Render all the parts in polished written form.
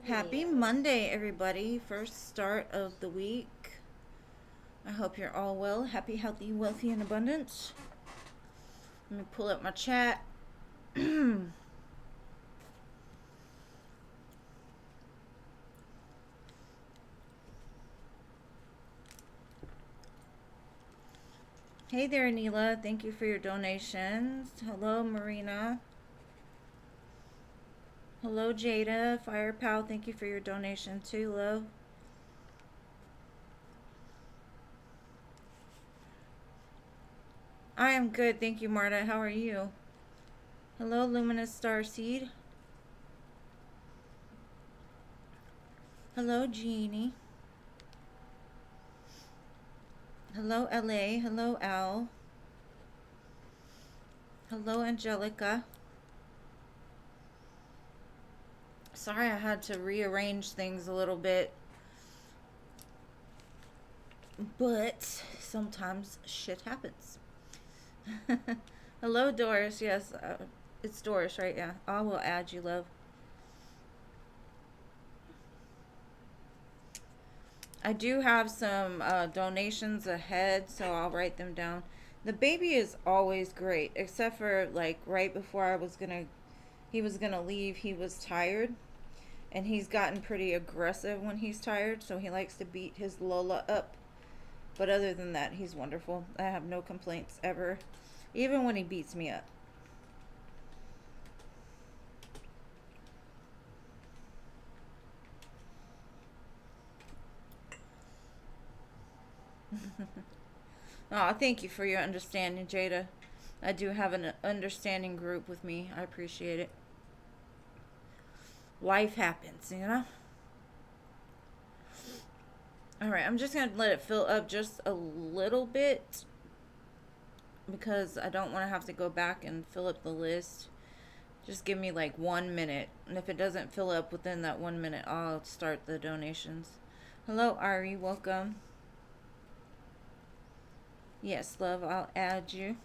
Happy Monday, everybody. First start of the week. I hope you're all well. Happy, healthy, wealthy, and abundant. Let me pull up my chat. Hey there, Neela. Thank you for your donations. Hello, Marina. Hello, Jada. Fire Pal, thank you for your donation too, love. I am good, thank you, Marta. How are you? Hello, Luminous Starseed. Hello, Jeannie. Hello, LA. Hello, Al. Hello, Angelica. Sorry I had to rearrange things a little bit. But sometimes shit happens. Hello, Doris. Yes, it's Doris, right? Yeah. I will add you, love. I do have some donations ahead, so I'll write them down. The baby is always great, except for like right before he was gonna leave, he was tired. And he's gotten pretty aggressive when he's tired, so he likes to beat his Lola up. But other than that, he's wonderful. I have no complaints ever, even when he beats me up. Oh, thank you for your understanding, Jada. I do have an understanding group with me. I appreciate it. Life happens, you know? Alright, I'm just going to let it fill up just a little bit because I don't want to have to go back and fill up the list. Just give me like 1 minute. And if it doesn't fill up within that 1 minute, I'll start the donations. Hello, Ari. Welcome. Yes, love. I'll add you.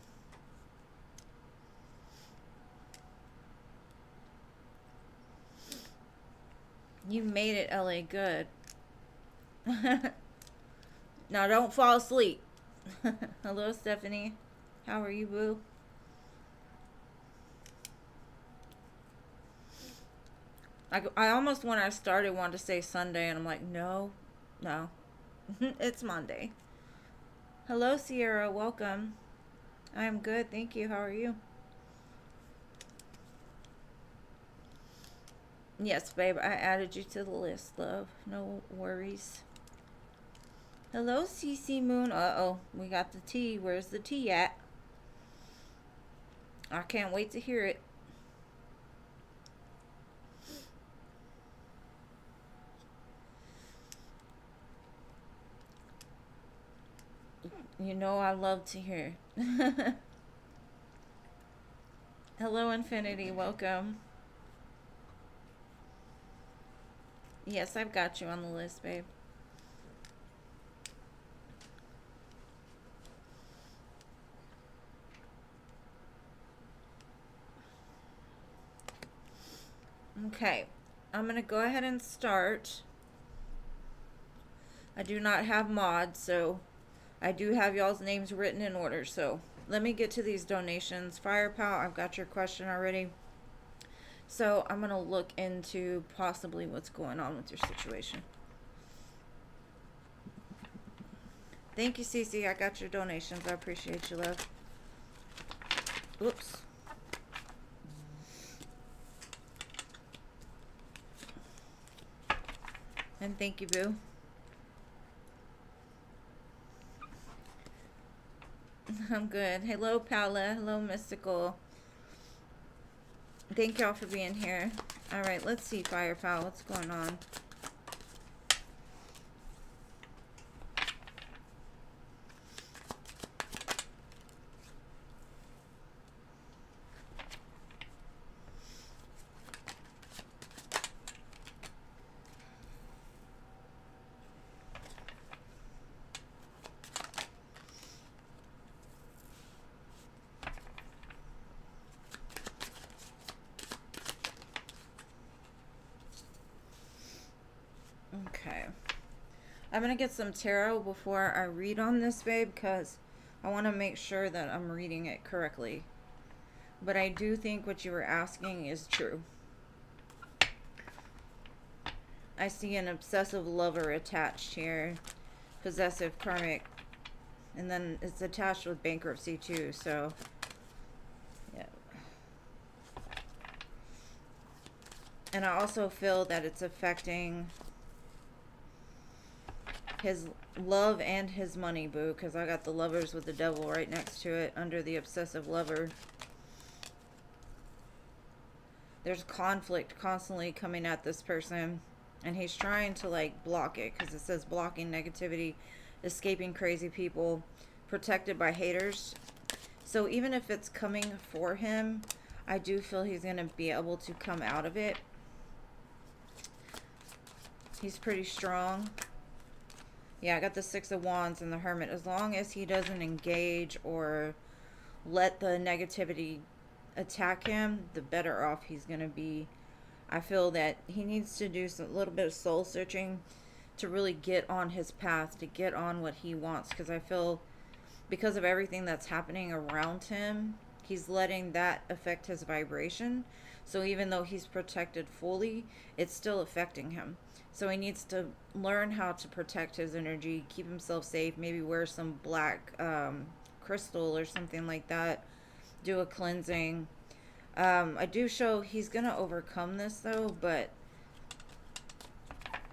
You made it, LA. Good. Now don't fall asleep. Hello, Stephanie. How are you, boo? I almost, when I started, wanted to say Sunday, and I'm like, no. It's Monday. Hello, Sierra. Welcome. I'm good, thank you. How are you? Yes, babe. I added you to the list, love. No worries. Hello, CC Moon. Uh-oh. We got the tea. Where's the tea at? I can't wait to hear it. You know I love to hear. Hello, Infinity. Welcome. Yes, I've got you on the list, babe. Okay. I'm going to go ahead and start. I do not have mods, so I do have y'all's names written in order. So let me get to these donations. Firepower, I've got your question already. So I'm going to look into possibly what's going on with your situation. Thank you, Cece. I got your donations. I appreciate you, love. Oops. And thank you, boo. I'm good. Hello, Paula. Hello, Mystical. Thank y'all for being here. Alright, let's see, Firepower. What's going on? Okay. I'm going to get some tarot before I read on this, babe, because I want to make sure that I'm reading it correctly. But I do think what you were asking is true. I see an obsessive lover attached here. Possessive, karmic. And then it's attached with bankruptcy too, so... yeah. And I also feel that it's affecting his love and his money, boo, because I got the lovers with the devil right next to it under the obsessive lover. There's conflict constantly coming at this person, and he's trying to like block it, because it says blocking negativity, escaping crazy people, protected by haters. So even if it's coming for him, I do feel he's going to be able to come out of it. He's pretty strong. Yeah, I got the Six of Wands and the Hermit. As long as he doesn't engage or let the negativity attack him, the better off he's going to be. I feel that he needs to do a little bit of soul searching to really get on his path, to get on what he wants. Because I feel because of everything that's happening around him, he's letting that affect his vibration. So even though he's protected fully, it's still affecting him. So he needs to learn how to protect his energy, keep himself safe, maybe wear some black crystal or something like that, do a cleansing. I do show he's going to overcome this though, but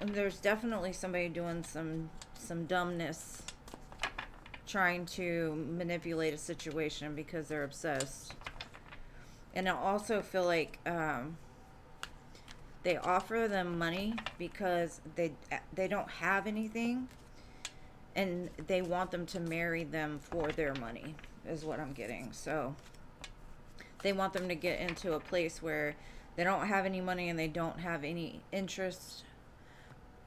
there's definitely somebody doing some dumbness, trying to manipulate a situation because they're obsessed. And I also feel like they offer them money because they don't have anything, and they want them to marry them for their money, is what I'm getting. So they want them to get into a place where they don't have any money and they don't have any interest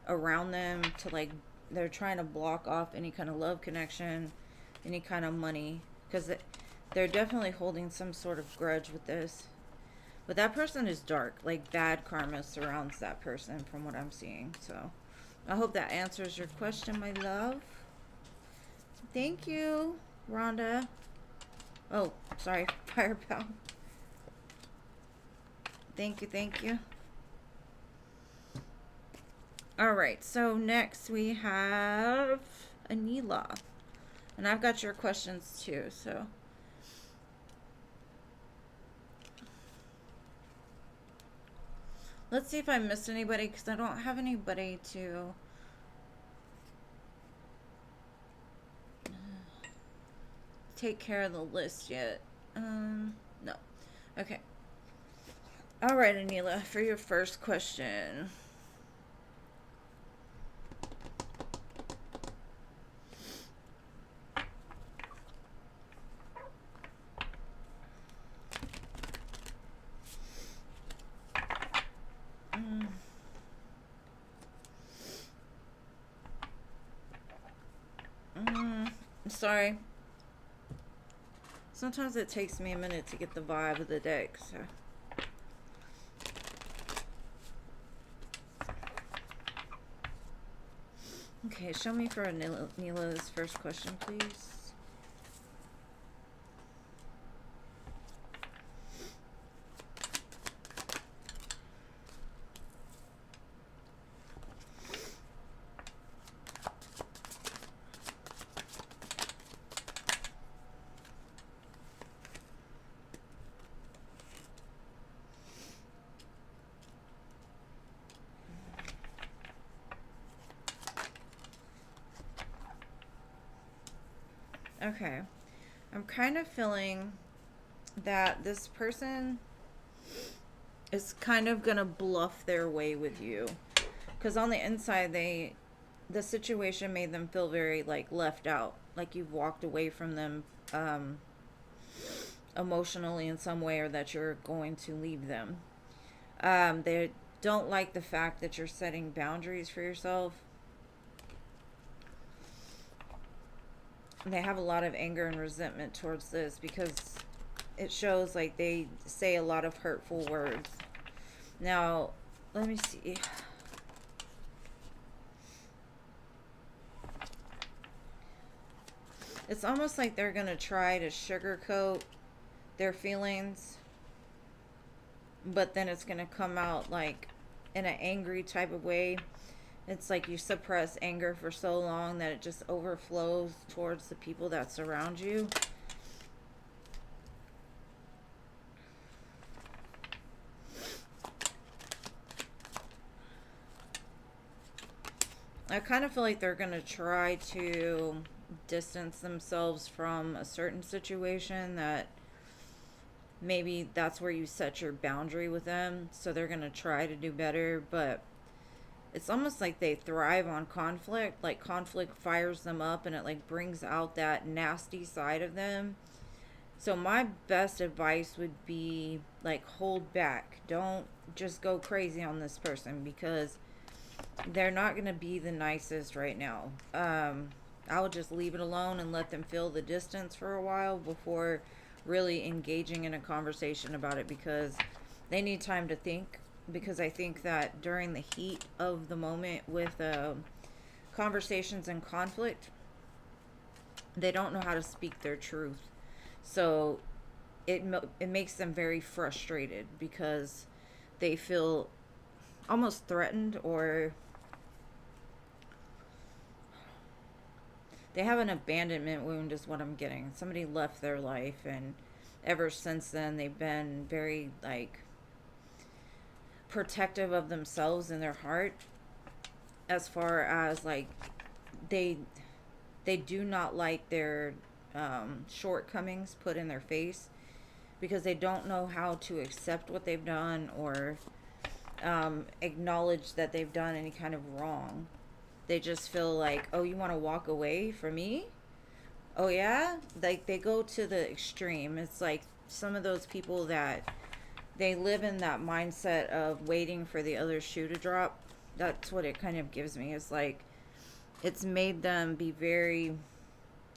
around them, to like, they're trying to block off any kind of love connection, any kind of money, because they're definitely holding some sort of grudge with this. But that person is dark, like bad karma surrounds that person from what I'm seeing. So I hope that answers your question, my love. Thank you, Rhonda. Oh, sorry, Firepower. Thank you, thank you. Alright, so next we have Anila. And I've got your questions too, so... let's see if I missed anybody, because I don't have anybody to... take care of the list yet. No. Okay. Alright, Anila, for your first question. Sorry. Sometimes it takes me a minute to get the vibe of the deck, so... okay, show me for Anila's first question, please. Okay, I'm kind of feeling that this person is kind of gonna bluff their way with you, because on the inside the situation made them feel very like left out, like you've walked away from them emotionally in some way, or that you're going to leave them. They don't like the fact that you're setting boundaries for yourself. They have a lot of anger and resentment towards this, because it shows like they say a lot of hurtful words. Now, let me see. It's almost like they're going to try to sugarcoat their feelings, but then it's going to come out like in an angry type of way. It's like you suppress anger for so long that it just overflows towards the people that surround you. I kind of feel like they're going to try to distance themselves from a certain situation that maybe that's where you set your boundary with them. So they're going to try to do better, but it's almost like they thrive on conflict. Like conflict fires them up and it like brings out that nasty side of them. So my best advice would be like hold back. Don't just go crazy on this person because they're not going to be the nicest right now. I would just leave it alone and let them feel the distance for a while before really engaging in a conversation about it, because they need time to think. Because I think that during the heat of the moment with conversations and conflict, they don't know how to speak their truth. So it makes them very frustrated because they feel almost threatened, or they have an abandonment wound is what I'm getting. Somebody left their life, and ever since then they've been very like protective of themselves in their heart, as far as like they they do not like their shortcomings put in their face, because they don't know how to accept what they've done, or acknowledge that they've done any kind of wrong. They just feel like, oh, you want to walk away from me? Oh yeah? Like they go to the extreme. It's like some of those people that they live in that mindset of waiting for the other shoe to drop. That's what it kind of gives me. It's like it's made them be very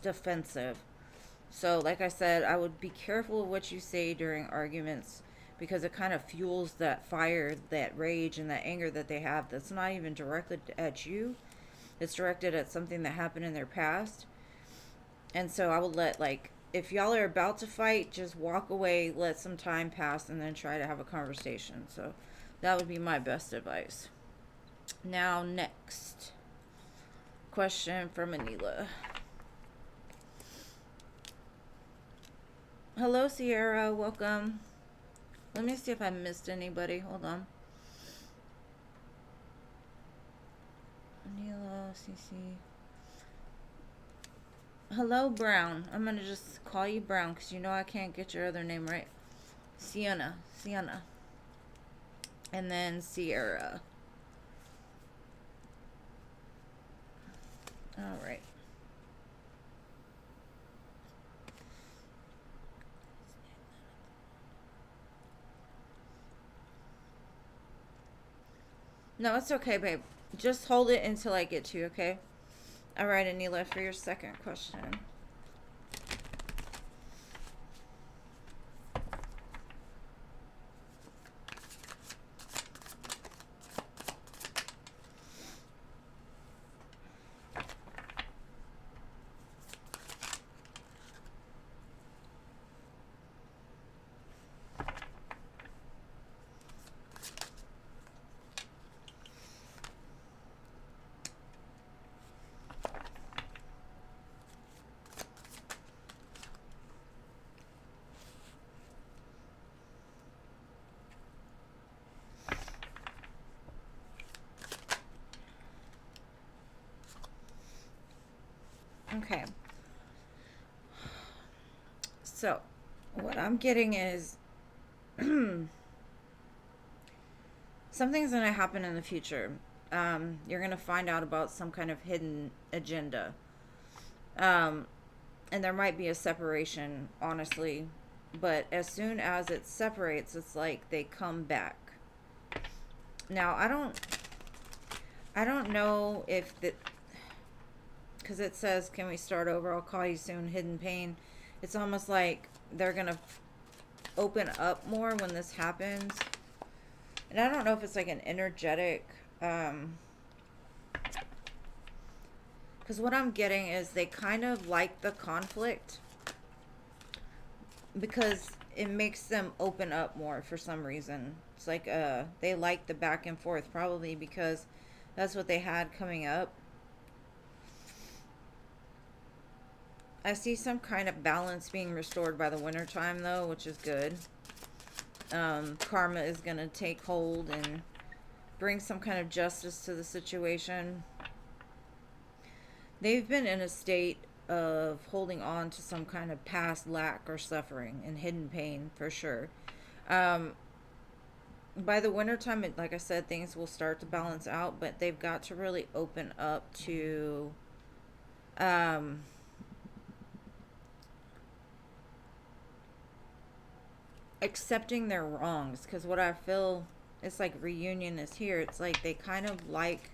defensive. So like I said, I would be careful of what you say during arguments, because it kind of fuels that fire, that rage, and that anger that they have that's not even directed at you. It's directed at something that happened in their past. And so I would let, like, if y'all are about to fight, just walk away, let some time pass, and then try to have a conversation. So that would be my best advice. Now, next question from Anila. Hello, Sierra. Welcome. Let me see if I missed anybody. Hold on. Anila, CC. Hello, Brown. I'm going to just call you Brown because you know I can't get your other name right. Sienna. Sienna. And then Sierra. All right. No, it's okay, babe. Just hold it until I get to you, okay? All right, Anila, for your second question. Okay. So, what I'm getting is something's going to happen in the future. You're going to find out about some kind of hidden agenda. And there might be a separation, honestly. But as soon as it separates, it's like they come back. Now, I don't know if the, because it says, can we start over? I'll call you soon, hidden pain. It's almost like they're going to open up more when this happens. And I don't know if it's like an energetic Because what I'm getting is they kind of like the conflict because it makes them open up more for some reason. It's like they like the back and forth, probably because that's what they had coming up. I see some kind of balance being restored by the winter time though, which is good. Karma is going to take hold and bring some kind of justice to the situation. They've been in a state of holding on to some kind of past lack or suffering and hidden pain for sure. By the wintertime, like I said, things will start to balance out, but they've got to really open up to accepting their wrongs. Because what I feel, it's like reunion is here. It's like they kind of like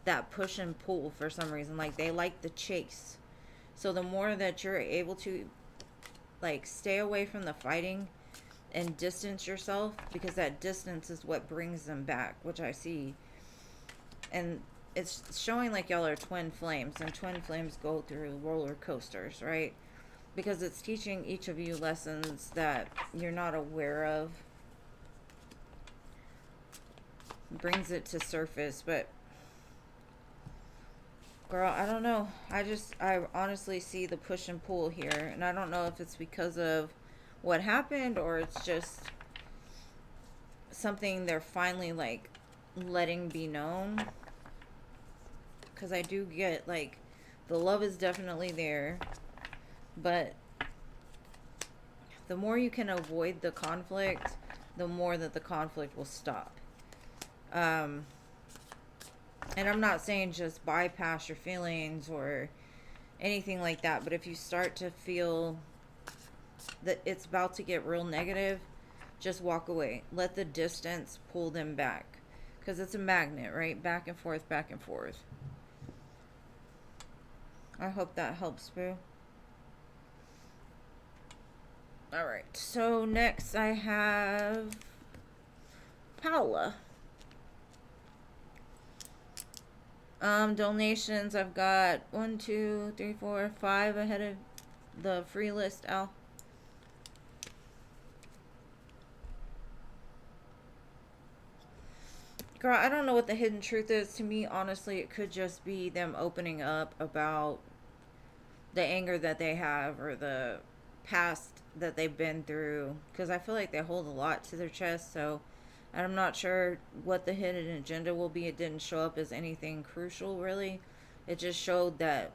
that push and pull for some reason. Like they like the chase. So the more that you're able to like stay away from the fighting and distance yourself, because that distance is what brings them back, which I see. And it's showing like y'all are twin flames, and twin flames go through roller coasters, right? Because it's teaching each of you lessons that you're not aware of. Brings it to surface, but girl, I don't know. I honestly see the push and pull here, and I don't know if it's because of what happened or it's just something they're finally like letting be known. Because I do get like the love is definitely there, but the more you can avoid the conflict, the more that the conflict will stop. And I'm not saying just bypass your feelings or anything like that, but if you start to feel that it's about to get real negative, just walk away. Let the distance pull them back. Because it's a magnet, right? Back and forth, back and forth. I hope that helps, boo. Alright, so next I have Paula. Donations, I've got 1, 2, 3, 4, 5 ahead of the free list, Al. Girl, I don't know what the hidden truth is. To me, honestly, it could just be them opening up about the anger that they have or the past that they've been through. Because I feel like they hold a lot to their chest, so I'm not sure what the hidden agenda will be. It didn't show up as anything crucial, really. It just showed that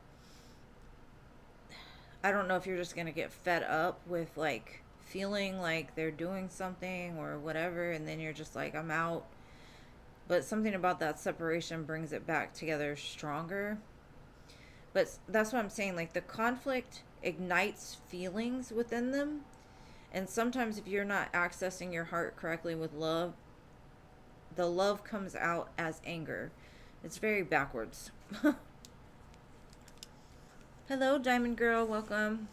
I don't know if you're just going to get fed up with, like, feeling like they're doing something or whatever, and then you're just like, I'm out. But something about that separation brings it back together stronger. But that's what I'm saying. Like, the conflict ignites feelings within them. And sometimes if you're not accessing your heart correctly with love, the love comes out as anger. It's very backwards. Hello, Diamond Girl. Welcome.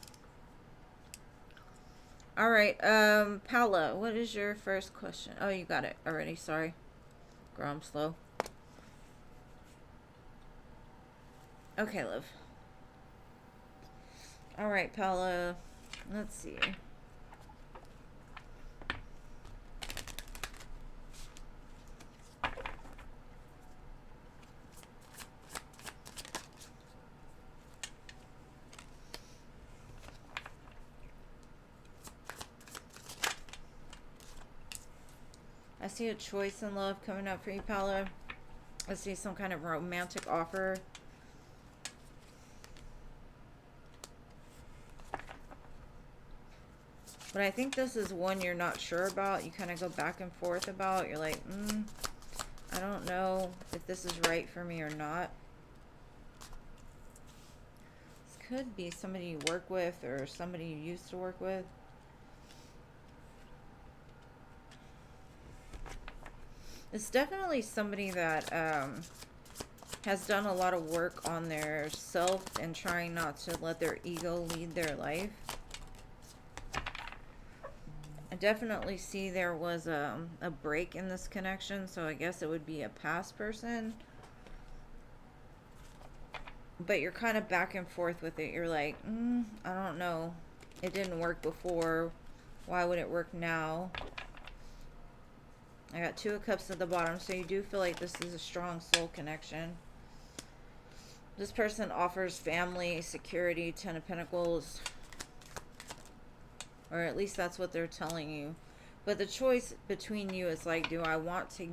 Alright, Paula, what is your first question? Oh, you got it already. Sorry. Girl, I'm slow. Okay, love. Alright, Paula. Let's see. I see a choice in love coming up for you, Paula. I see some kind of romantic offer. But I think this is one you're not sure about. You kind of go back and forth about. You're like, I don't know if this is right for me or not. This could be somebody you work with or somebody you used to work with. It's definitely somebody that has done a lot of work on their self and trying not to let their ego lead their life. I definitely see there was a break in this connection, so I guess it would be a past person. but you're kind of back and forth with it. You're like, I don't know. It didn't work before. Why would it work now? I got 2 of Cups at the bottom, so you do feel like this is a strong soul connection. This person offers family, security, 10 of Pentacles. Or at least that's what they're telling you. But the choice between you is like, do I want to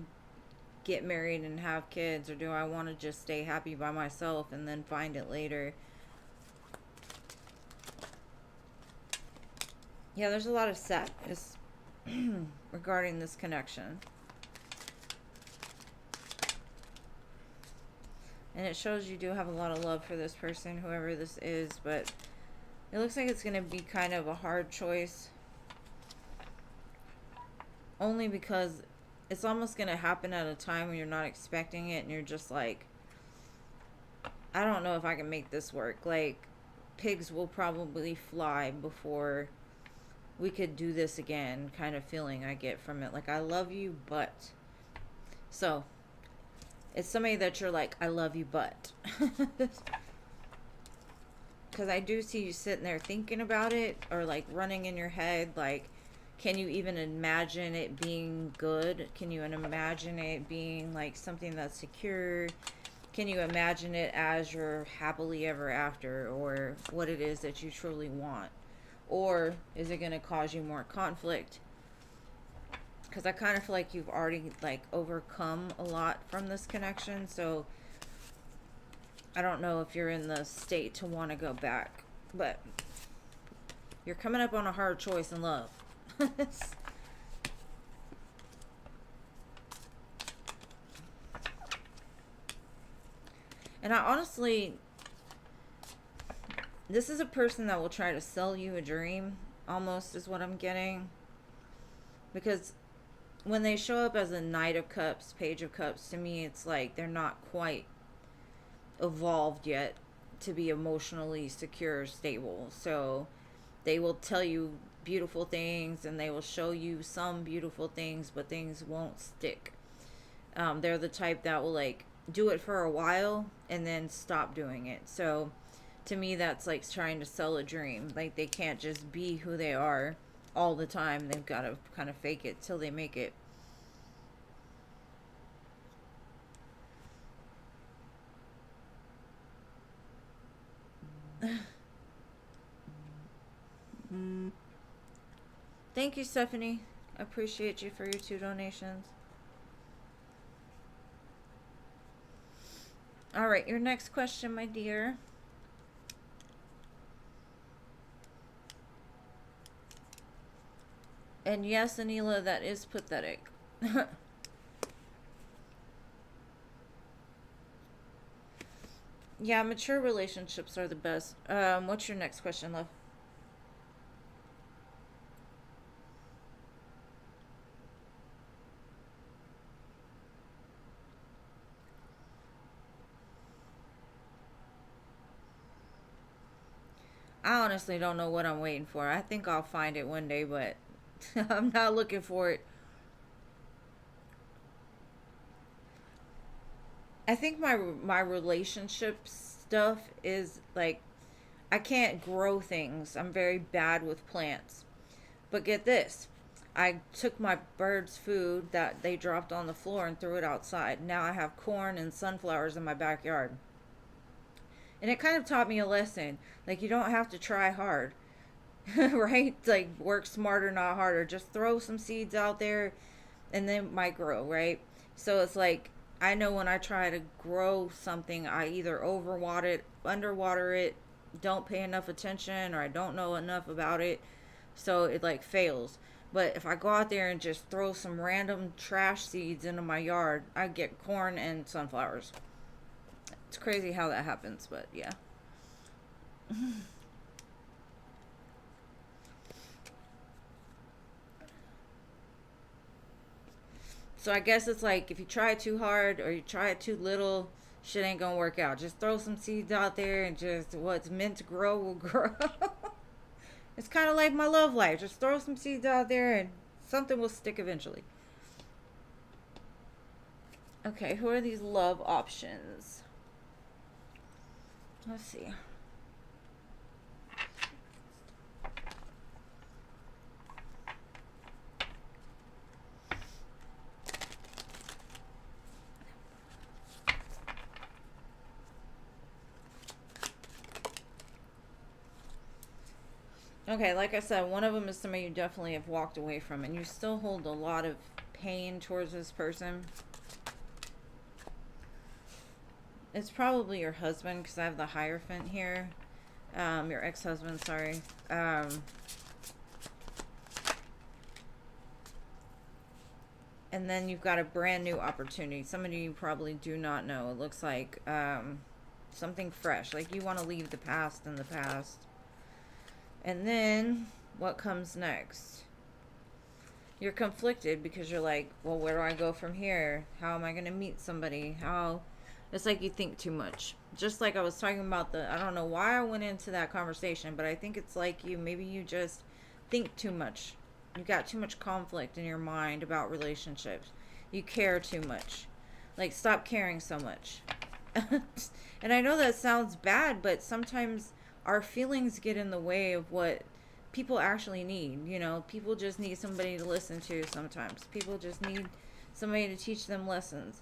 get married and have kids, or do I want to just stay happy by myself and then find it later? Yeah, there's a lot of sadness regarding this connection. And it shows you do have a lot of love for this person, whoever this is, but it looks like it's going to be kind of a hard choice. Only because it's almost going to happen at a time when you're not expecting it, and you're just like, I don't know if I can make this work. Like, pigs will probably fly before we could do this again, kind of feeling I get from it. Like, I love you, but. So, it's somebody that you're like, I love you, but. Because I do see you sitting there thinking about it, or like running in your head, like, can you even imagine it being good? Can you imagine it being like something that's secure? Can you imagine it as your happily ever after, or what it is that you truly want? Or is it going to cause you more conflict? Because I kind of feel like you've already like overcome a lot from this connection, so I don't know if you're in the state to want to go back, but you're coming up on a hard choice in love. And I honestly, this is a person that will try to sell you a dream, almost, is what I'm getting. Because when they show up as a Knight of Cups, Page of Cups, to me it's like they're not quite evolved yet to be emotionally secure, stable. So they will tell you beautiful things, and they will show you some beautiful things, but things won't stick. They're the type that will like do it for a while and then stop doing it. So to me, that's like trying to sell a dream. Like, they can't just be who they are all the time. They've got to kind of fake it till they make it. Thank you, Stephanie. I appreciate you for your 2 donations. All right, your next question, my dear. And yes, Anila, that is pathetic. Yeah, mature relationships are the best. What's your next question, love? I honestly don't know what I'm waiting for. I think I'll find it one day, but I'm not looking for it. I think my relationship stuff is like, I can't grow things. I'm very bad with plants. But get this. I took my birds' food that they dropped on the floor and threw it outside. Now I have corn and sunflowers in my backyard. And it kind of taught me a lesson. Like, you don't have to try hard. Right? Like, work smarter, not harder. Just throw some seeds out there and they might grow, right? So it's like, I know when I try to grow something, I either overwater it, underwater it, don't pay enough attention, or I don't know enough about it. So it like fails. But if I go out there and just throw some random trash seeds into my yard, I get corn and sunflowers. It's crazy how that happens, but yeah. So I guess it's like, if you try too hard or you try it too little, shit ain't gonna work out. Just throw some seeds out there, and just what's meant to grow will grow. It's kind of like my love life. Just throw some seeds out there and something will stick eventually. Okay, who are these love options? Let's see. Okay, like I said, one of them is somebody you definitely have walked away from, and you still hold a lot of pain towards this person. It's probably your husband, because I have the Hierophant here. Your ex-husband, sorry. And then you've got a brand new opportunity. Somebody you probably do not know. It looks like something fresh. Like you want to leave the past in the past. And then what comes next? You're conflicted because you're like, well, where do I go from here? How am I going to meet somebody? It's like you think too much. Just like I was talking about I don't know why I went into that conversation, but I think it's like maybe you just think too much. You got too much conflict in your mind about relationships. You care too much. Like, stop caring so much. And I know that sounds bad, but sometimes our feelings get in the way of what people actually need. You know, people just need somebody to listen to sometimes. People just need somebody to teach them lessons.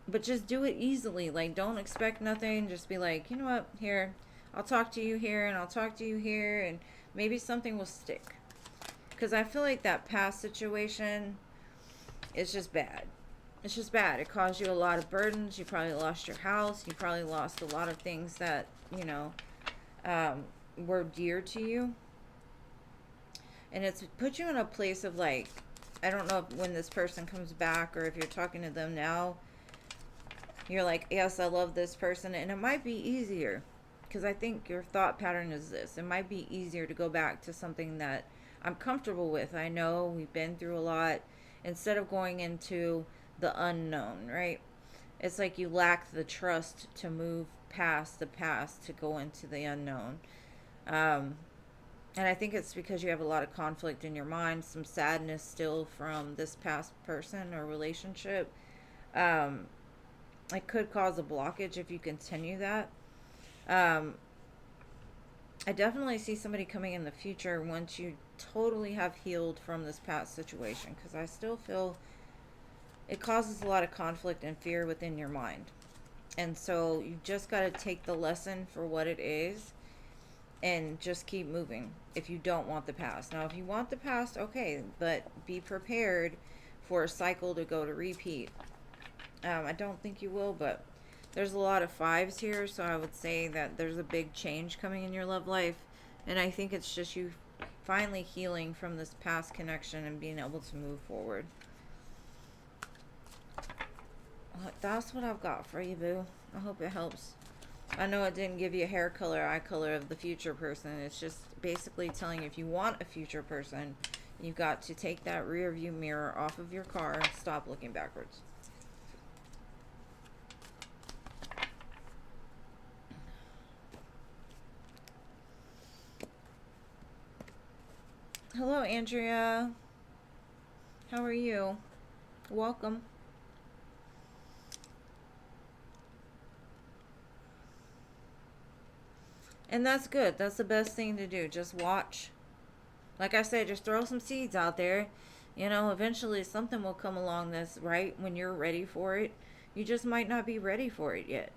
But just do it easily. Like, don't expect nothing. Just be like, you know what, here, I'll talk to you here, and I'll talk to you here, and maybe something will stick. Because I feel like that past situation is just bad. It's just bad. It caused you a lot of burdens. You probably lost your house. You probably lost a lot of things that, you know, were dear to you. And it's put you in a place of like, I don't know if when this person comes back or if you're talking to them now, you're like, yes, I love this person. And it might be easier. Because I think your thought pattern is this. It might be easier to go back to something that I'm comfortable with. I know we've been through a lot. Instead of going into the unknown, right? It's like you lack the trust to move past the past to go into the unknown. And I think it's because you have a lot of conflict in your mind, some sadness still from this past person or relationship. It could cause a blockage if you continue that. I definitely see somebody coming in the future once you totally have healed from this past situation, because I still feel it causes a lot of conflict and fear within your mind. And so you just got to take the lesson for what it is and just keep moving if you don't want the past. Now, if you want the past, okay, but be prepared for a cycle to go to repeat. I don't think you will, but there's a lot of fives here, so I would say that there's a big change coming in your love life. And I think it's just you finally healing from this past connection and being able to move forward. That's what I've got for you, boo. I hope it helps. I know it didn't give you a hair color, eye color of the future person. It's just basically telling you if you want a future person, you've got to take that rear view mirror off of your car and stop looking backwards. Hello, Andrea. How are you? Welcome. And that's good. That's the best thing to do. Just watch. Like I said, just throw some seeds out there. You know, eventually something will come along that's right when you're ready for it. You just might not be ready for it yet.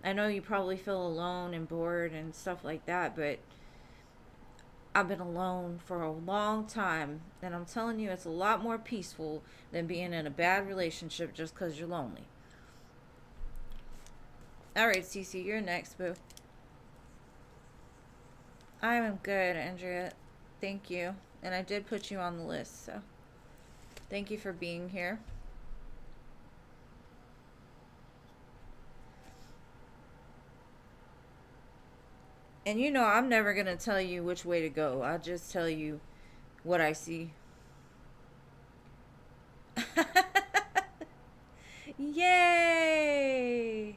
I know you probably feel alone and bored and stuff like that, but I've been alone for a long time, and I'm telling you, it's a lot more peaceful than being in a bad relationship just because you're lonely. All right, Cece, you're next, boo. I am good, Andrea. Thank you. And I did put you on the list, so thank you for being here. And you know, I'm never going to tell you which way to go. I'll just tell you what I see. Yay!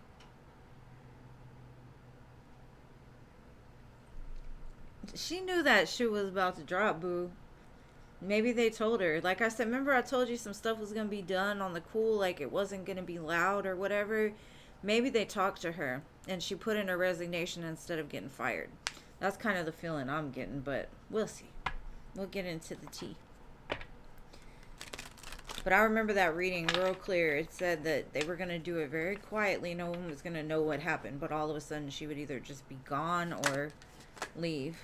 She knew that shoe was about to drop, boo. Maybe they told her. Like I said, remember I told you some stuff was going to be done on the cool, like it wasn't going to be loud or whatever? Maybe they talked to her and she put in her resignation instead of getting fired. That's kind of the feeling I'm getting, but we'll see. We'll get into the tea. But I remember that reading real clear. It said that they were going to do it very quietly. No one was going to know what happened. But all of a sudden, she would either just be gone or leave.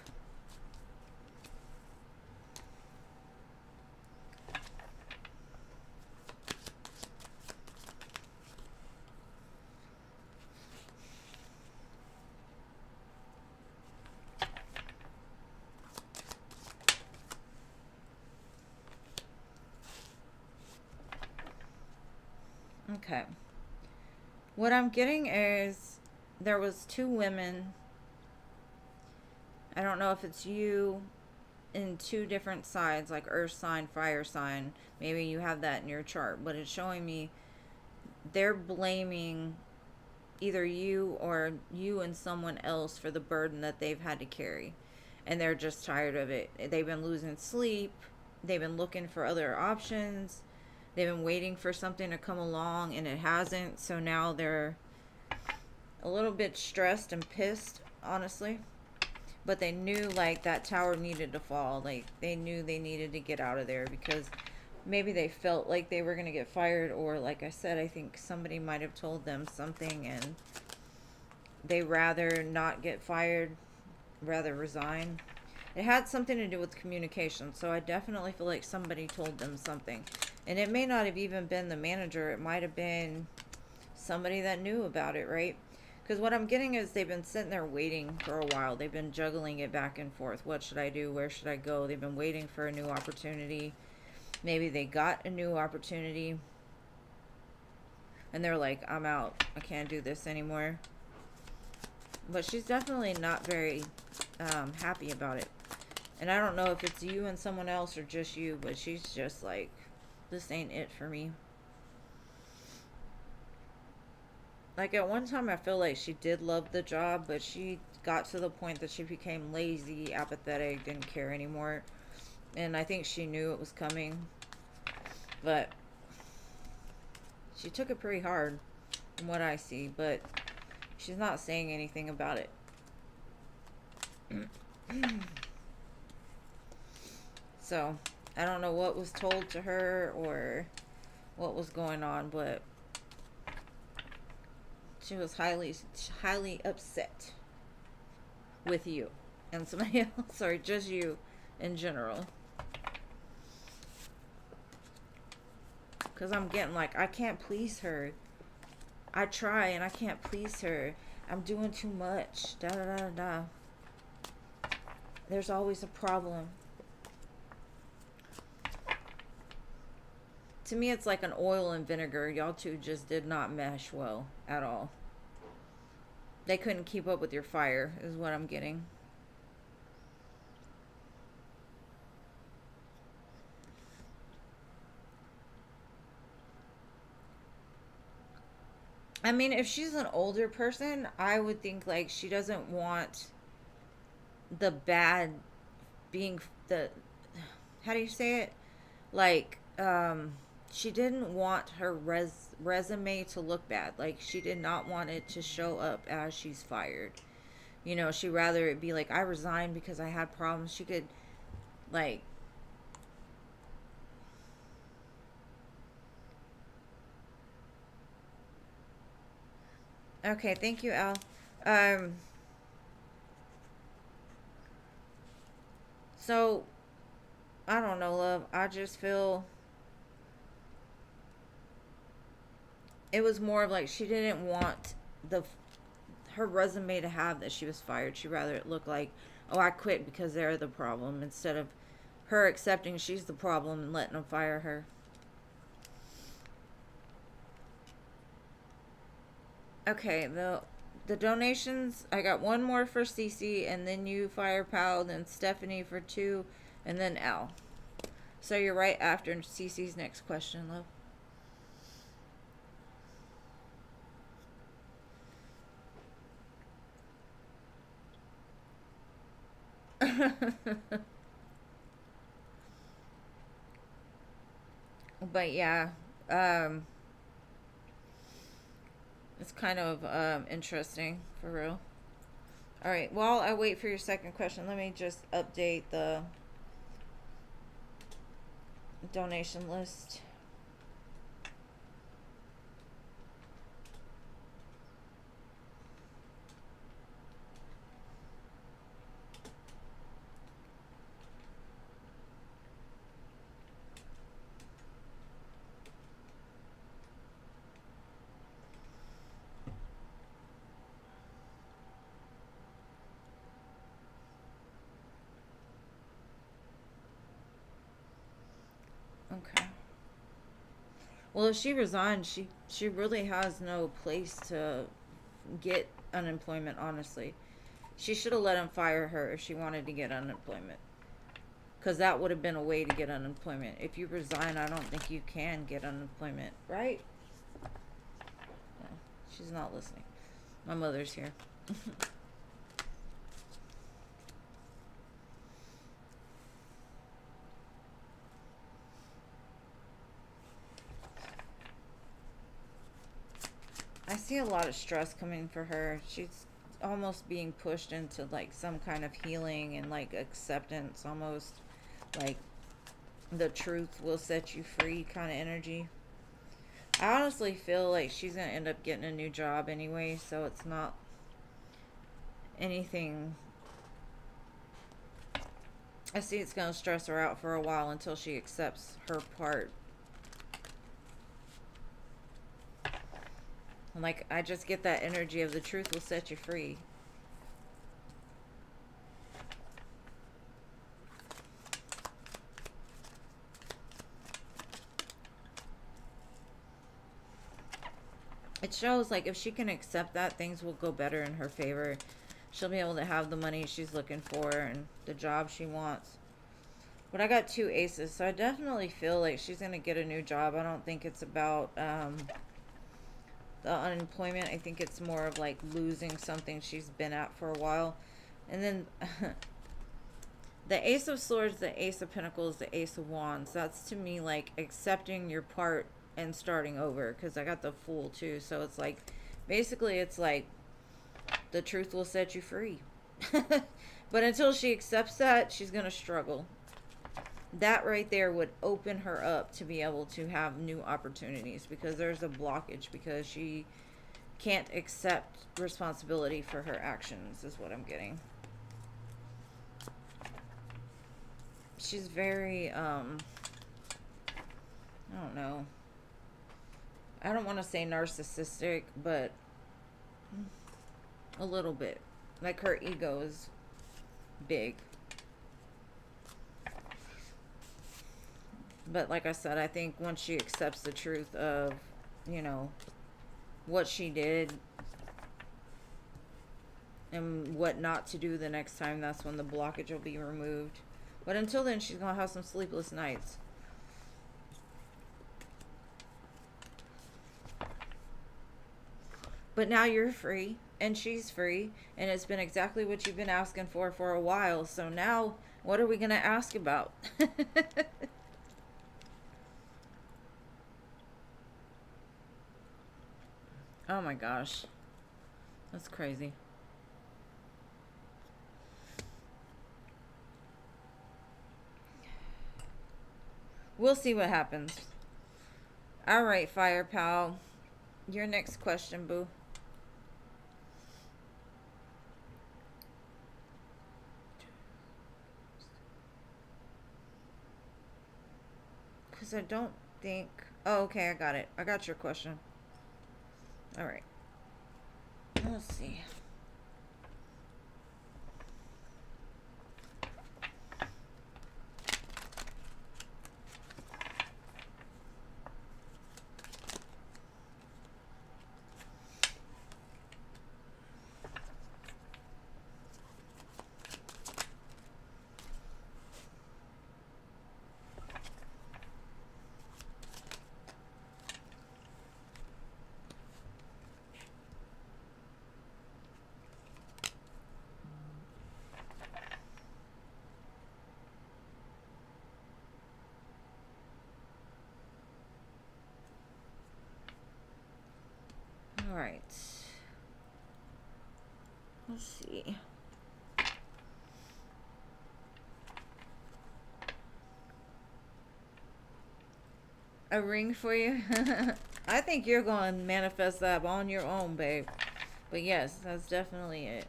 Okay. What I'm getting is there was two women. I don't know if it's you in two different sides, like earth sign, fire sign. Maybe you have that in your chart, but it's showing me they're blaming either you or you and someone else for the burden that they've had to carry. And they're just tired of it. They've been losing sleep. They've been looking for other options. They've been waiting for something to come along and it hasn't. So now they're a little bit stressed and pissed, honestly. But they knew like that tower needed to fall. Like they knew they needed to get out of there because maybe they felt like they were going to get fired, or like I said, I think somebody might have told them something and they rather not get fired, rather resign. It had something to do with communication, so I definitely feel like somebody told them something. And it may not have even been the manager, it might have been somebody that knew about it, right? Because what I'm getting is they've been sitting there waiting for a while. They've been juggling it back and forth. What should I do? Where should I go? They've been waiting for a new opportunity. Maybe they got a new opportunity and they're like, I'm out. I can't do this anymore. But she's definitely not very happy about it. And I don't know if it's you and someone else or just you, but she's just like, this ain't it for me. Like at one time I feel like she did love the job, but she got to the point that she became lazy, apathetic, didn't care anymore. And I think she knew it was coming. But she took it pretty hard from what I see, but she's not saying anything about it. So, I don't know what was told to her or what was going on, but she was highly upset with you and somebody else, or just you in general. Because I'm getting like, I can't please her. I try and I can't please her. I'm doing too much. Da da da da. There's always a problem. To me, it's like an oil and vinegar. Y'all two just did not mesh well at all. They couldn't keep up with your fire, is what I'm getting. I mean, if she's an older person, I would think like she doesn't want the bad being the, how do you say it? Like, she didn't want her resume to look bad. Like, she did not want it to show up as she's fired. You know, she'd rather it be like, I resigned because I had problems. She could, like, okay, thank you, Al. Um, so, I don't know, love. I just feel it was more of like she didn't want the her resume to have that she was fired. She'd rather it look like, oh, I quit because they're the problem, instead of her accepting she's the problem and letting them fire her. Okay, the donations, I got one more for Cece, and then you, Firepow, then Stephanie for two, and then Al. So you're right after Cece's next question, love. But yeah, um, It's kind of interesting, for real. All right, while I wait for your second question, let me just update the donation list. Okay. Well, if she resigns, she really has no place to get unemployment, honestly. She should have let him fire her if she wanted to get unemployment. Because that would have been a way to get unemployment. If you resign, I don't think you can get unemployment, right? No, she's not listening. My mother's here. I see a lot of stress coming for her. She's almost being pushed into like some kind of healing and like acceptance, almost like the truth will set you free kind of energy. I honestly feel like she's gonna end up getting a new job anyway, so it's not anything. I see it's gonna stress her out for a while until she accepts her part. Like, I just get that energy of the truth will set you free. It shows like if she can accept that, things will go better in her favor. She'll be able to have the money she's looking for and the job she wants. But I got two aces, so I definitely feel like she's going to get a new job. I don't think it's about the unemployment. I think it's more of like losing something she's been at for a while. And then the Ace of Swords, the Ace of Pentacles, the Ace of Wands. That's to me like accepting your part and starting over. Because I got the Fool too. So it's like, basically it's like the truth will set you free. But until she accepts that, she's going to struggle. That right there would open her up to be able to have new opportunities, because there's a blockage because she can't accept responsibility for her actions, is what I'm getting. She's very I don't know, I don't want to say narcissistic, but a little bit. Like, her ego is big. But like I said, I think once she accepts the truth of, you know, what she did and what not to do the next time, that's when the blockage will be removed. But until then, she's going to have some sleepless nights. But now you're free and she's free, and it's been exactly what you've been asking for a while. So now, what are we going to ask about? Oh my gosh. That's crazy. We'll see what happens. All right, Fire Pal. Your next question, boo. Because I don't think... Oh, okay, I got it. I got your question. All right. Let's see. right. Let's see. A ring for you? I think you're going to manifest that on your own, babe. But yes, that's definitely it.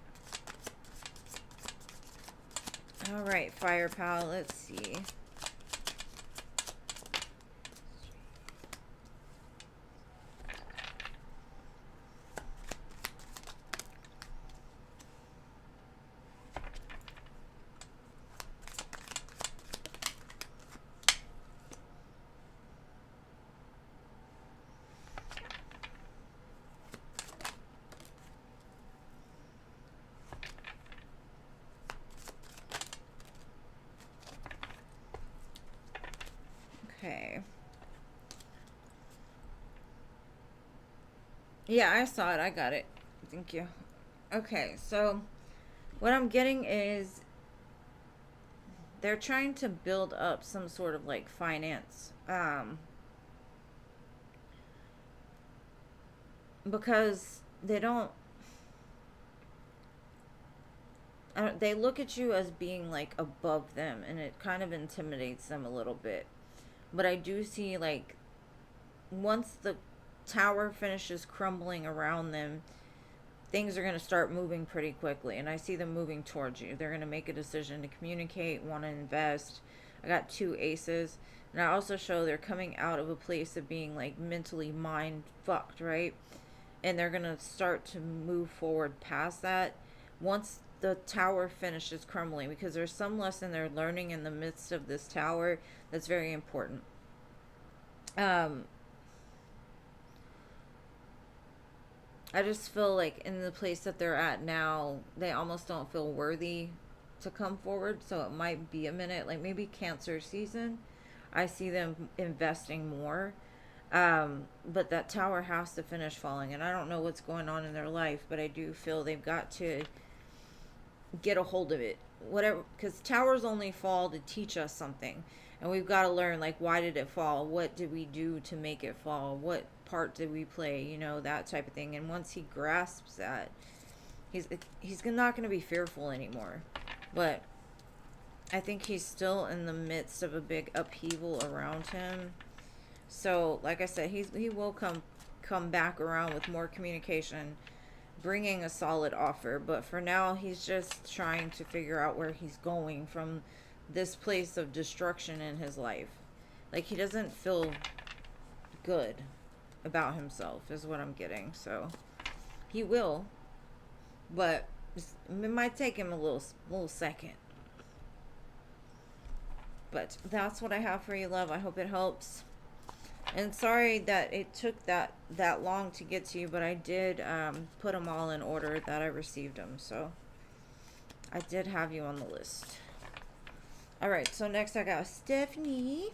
All right, Fire Pal, let's see. Okay. Yeah, I saw it. I got it. Thank you. Okay, so what I'm getting is they're trying to build up some sort of like finance. Because they look at you as being like above them, and it kind of intimidates them a little bit. But I do see like once the tower finishes crumbling around them, things are going to start moving pretty quickly, and I see them moving towards you. They're going to make a decision to communicate, want to invest. I got 2 aces, and I also show they're coming out of a place of being like mentally mind fucked, right? And they're going to start to move forward past that once the tower finishes crumbling, because there's some lesson they're learning in the midst of this tower that's very important. I just feel like in the place that they're at now, they almost don't feel worthy to come forward. So it might be a minute, like maybe Cancer season. I see them investing more. But that tower has to finish falling. And I don't know what's going on in their life, but I do feel they've got to get a hold of it. Whatever, because towers only fall to teach us something. And we've got to learn, like, why did it fall? What did we do to make it fall? What part did we play? You know, that type of thing. And once he grasps that, he's not going to be fearful anymore. But I think he's still in the midst of a big upheaval around him. So, like I said, he will come back around with more communication, bringing a solid offer. But for now, he's just trying to figure out where he's going from this place of destruction in his life. Like, he doesn't feel good about himself is what I'm getting. So he will, but it might take him a little second. But that's what I have for you, love. I hope it helps. And sorry that it took that long to get to you, but I did put them all in order that I received them. So I did have you on the list. All right, so next I got Stephanie.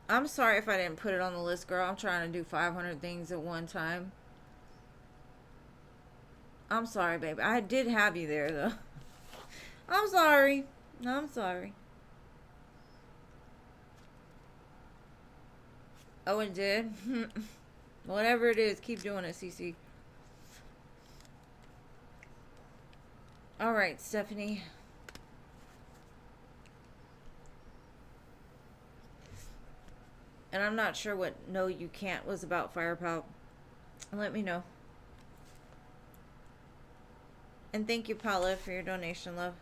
I'm sorry if I didn't put it on the list, girl. I'm trying to do 500 things at one time. I'm sorry, baby. I did have you there, though. I'm sorry. I'm sorry. Oh, it did? Whatever it is, keep doing it, Cece. All right, Stephanie. And I'm not sure what No You Can't was about, Firepower. Let me know. And thank you, Paula, for your donation, love.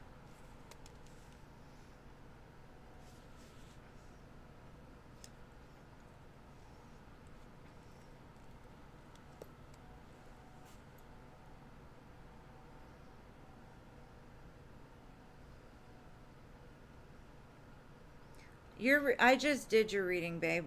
I just did your reading, babe.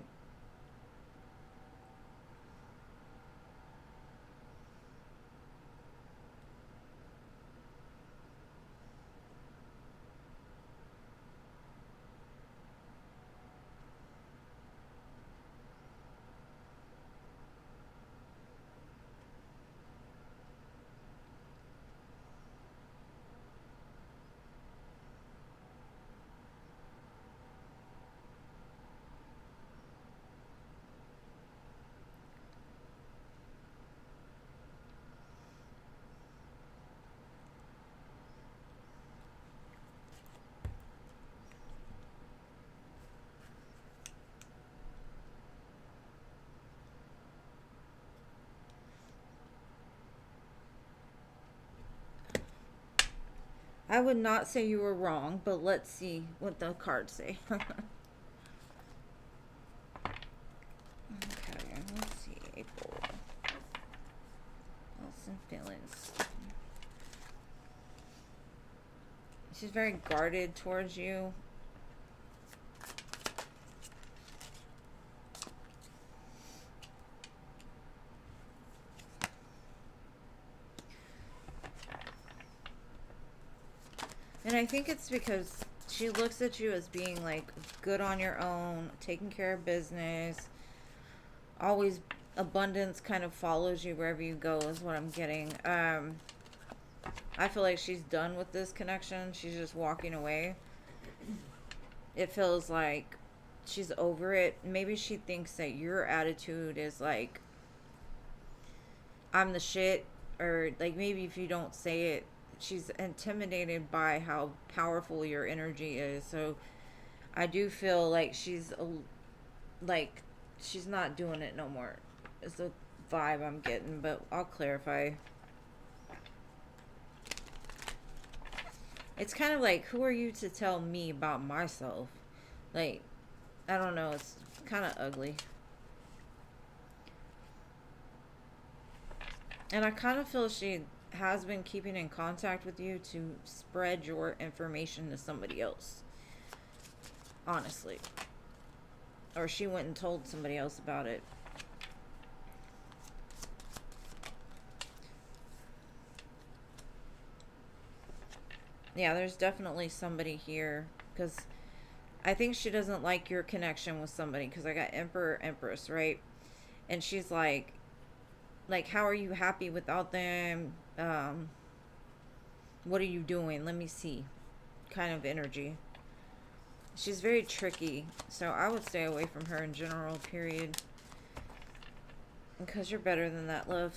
I would not say you were wrong, but let's see what the cards say. Okay, let's see. April. Thoughts and feelings. She's very guarded towards you. And I think it's because she looks at you as being like good on your own, taking care of business, always abundance kind of follows you wherever you go is what I'm getting. I feel like she's done with this connection. She's just walking away. It feels like she's over it. Maybe she thinks that your attitude is like, I'm the shit, or like maybe if you don't say it, she's intimidated by how powerful your energy is. So I do feel like like she's not doing it no more. Is the vibe I'm getting, but I'll clarify. It's kind of like, who are you to tell me about myself? Like, I don't know, it's kind of ugly. And I kind of feel she has been keeping in contact with you to spread your information to somebody else. Honestly. Or she went and told somebody else about it. Yeah, there's definitely somebody here. Because I think she doesn't like your connection with somebody. Because I got Emperor, Empress, right? And she's like, how are you happy without them? What are you doing? Let me see. Kind of energy. She's very tricky. So I would stay away from her in general, period. Because you're better than that, love.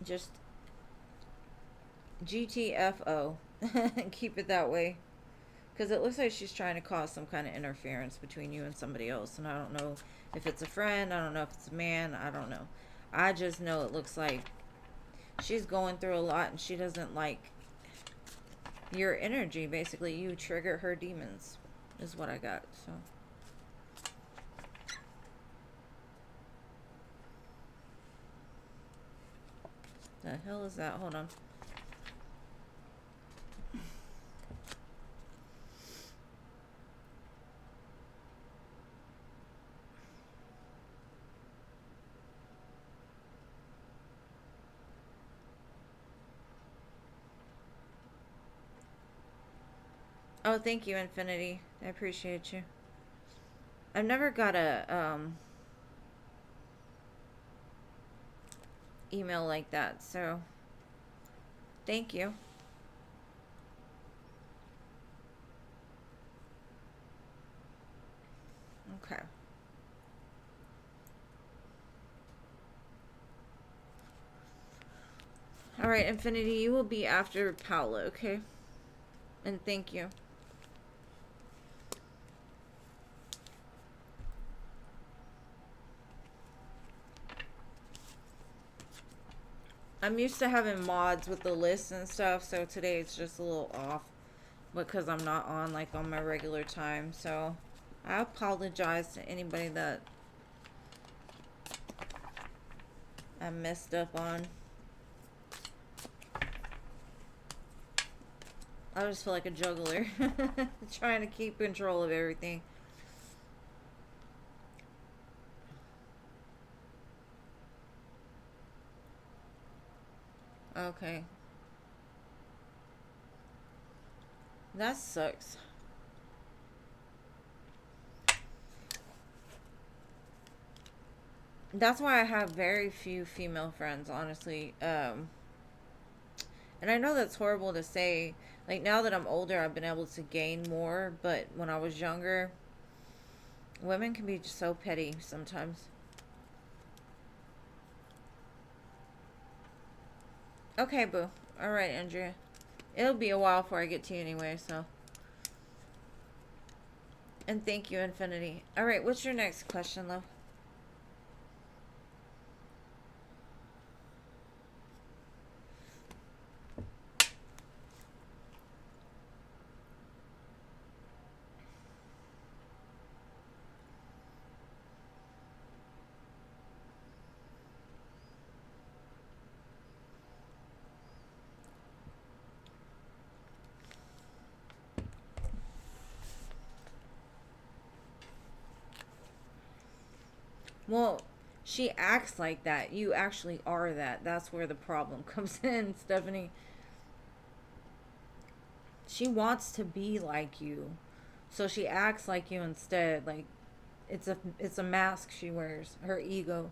Just GTFO. Keep it that way. Because it looks like she's trying to cause some kind of interference between you and somebody else. And I don't know if it's a friend. I don't know if it's a man. I don't know. I just know it looks like she's going through a lot and she doesn't like your energy. Basically, you trigger her demons is what I got. So the hell is that? Hold on. Oh, thank you, Infinity. I appreciate you. I've never got a email like that, so thank you. Okay. All right, Infinity, you will be after Paula, okay? And thank you. I'm used to having mods with the lists and stuff, so today it's just a little off because I'm not on like on my regular time. So I apologize to anybody that I messed up on. I just feel like a juggler trying to keep control of everything. Okay. That sucks. That's why I have very few female friends, honestly. And I know that's horrible to say. Like, now that I'm older, I've been able to gain more. But when I was younger, women can be so petty sometimes. Okay, boo. Alright, Andrea. It'll be a while before I get to you anyway, so. And thank you, Infinity. Alright, what's your next question, love? Well, she acts like that. You actually are that. That's where the problem comes in, Stephanie. She wants to be like you. So she acts like you instead. Like it's a mask she wears, her ego.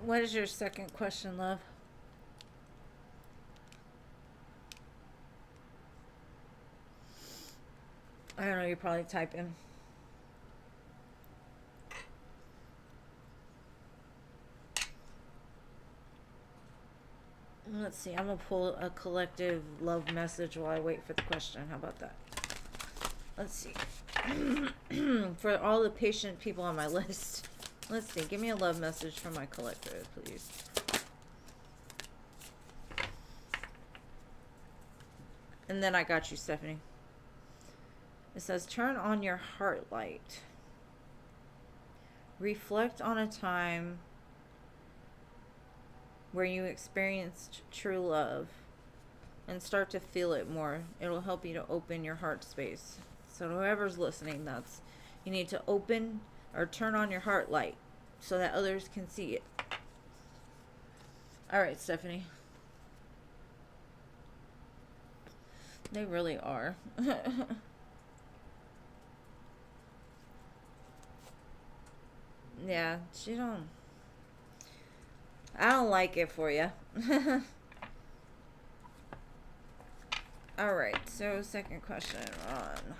What is your second question, love? I don't know, you're probably typing. Let's see, I'm gonna pull a collective love message while I wait for the question. How about that? Let's see. For all the patient people on my list. Let's see, give me a love message from my collective, please. And then I got you, Stephanie. It says, turn on your heart light. Reflect on a time where you experienced true love and start to feel it more. It'll help you to open your heart space. So whoever's listening, that's, you need to open or turn on your heart light so that others can see it. All right, Stephanie. They really are. Yeah, I don't like it for you. All right, so second question, Ron.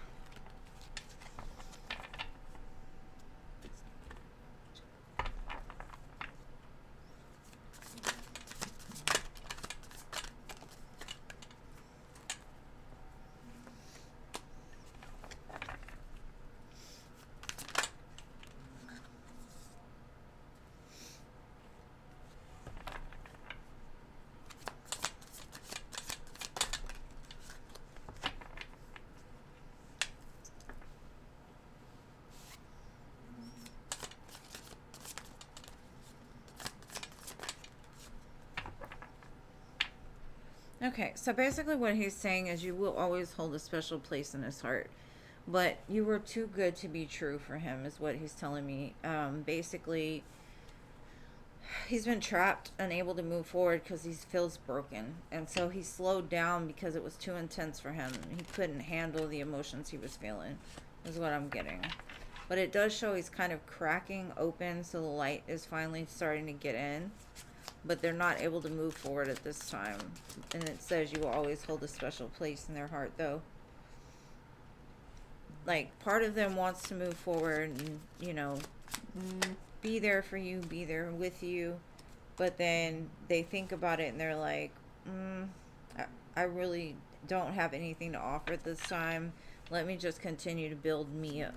Okay, so basically what he's saying is you will always hold a special place in his heart. But you were too good to be true for him, is what he's telling me. Basically, he's been trapped, unable to move forward because he feels broken. And so he slowed down because it was too intense for him. He couldn't handle the emotions he was feeling, is what I'm getting. But it does show he's kind of cracking open, so the light is finally starting to get in. But they're not able to move forward at this time. And it says you will always hold a special place in their heart, though. Like, part of them wants to move forward and, be there for you, be there with you. But then they think about it and they're like, I really don't have anything to offer at this time. Let me just continue to build me up.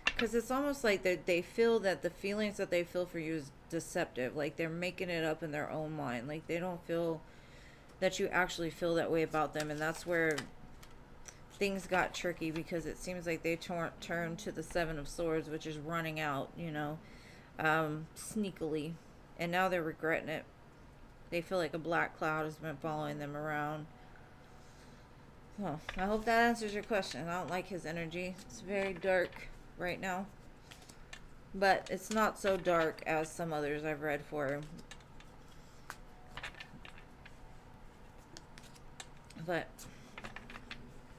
Because it's almost like they feel that the feelings that they feel for you is deceptive. Like, they're making it up in their own mind. Like, they don't feel that you actually feel that way about them. And that's where things got tricky, because it seems like they turned to the Seven of Swords, which is running out, sneakily. And now they're regretting it. They feel like a black cloud has been following them around. Well, I hope that answers your question. I don't like his energy. It's very dark right now, but it's not so dark as some others I've read for him. But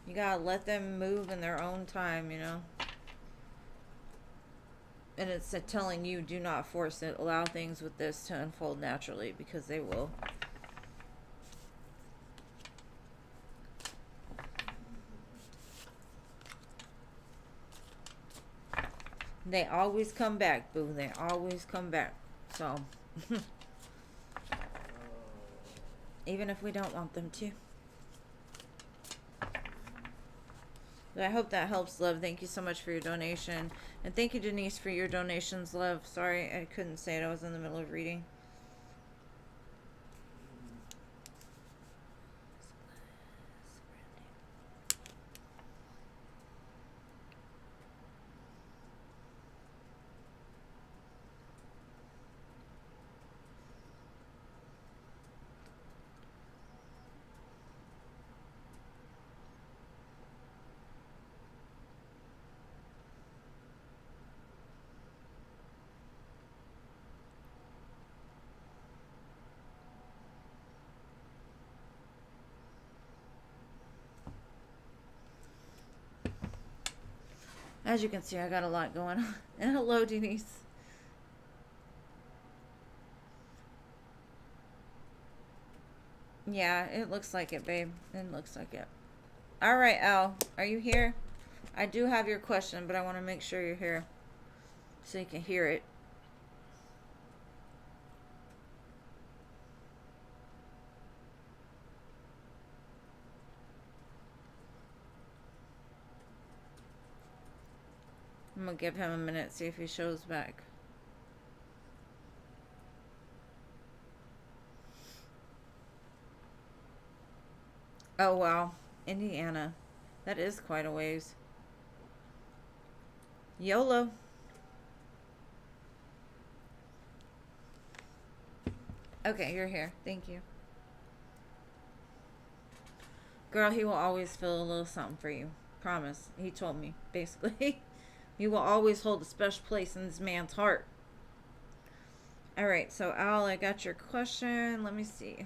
you gotta let them move in their own time, and it's telling you, do not force it. Allow things with this to unfold naturally, because they will. They always come back, boo. They always come back. So, even if we don't want them to. But I hope that helps, love. Thank you so much for your donation. And thank you, Denise, for your donations, love. Sorry, I couldn't say it. I was in the middle of reading. As you can see, I got a lot going on. And hello, Denise. Yeah, it looks like it, babe. It looks like it. All right, Al, are you here? I do have your question, but I want to make sure you're here so you can hear it. I'm going to give him a minute, see if he shows back. Oh, wow. Indiana. That is quite a ways. YOLO. Okay, you're here. Thank you. Girl, he will always feel a little something for you. Promise. He told me, basically. You will always hold a special place in this man's heart. Alright, so Al, I got your question. Let me see.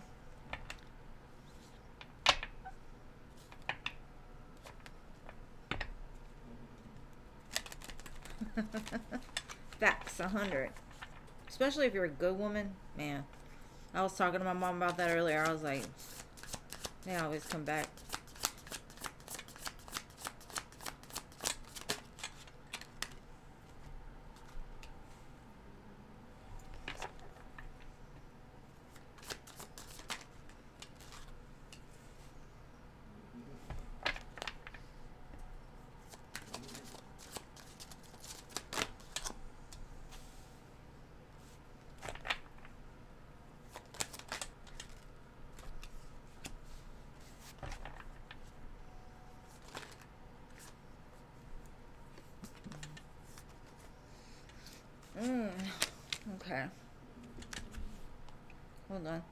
Facts, 100. Especially if you're a good woman. Man. I was talking to my mom about that earlier. I was like, they always come back. Okay. Hold on.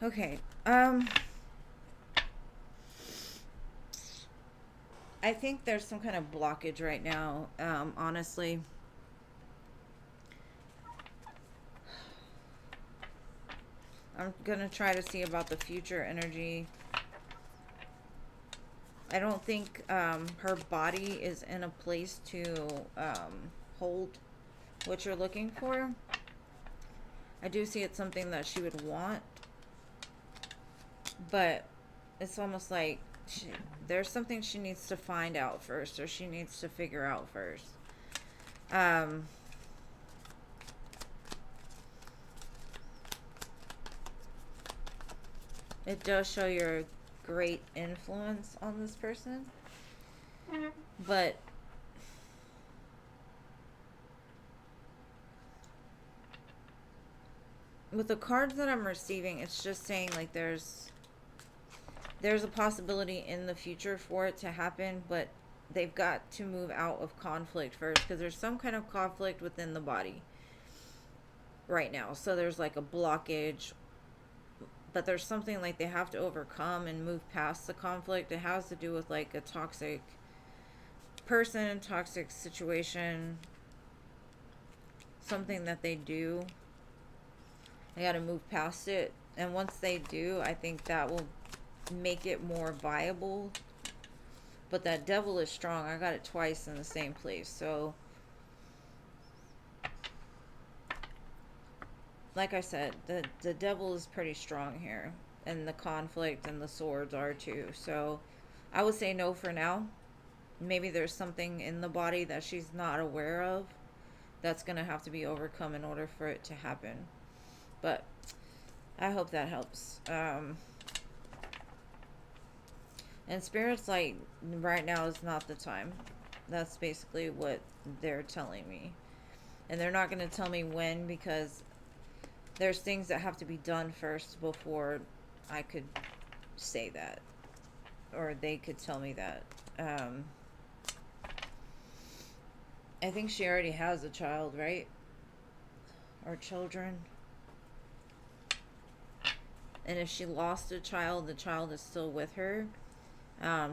Okay. I think there's some kind of blockage right now, honestly. I'm going to try to see about the future energy. I don't think her body is in a place to hold what you're looking for. I do see it's something that she would want. But it's almost like there's something she needs to find out first, or she needs to figure out first. It does show your great influence on this person. But with the cards that I'm receiving, it's just saying like there's a possibility in the future for it to happen, but they've got to move out of conflict first, because there's some kind of conflict within the body right now. So there's like a blockage, but there's something like they have to overcome and move past the conflict. It has to do with like a toxic person, toxic situation, something that they do. They got to move past it, and once they do, I think that will make it more viable. But that devil is strong. I got it twice in the same place. So like I said, the devil is pretty strong here, and the conflict and the swords are too. So I would say no for now. Maybe there's something in the body that she's not aware of that's going to have to be overcome in order for it to happen. But I hope that helps. And Spirit's like, right now is not the time. That's basically what they're telling me. And they're not going to tell me when, because there's things that have to be done first before I could say that. Or they could tell me that. I think she already has a child, right? Or children. And if she lost a child, the child is still with her.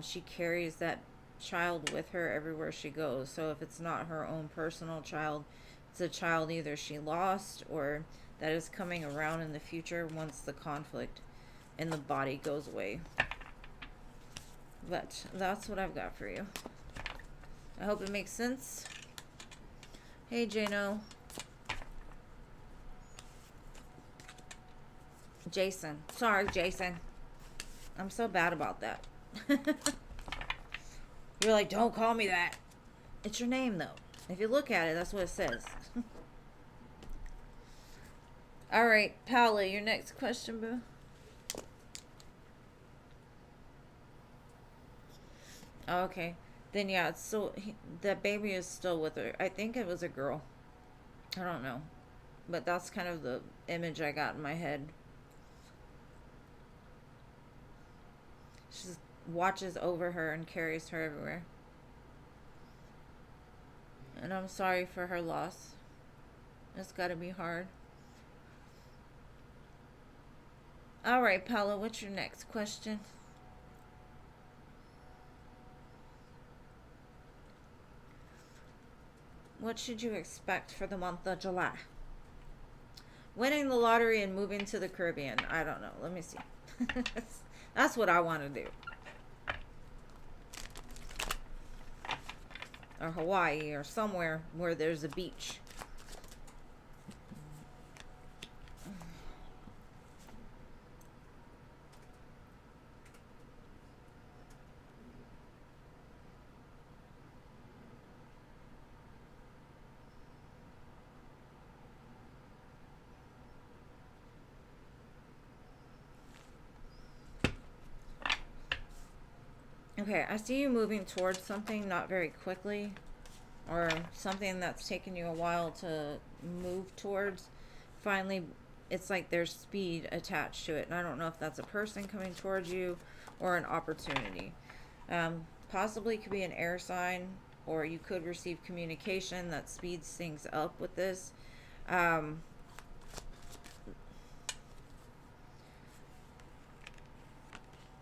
She carries that child with her everywhere she goes. So if it's not her own personal child, it's a child either she lost or that is coming around in the future once the conflict in the body goes away. But that's what I've got for you. I hope it makes sense. Hey, Jano. Jason. Sorry, Jason. I'm so bad about that. You're like, don't call me that. It's your name, though. If you look at it, that's what it says. All right, Paula, your next question, boo. Okay. Then, yeah, it's still, that baby is still with her. I think it was a girl. I don't know. But that's kind of the image I got in my head. She watches over her and carries her everywhere. And I'm sorry for her loss. It's got to be hard. All right, Paula, what's your next question? What should you expect for the month of July? Winning the lottery and moving to the Caribbean. I don't know. Let me see. That's what I want to do. Or Hawaii or somewhere where there's a beach. Okay, I see you moving towards something not very quickly, or something that's taken you a while to move towards. Finally, it's like there's speed attached to it, and I don't know if that's a person coming towards you or an opportunity. Possibly could be an air sign, or you could receive communication that speeds things up with this.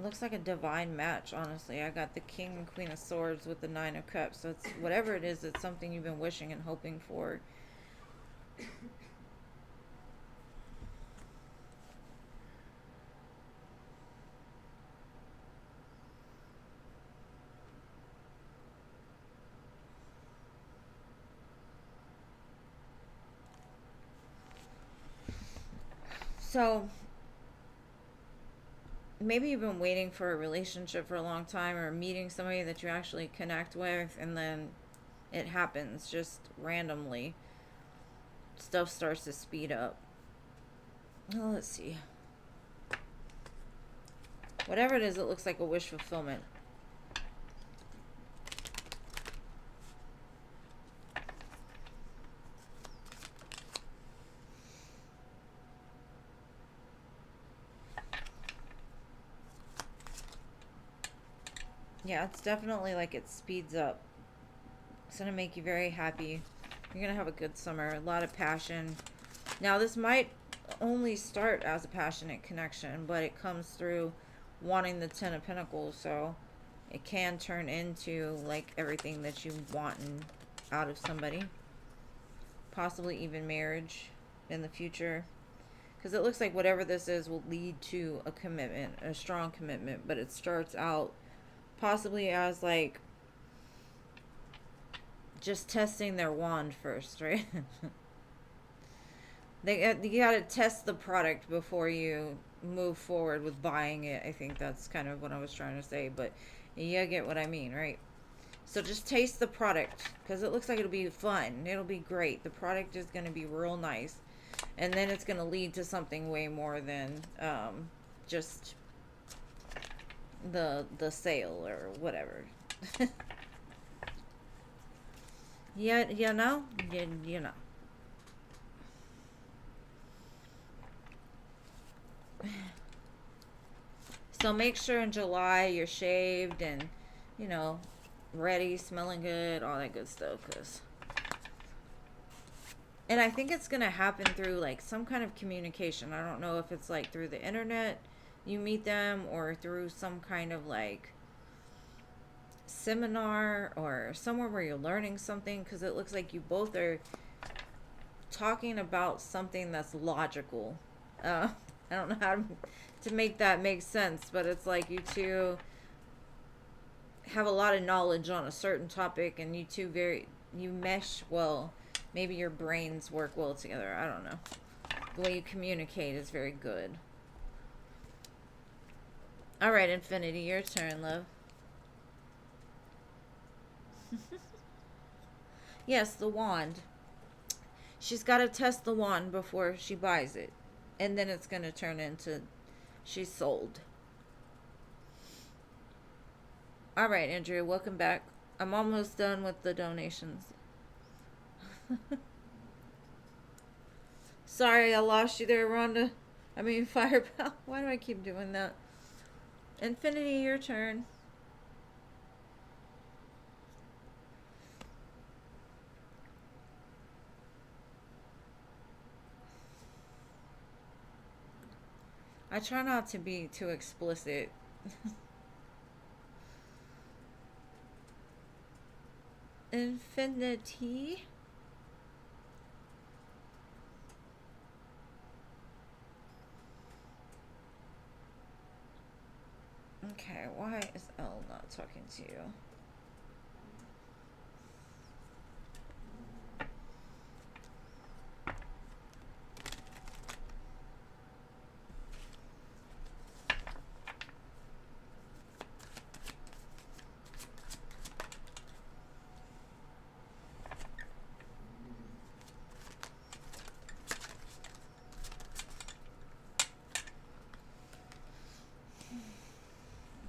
Looks like a divine match, honestly. I got the King and Queen of Swords with the Nine of Cups. So it's whatever it is, it's something you've been wishing and hoping for. So maybe you've been waiting for a relationship for a long time, or meeting somebody that you actually connect with, and then it happens just randomly. Stuff starts to speed up. Well, let's see. Whatever it is, it looks like a wish fulfillment. Yeah, it's definitely like it speeds up. It's going to make you very happy. You're going to have a good summer. A lot of passion. Now, this might only start as a passionate connection, but it comes through wanting the Ten of Pentacles. So it can turn into like everything that you want out of somebody. Possibly even marriage in the future. Because it looks like whatever this is will lead to a commitment, a strong commitment. But it starts out possibly as like just testing their wand first, right? You gotta test the product before you move forward with buying it. I think that's kind of what I was trying to say, but you get what I mean, right? So just taste the product, because it looks like it'll be fun. It'll be great. The product is going to be real nice, and then it's going to lead to something way more than just the sale or whatever. Yeah, you know. So make sure in July you're shaved and, ready, smelling good, all that good stuff. And I think it's going to happen through like some kind of communication. I don't know if it's like through the internet you meet them or through some kind of like seminar or somewhere where you're learning something, because it looks like you both are talking about something that's logical. I don't know how to make that make sense, but it's like you two have a lot of knowledge on a certain topic, and you mesh well. Maybe your brains work well together. I don't know. The way you communicate is very good. All right, Infinity, your turn, love. Yes, the wand. She's got to test the wand before she buys it. And then it's going to turn into she's sold. All right, Andrea, welcome back. I'm almost done with the donations. Sorry, I lost you there, Rhonda. I mean, Firepower. Why do I keep doing that? Infinity, your turn. I try not to be too explicit. Infinity. Okay, why is Elle not talking to you?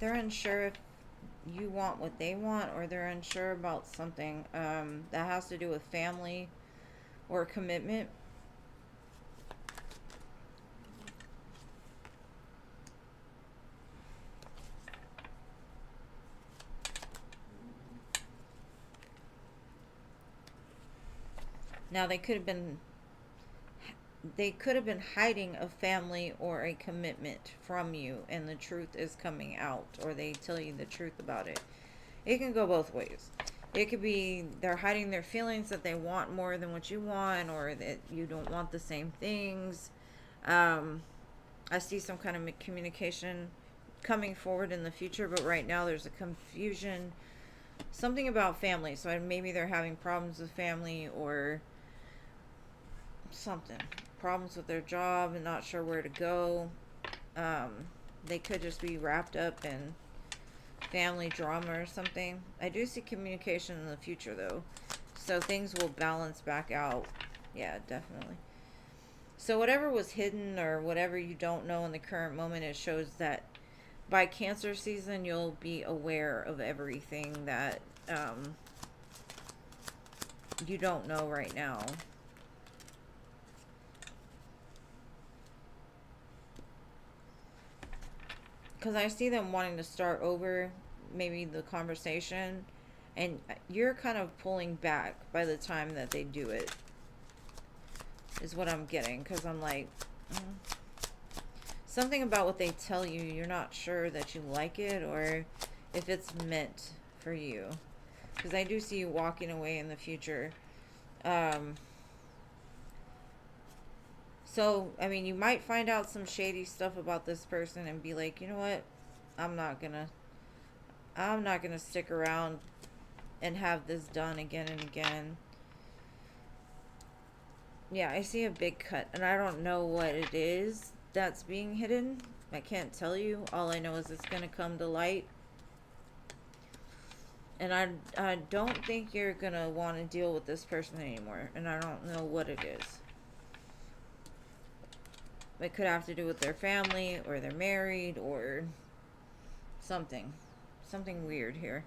They're unsure if you want what they want, or they're unsure about something that has to do with family or commitment. Now they could have been hiding a family or a commitment from you, and the truth is coming out, or they tell you the truth about it. It can go both ways. It could be they're hiding their feelings that they want more than what you want, or that you don't want the same things. I see some kind of communication coming forward in the future, but right now there's a confusion. Something about family. So maybe they're having problems with family, or something. Problems with their job and not sure where to go. They could just be wrapped up in family drama or something. I do see communication in the future though, so things will balance back out. Yeah, definitely. So whatever was hidden or whatever you don't know in the current moment, it shows that by Cancer season you'll be aware of everything that you don't know right now. Because I see them wanting to start over, maybe the conversation, and you're kind of pulling back by the time that they do it, is what I'm getting. Because I'm like, something about what they tell you, you're not sure that you like it, or if it's meant for you. Because I do see you walking away in the future. So, I mean, you might find out some shady stuff about this person and be like, you know what? I'm not gonna stick around and have this done again and again. Yeah, I see a big cut, and I don't know what it is that's being hidden. I can't tell you. All I know is it's gonna come to light. And I don't think you're gonna want to deal with this person anymore, and I don't know what it is. It could have to do with their family, or they're married, or something weird here.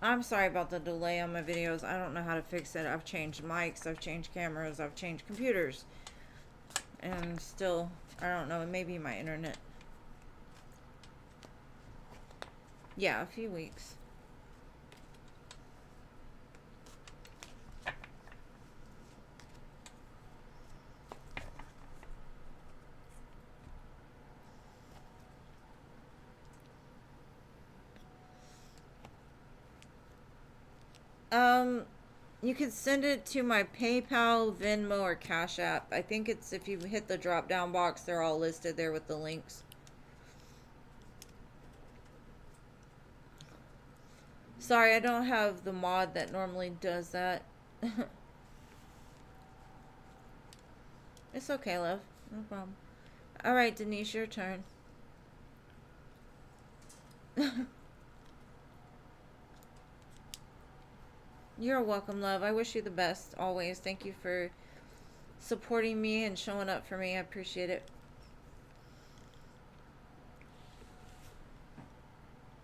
I'm sorry about the delay on my videos. I don't know how to fix it. I've changed mics, I've changed cameras, I've changed computers, and still, I don't know, it may be my internet. Yeah, a few weeks. Um, you could send it to my PayPal, Venmo, or Cash App. I think it's, if you hit the drop down box, they're all listed there with the links. Sorry, I don't have the mod that normally does that. It's okay, love. No problem. Alright, Denise, your turn. You're welcome, love. I wish you the best always. Thank you for supporting me and showing up for me. I appreciate it.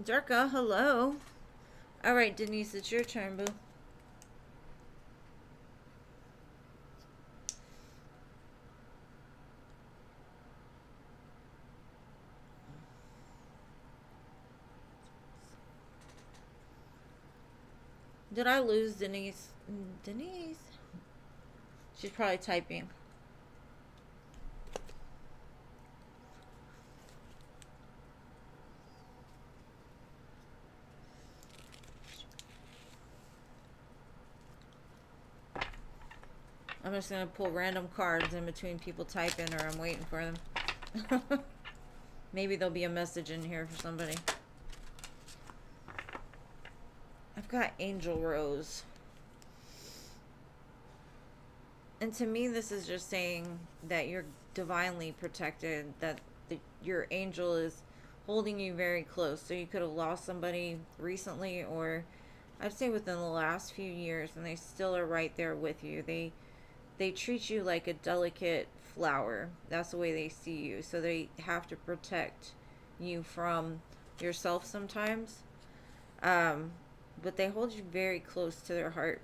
Durka, hello. Alright, Denise, it's your turn, boo. Did I lose Denise? Denise? She's probably typing. I'm just going to pull random cards in between people typing, or I'm waiting for them. Maybe there'll be a message in here for somebody. I've got Angel Rose. And to me, this is just saying that you're divinely protected, that your angel is holding you very close. So you could have lost somebody recently, or I'd say within the last few years, and they still are right there with you. They treat you like a delicate flower. That's the way they see you. So they have to protect you from yourself sometimes. But they hold you very close to their heart.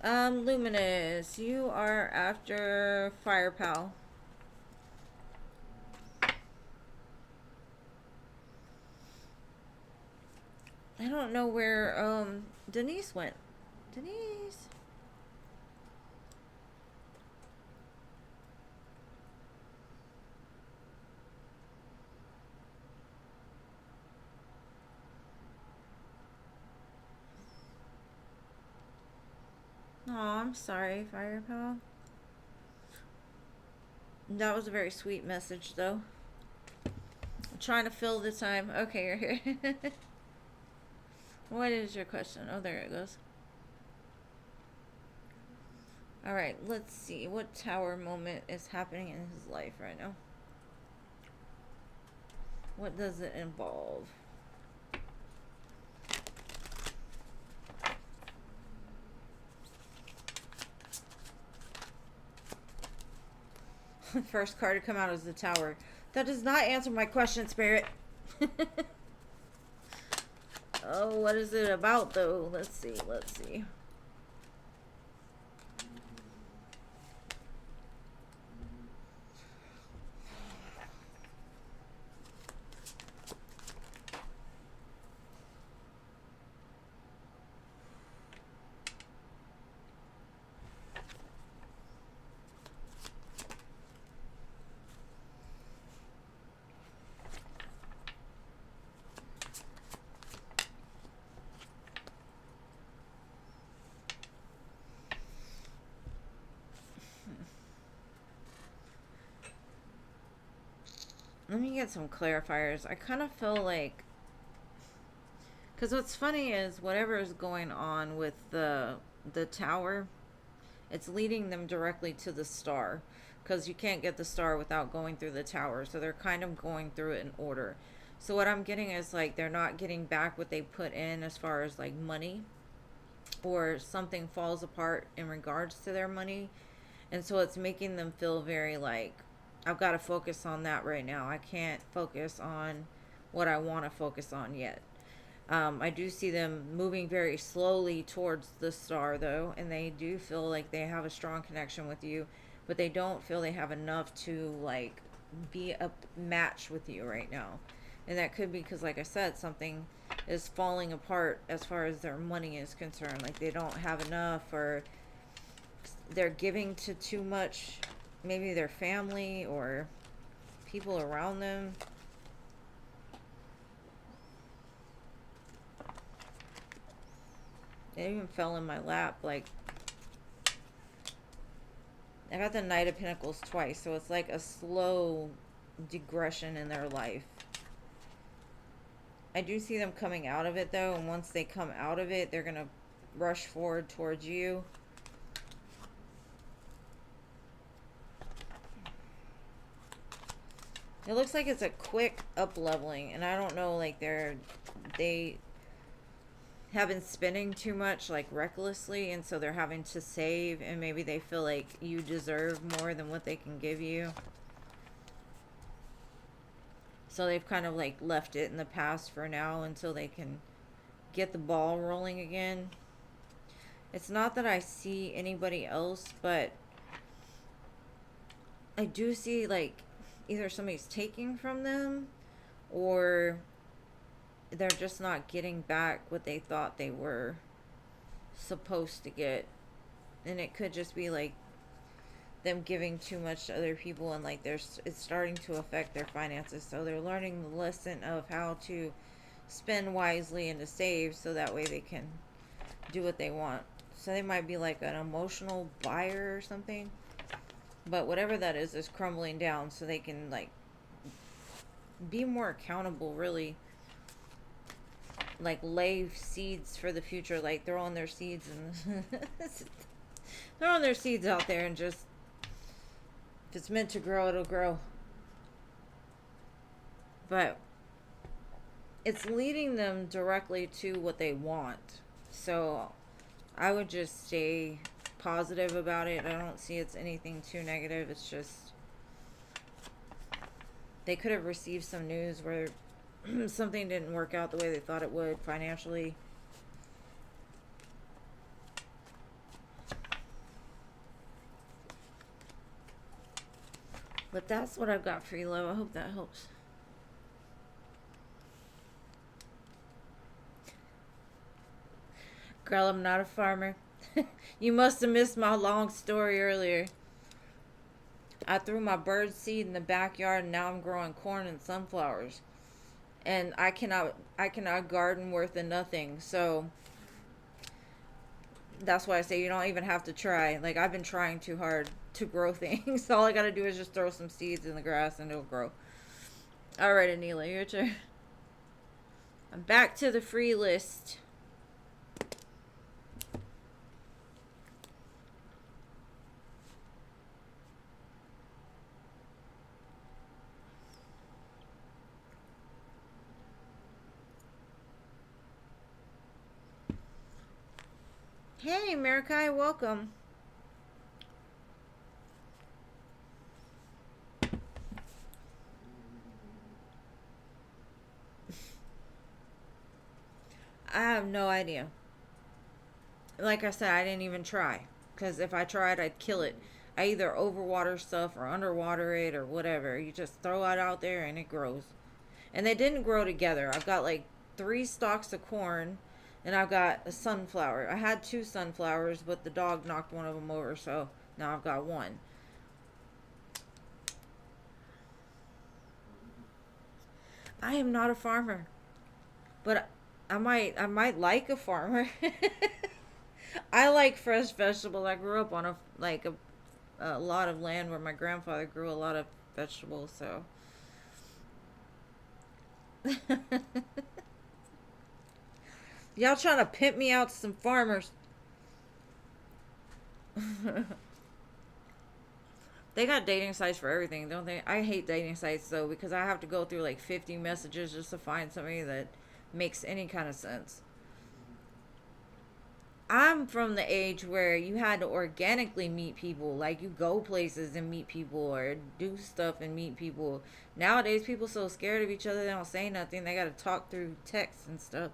Luminous, you are after Fire Pal. I don't know where, Denise went. Denise. Oh, I'm sorry, Fire Pal. That was a very sweet message, though. I'm trying to fill the time. Okay, you're here. What is your question? Oh, there it goes. Alright, let's see. What tower moment is happening in his life right now? What does it involve? First card to come out is the Tower. That does not answer my question, Spirit. Oh, what is it about, though? Let's see, let's see. Let me get some clarifiers. I kind of feel like, because what's funny is whatever is going on with the tower, it's leading them directly to the star, because you can't get the star without going through the tower. So they're kind of going through it in order. So what I'm getting is like they're not getting back what they put in as far as like money, or something falls apart in regards to their money, and so it's making them feel very like, I've got to focus on that right now. I can't focus on what I want to focus on yet. I do see them moving very slowly towards the star, though, and they do feel like they have a strong connection with you, but they don't feel they have enough to, like, be a match with you right now. And that could be because, like I said, something is falling apart as far as their money is concerned. Like, they don't have enough, or they're giving to too much, maybe their family or people around them. It even fell in my lap. Like, I got the Knight of Pentacles twice, so it's like a slow digression in their life. I do see them coming out of it, though, and once they come out of it, they're going to rush forward towards you. It looks like it's a quick up-leveling, and I don't know, like, they have been spending too much, like, recklessly, and so they're having to save, and maybe they feel like you deserve more than what they can give you. So they've kind of, like, left it in the past for now until they can get the ball rolling again. It's not that I see anybody else, but I do see, like, either somebody's taking from them, or they're just not getting back what they thought they were supposed to get. And it could just be, like, them giving too much to other people, and, like, it's starting to affect their finances. So they're learning the lesson of how to spend wisely and to save, so that way they can do what they want. So they might be like an emotional buyer or something. But whatever that is crumbling down, so they can, like, be more accountable, really. Like, lay seeds for the future, like throwing their seeds and throwing their seeds out there, and just, if it's meant to grow, it'll grow. But it's leading them directly to what they want. So I would just stay positive about it. I don't see it's anything too negative. It's just they could have received some news where something didn't work out the way they thought it would financially. But that's what I've got for you, love. I hope that helps. Girl, I'm not a farmer. You must have missed my long story earlier. I threw my bird seed in the backyard, and now I'm growing corn and sunflowers. And I cannot garden worth of nothing. So that's why I say you don't even have to try. Like, I've been trying too hard to grow things. All I gotta do is just throw some seeds in the grass and it'll grow. Alright, Anila, your turn. I'm back to the free list. Hey, Marikai, welcome. I have no idea. Like I said, I didn't even try. Because if I tried, I'd kill it. I either overwater stuff or underwater it or whatever. You just throw it out there and it grows. And they didn't grow together. I've got like 3 stalks of corn, and I've got a sunflower. I had 2 sunflowers, but the dog knocked one of them over, so now I've got 1. I am not a farmer, but I might like a farmer. I like fresh vegetables. I grew up on a lot of land where my grandfather grew a lot of vegetables, so y'all trying to pimp me out to some farmers. They got dating sites for everything, don't they? I hate dating sites, though, because I have to go through like 50 messages just to find somebody that makes any kind of sense. I'm from the age where you had to organically meet people. Like you go places and meet people or do stuff and meet people. Nowadays, people so scared of each other they don't say nothing. They gotta talk through text and stuff.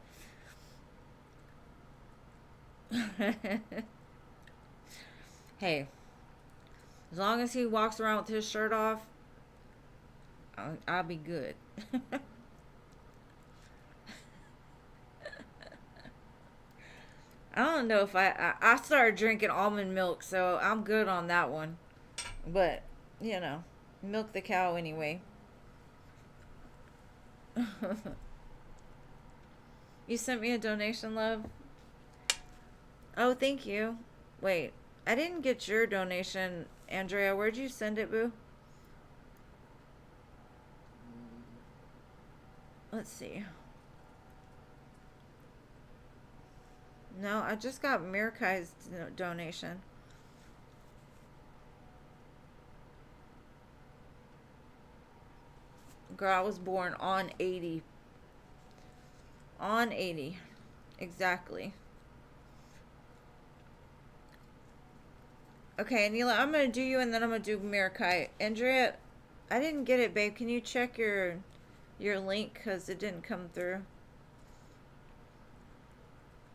Hey, as long as he walks around with his shirt off, I'll be good. I don't know if I started drinking almond milk, so I'm good on that one. But you know, milk the cow anyway. You sent me a donation, love. Oh, thank you. Wait, I didn't get your donation, Andrea. Where'd you send it, boo? Let's see. No, I just got Mirkai's donation. Girl, I was born on 80. On 80. Exactly. Okay, Anila, I'm gonna do you and then I'm gonna do Mirakai. Andrea, I didn't get it, babe. Can you check your link? Because it didn't come through.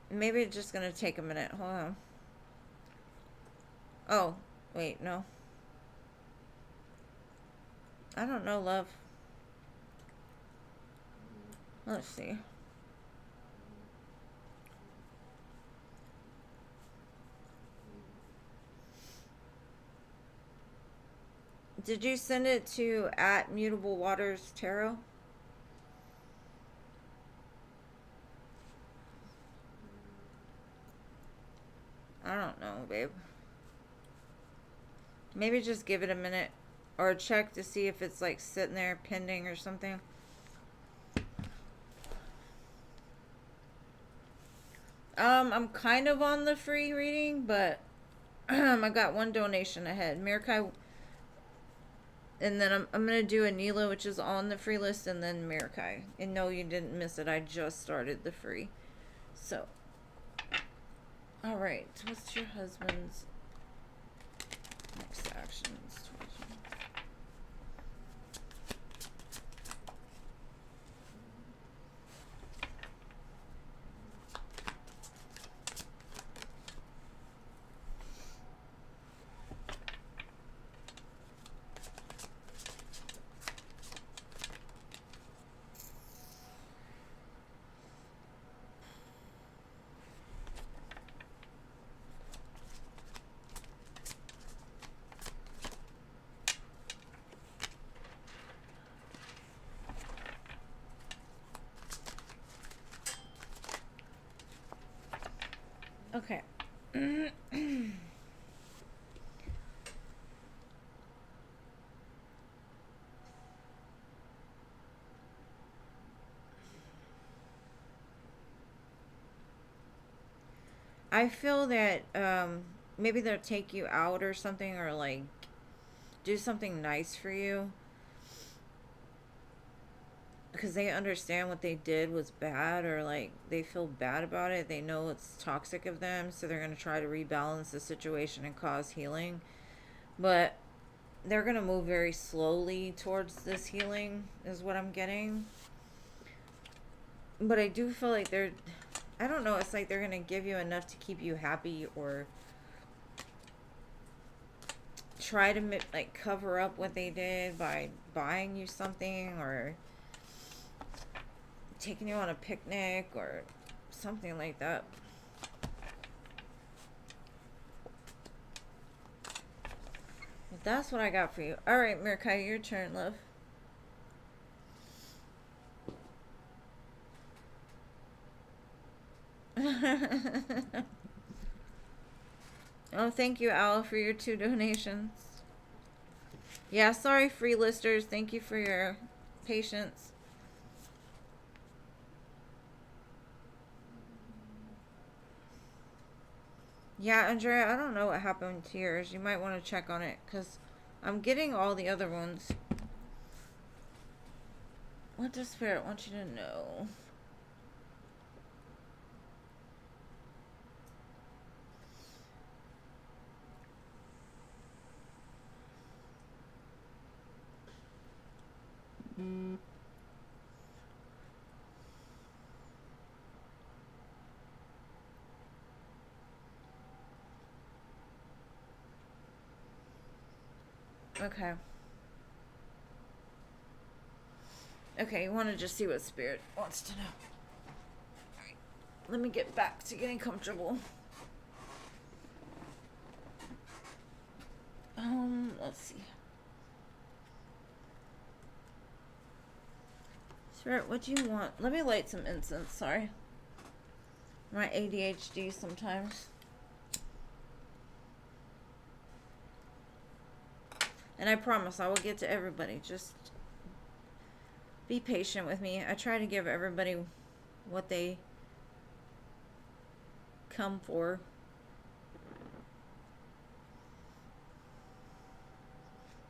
Maybe it's just gonna take a minute. Hold on. Oh, wait, no. I don't know, love. Let's see. Did you send it to @MutableWatersTarot? I don't know, babe. Maybe just give it a minute. Or check to see if it's like sitting there pending or something. I'm kind of on the free reading, but I got one donation ahead. Mirakai, and then I'm gonna do Anila, which is on the free list, and then Mirakai. And no, you didn't miss it. I just started the free. So, all right. What's your husband's next actions? Okay. I feel that maybe they'll take you out or something, or like do something nice for you because they understand what they did was bad, or like they feel bad about it. They know it's toxic of them, so they're going to try to rebalance the situation and cause healing. But they're going to move very slowly towards this healing, is what I'm getting. But I do feel like I don't know, it's like they're going to give you enough to keep you happy, or try to like cover up what they did by buying you something, or taking you on a picnic, or something like that. But that's what I got for you. Alright, Mirakai, your turn, love. Oh, thank you, Al, for your 2 donations. Yeah, sorry, free listers. Thank you for your patience. Yeah, Andrea, I don't know what happened to yours. You might want to check on it, because I'm getting all the other ones. What does Spirit want you to know? Okay. Okay, you want to just see what Spirit wants to know. Alright. Let me get back to getting comfortable. Let's see. Spirit, what do you want? Let me light some incense, sorry. My ADHD sometimes. And I promise I will get to everybody. Just be patient with me. I try to give everybody what they come for.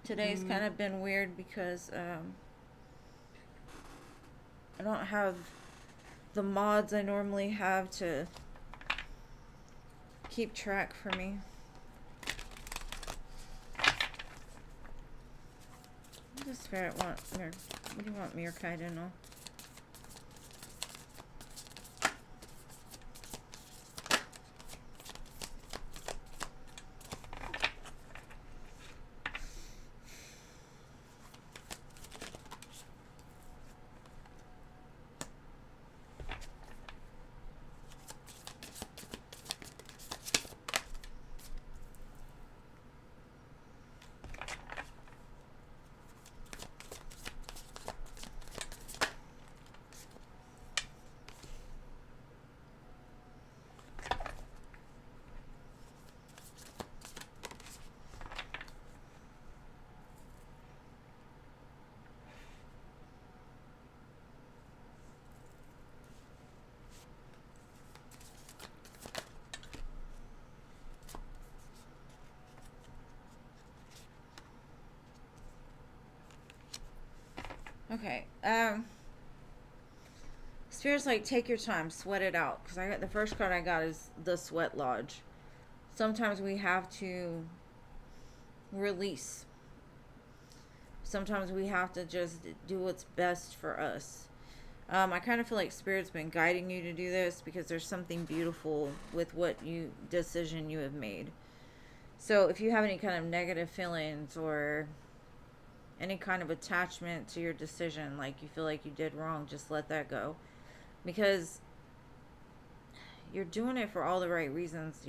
Today's kind of been weird because I don't have the mods I normally have to keep track for me. What does Spirit want? What do you want Mirkai to know? Okay. Spirit's like, take your time, sweat it out. Because I got the first card I got is the Sweat Lodge. Sometimes we have to release. Sometimes we have to just do what's best for us. I kind of feel like Spirit's been guiding you to do this because there's something beautiful with what decision you have made. So if you have any kind of negative feelings or any kind of attachment to your decision, like you feel like you did wrong, just let that go. Because you're doing it for all the right reasons.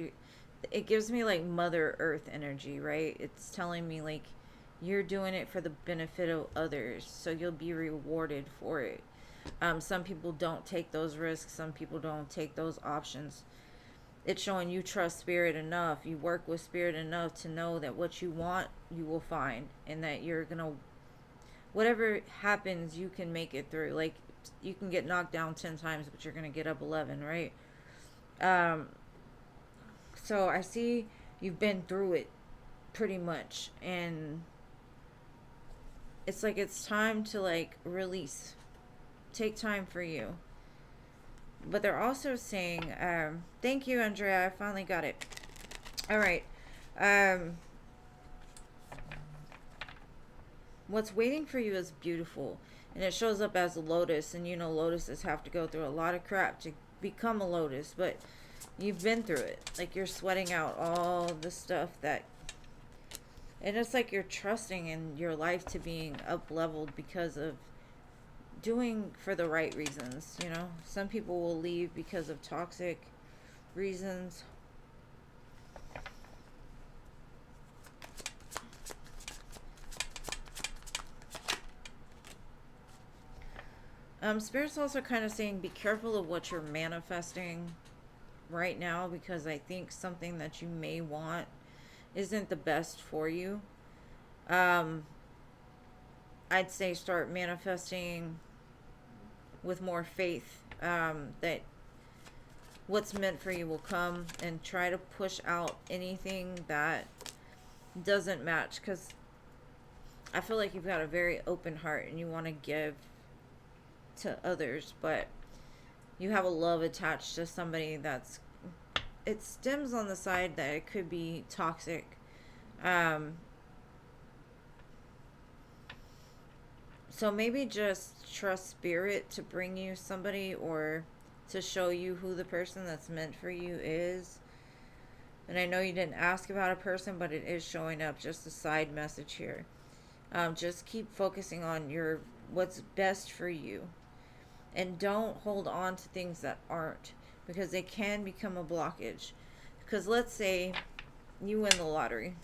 It gives me like Mother Earth energy, right? It's telling me like you're doing it for the benefit of others, so you'll be rewarded for it. Some people don't take those risks. Some people don't take those options. It's showing you trust Spirit enough. You work with Spirit enough to know that what you want, you will find. And that you're going to, whatever happens, you can make it through. Like, you can get knocked down 10 times, but you're going to get up 11, right? So I see you've been through it pretty much. And it's like it's time to, like, release. Take time for you. But they're also saying, thank you, Andrea. I finally got it. All right. What's waiting for you is beautiful. And it shows up as a lotus. And you know, lotuses have to go through a lot of crap to become a lotus. But you've been through it. Like, you're sweating out all the stuff that... And it's like you're trusting in your life to being up-leveled because of doing for the right reasons, you know. Some people will leave because of toxic reasons. Spirit's also kind of saying be careful of what you're manifesting right now, because I think something that you may want isn't the best for you. I'd say start manifesting with more faith, that what's meant for you will come, and try to push out anything that doesn't match, because I feel like you've got a very open heart and you want to give to others, but you have a love attached to somebody that's, it stems on the side that it could be toxic. So maybe just trust Spirit to bring you somebody, or to show you who the person that's meant for you is. And I know you didn't ask about a person, but it is showing up. Just a side message here. Just keep focusing on what's best for you. And don't hold on to things that aren't, because they can become a blockage. Because let's say you win the lottery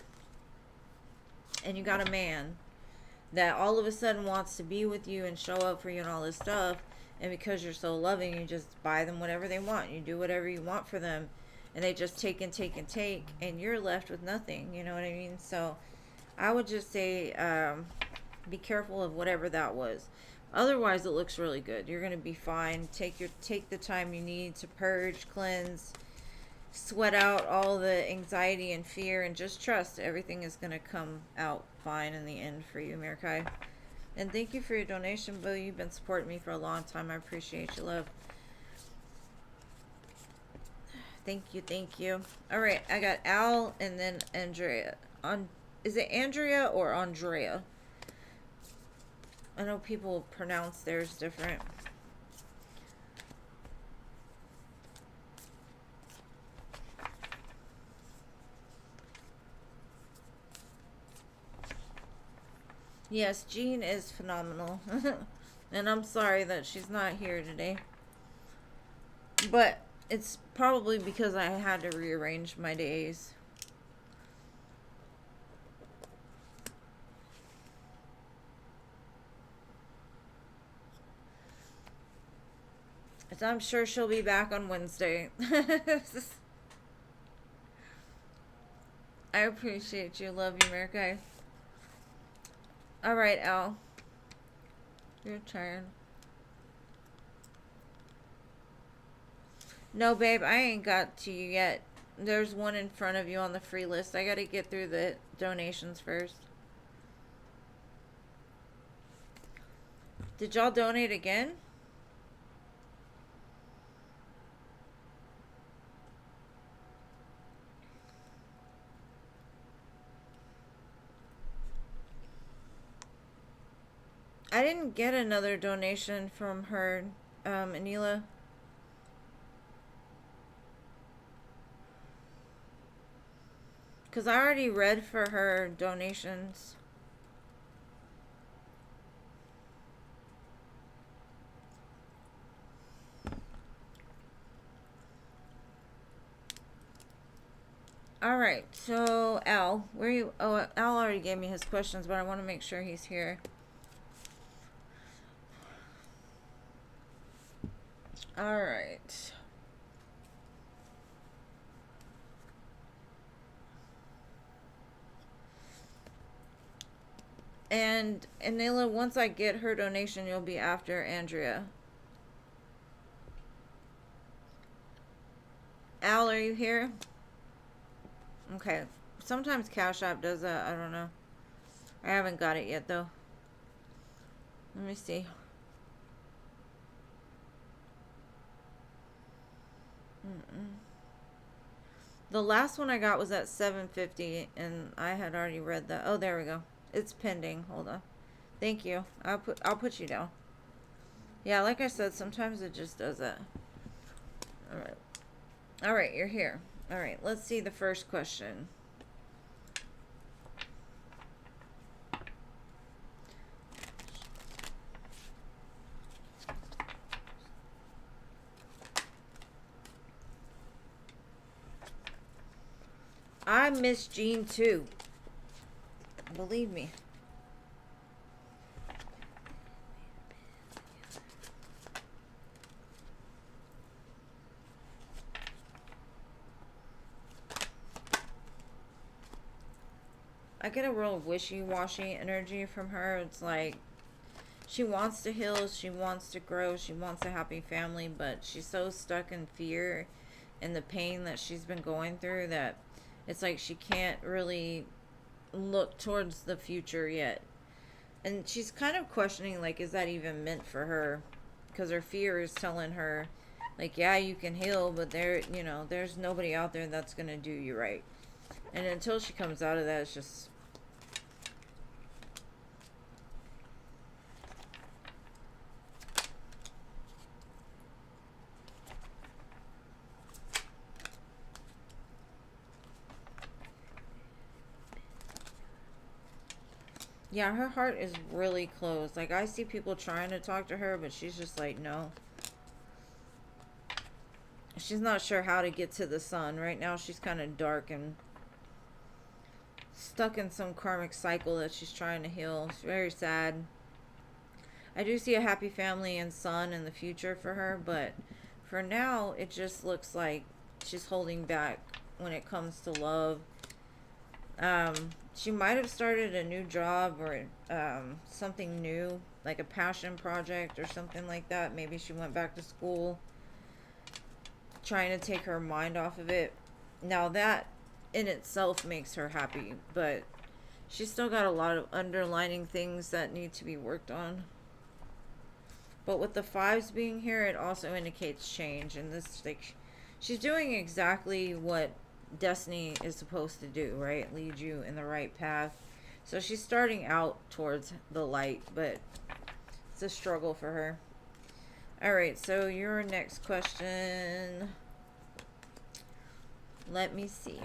and you got a man that all of a sudden wants to be with you and show up for you and all this stuff, and because you're so loving, you just buy them whatever they want, you do whatever you want for them, and they just take and take and take, and you're left with nothing. You know what I mean? So I would just say be careful of whatever that was. Otherwise, it looks really good. You're gonna be fine. Take the time you need to purge, cleanse, sweat out all the anxiety and fear, and just trust everything is gonna come out fine in the end for you, Mirakai. And thank you for your donation, Bill. You've been supporting me for a long time. I appreciate your love. Thank you, thank you. All right, I got Al and then Andrea. Is it Andrea or Andrea? I know people pronounce theirs different. Yes, Jean is phenomenal. And I'm sorry that she's not here today. But it's probably because I had to rearrange my days. So I'm sure she'll be back on Wednesday. I appreciate you. Love you, Mirakai. Alright, Al. Your turn. No, babe, I ain't got to you yet. There's one in front of you on the free list. I gotta get through the donations first. Did y'all donate again? I didn't get another donation from her, Anila. Because I already read for her donations. Alright, so Al, where you... Oh, Al already gave me his questions, but I want to make sure he's here. Alright. And Anila, once I get her donation, you'll be after Andrea. Al, are you here? Okay. Sometimes Cash App does that. I don't know. I haven't got it yet, though. Let me see. The last one I got was at 750, and I had already read that. Oh, there we go. It's pending. Hold on. Thank you. I'll put you down. Yeah, like I said, sometimes it just does that. Alright. Alright, you're here. Alright, let's see the first question. I miss Jean too. Believe me. I get a real wishy-washy energy from her. It's like she wants to heal, she wants to grow, she wants a happy family, but she's so stuck in fear and the pain that she's been going through that it's like she can't really look towards the future yet. And she's kind of questioning, like, is that even meant for her? Because her fear is telling her, like, yeah, you can heal, but there's nobody out there that's going to do you right. And until she comes out of that, it's just... Yeah, her heart is really closed. Like, I see people trying to talk to her, but she's just like, no. She's not sure how to get to the sun. Right now, she's kind of dark and stuck in some karmic cycle that she's trying to heal. It's very sad. I do see a happy family and son in the future for her, but for now, it just looks like she's holding back when it comes to love. She might have started a new job or something new, like a passion project or something like that. Maybe she went back to school, trying to take her mind off of it. Now, that in itself makes her happy, but she's still got a lot of underlining things that need to be worked on. But with the fives being here, it also indicates change. And this, like, she's doing exactly what destiny is supposed to do, right? Lead you in the right path. So she's starting out towards the light, but it's a struggle for her. All right, so your next question. Let me see.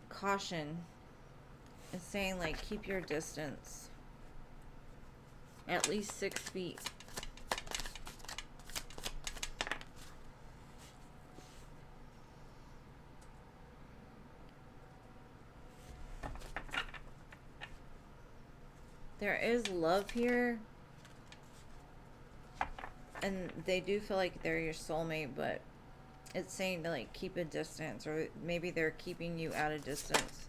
Caution. It's saying, like, keep your distance. At least 6 feet. There is love here. And they do feel like they're your soulmate, but it's saying to, like, keep a distance. Or maybe they're keeping you at a distance.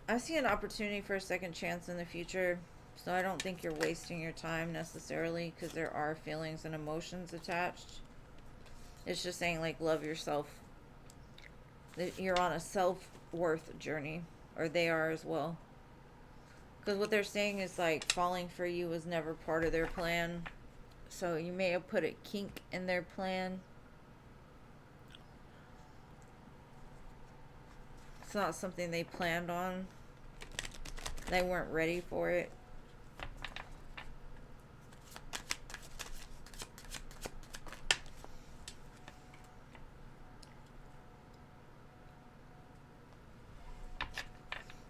I see an opportunity for a second chance in the future, so I don't think you're wasting your time necessarily, because there are feelings and emotions attached. It's just saying, like, love yourself. You're on a self-worth journey, or they are as well. Because what they're saying is, like, falling for you was never part of their plan. So you may have put a kink in their plan. It's not something they planned on. They weren't ready for it.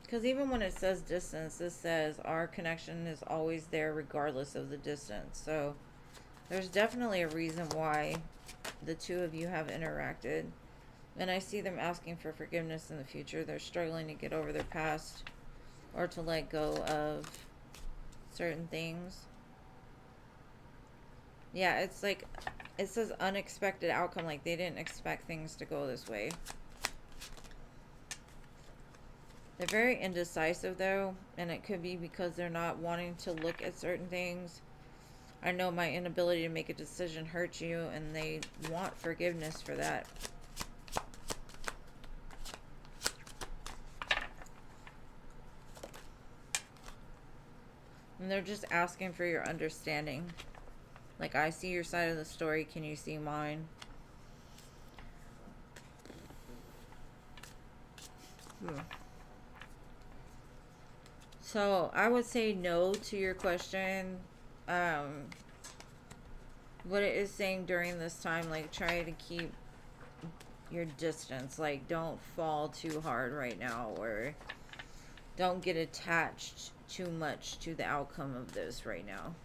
Because even when it says distance, this says our connection is always there regardless of the distance. So there's definitely a reason why the two of you have interacted. And I see them asking for forgiveness in the future. They're struggling to get over their past or to let go of certain things. Yeah, it's like, it says unexpected outcome, like they didn't expect things to go this way. They're very indecisive though, and it could be because they're not wanting to look at certain things. I know my inability to make a decision hurts you, and they want forgiveness for that. And they're just asking for your understanding. Like, I see your side of the story. Can you see mine? So, I would say no to your question. What it is saying during this time, like, try to keep your distance. Like, don't fall too hard right now, or don't get attached too much to the outcome of this right now.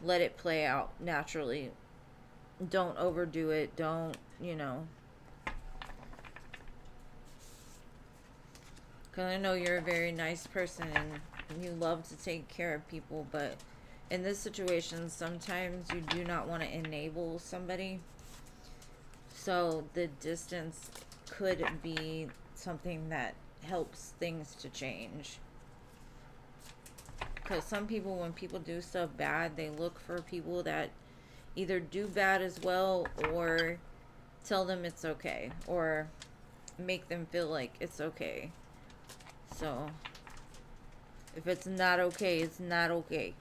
Let it play out naturally. Don't overdo it. Don't, you know. Because I know you're a very nice person and you love to take care of people, but in this situation, sometimes you do not want to enable somebody. So the distance could be something that helps things to change. Because some people, when people do stuff bad, they look for people that either do bad as well, or tell them it's okay, or make them feel like it's okay. So if it's not okay, it's not okay.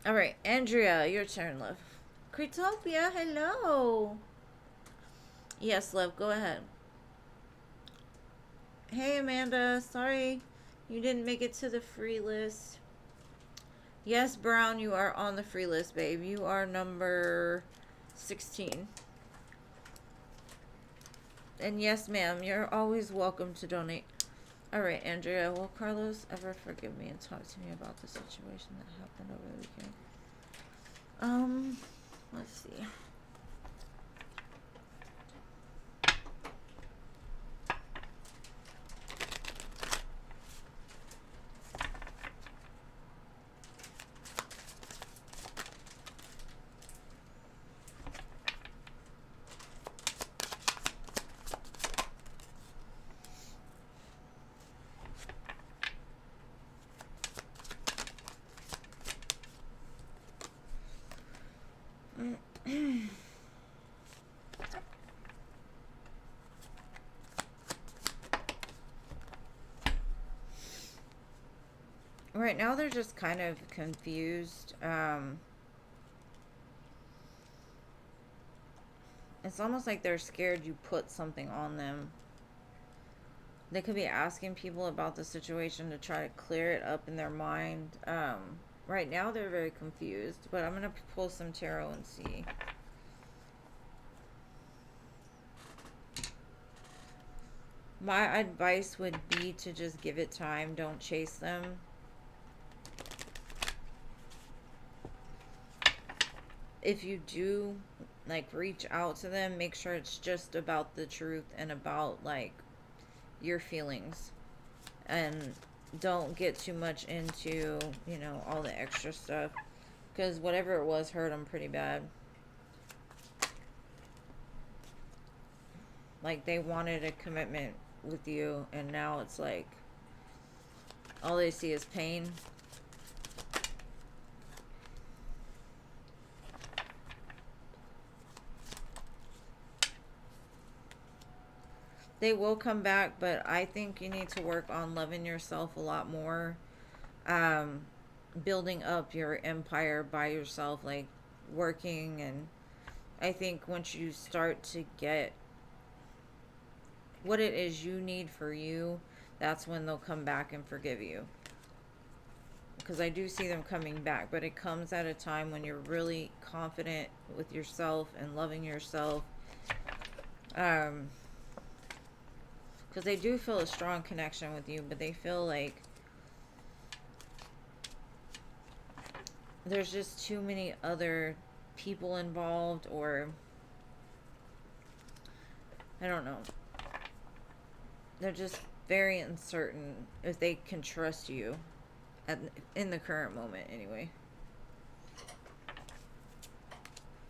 Alright, Andrea, your turn, love. Cretopia, hello. Yes, love, go ahead. Hey, Amanda. Sorry you didn't make it to the free list. Yes, Brown, you are on the free list, babe. You are number 16. And yes, ma'am, you're always welcome to donate. All right, Andrea, will Carlos ever forgive me and talk to me about the situation that happened over the weekend? Let's see. Right now, they're just kind of confused. It's almost like they're scared you put something on them. They could be asking people about the situation to try to clear it up in their mind. Right now, they're very confused, but I'm going to pull some tarot and see. My advice would be to just give it time. Don't chase them. If you do, like, reach out to them, make sure it's just about the truth and about, like, your feelings. And don't get too much into, you know, all the extra stuff. Because whatever it was hurt them pretty bad. Like, they wanted a commitment with you, and now it's like all they see is pain. They will come back, but I think you need to work on loving yourself a lot more. Building up your empire by yourself, like working. And I think once you start to get what it is you need for you, that's when they'll come back and forgive you. Because I do see them coming back, but it comes at a time when you're really confident with yourself and loving yourself. Because they do feel a strong connection with you, but they feel like there's just too many other people involved, or I don't know. They're just very uncertain if they can trust you in the current moment anyway.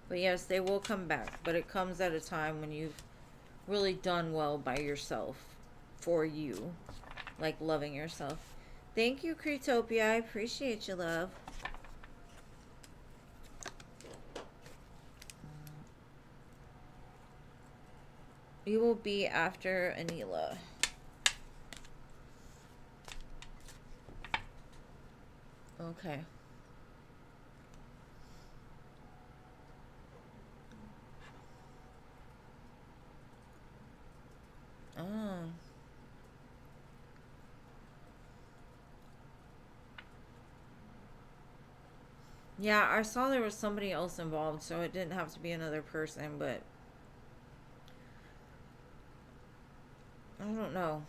But yes, they will come back, but it comes at a time when you've really done well by yourself, for you, like loving yourself. Thank you, Cretopia. I appreciate you, love. You will be after Anila. Okay. Oh. Yeah, I saw there was somebody else involved, so it didn't have to be another person, but I don't know.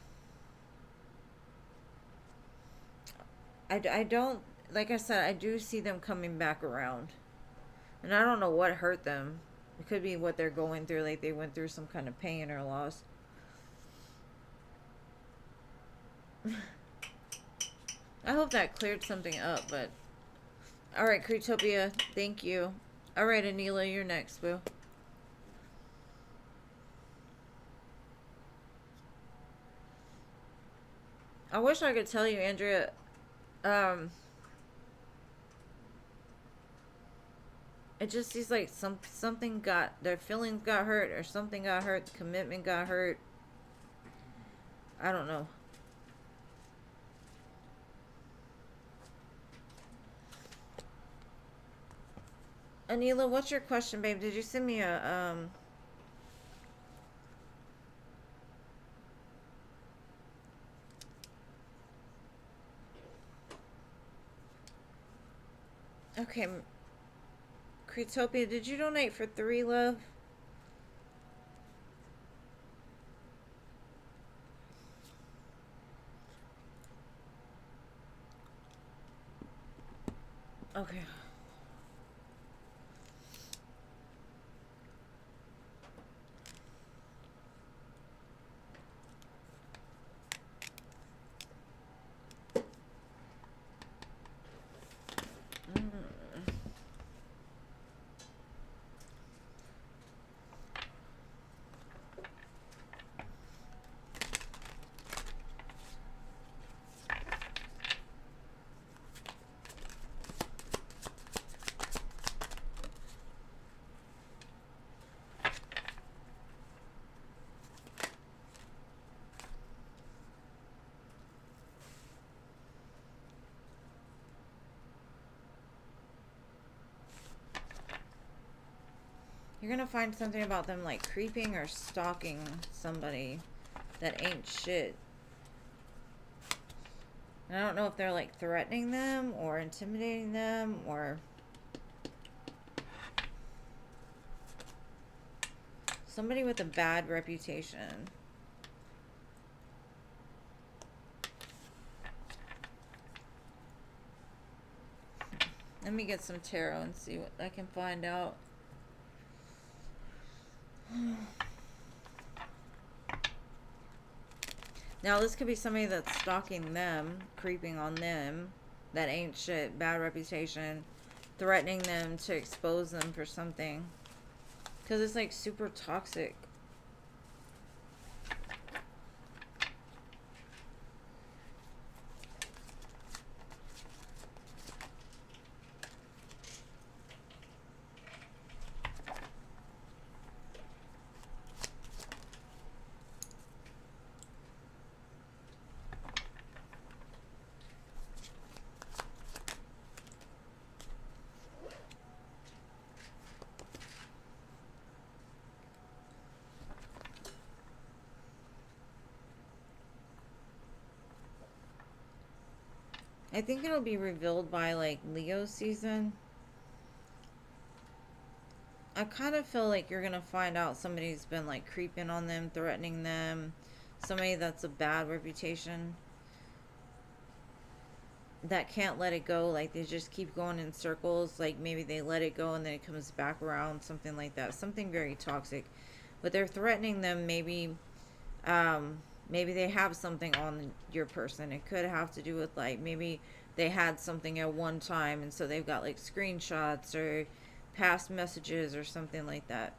I don't, like I said, I do see them coming back around. And I don't know what hurt them. It could be what they're going through, like they went through some kind of pain or loss. I hope that cleared something up, but... Alright, Cretopia, thank you. Alright, Anila, you're next, boo. I wish I could tell you, Andrea. It just seems like something got... Their feelings got hurt, or something got hurt. The commitment got hurt. I don't know. Anila, what's your question, babe? Did you send me a, Okay, Cretopia, did you donate for 3, love? Okay. You're gonna find something about them like creeping or stalking somebody that ain't shit. And I don't know if they're like threatening them or intimidating them or somebody with a bad reputation. Let me get some tarot and see what I can find out. Now, this could be somebody that's stalking them, creeping on them, that ain't shit, bad reputation, threatening them to expose them for something. Because it's like super toxic. I think it'll be revealed by like Leo season. I kind of feel like you're gonna find out somebody's been like creeping on them, threatening them, somebody that's a bad reputation that can't let it go, like they just keep going in circles, like maybe they let it go and then it comes back around, something like that, something very toxic. But they're threatening them, maybe they have something on your person. It could have to do with like maybe they had something at one time and so they've got like screenshots or past messages or something like that.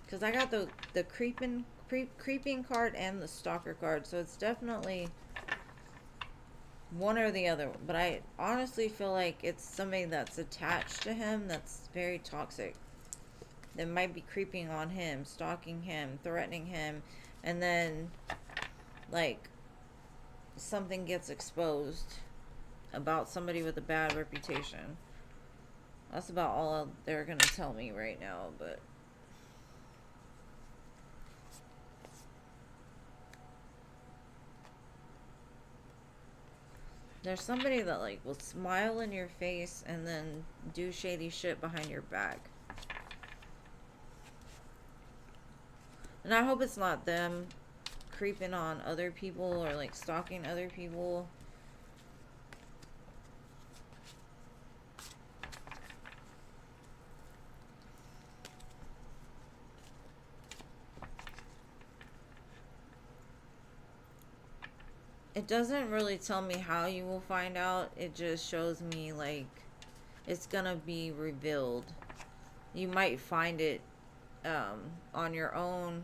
Because I got the creeping card and the stalker card, so it's definitely one or the other. But I honestly feel like it's somebody that's attached to him that's very toxic. That might be creeping on him, stalking him, threatening him, and then like something gets exposed about somebody with a bad reputation. That's about all they're gonna tell me right now, but there's somebody that like will smile in your face and then do shady shit behind your back. And I hope it's not them creeping on other people or like stalking other people. It doesn't really tell me how you will find out. It just shows me like it's gonna be revealed. You might find it on your own.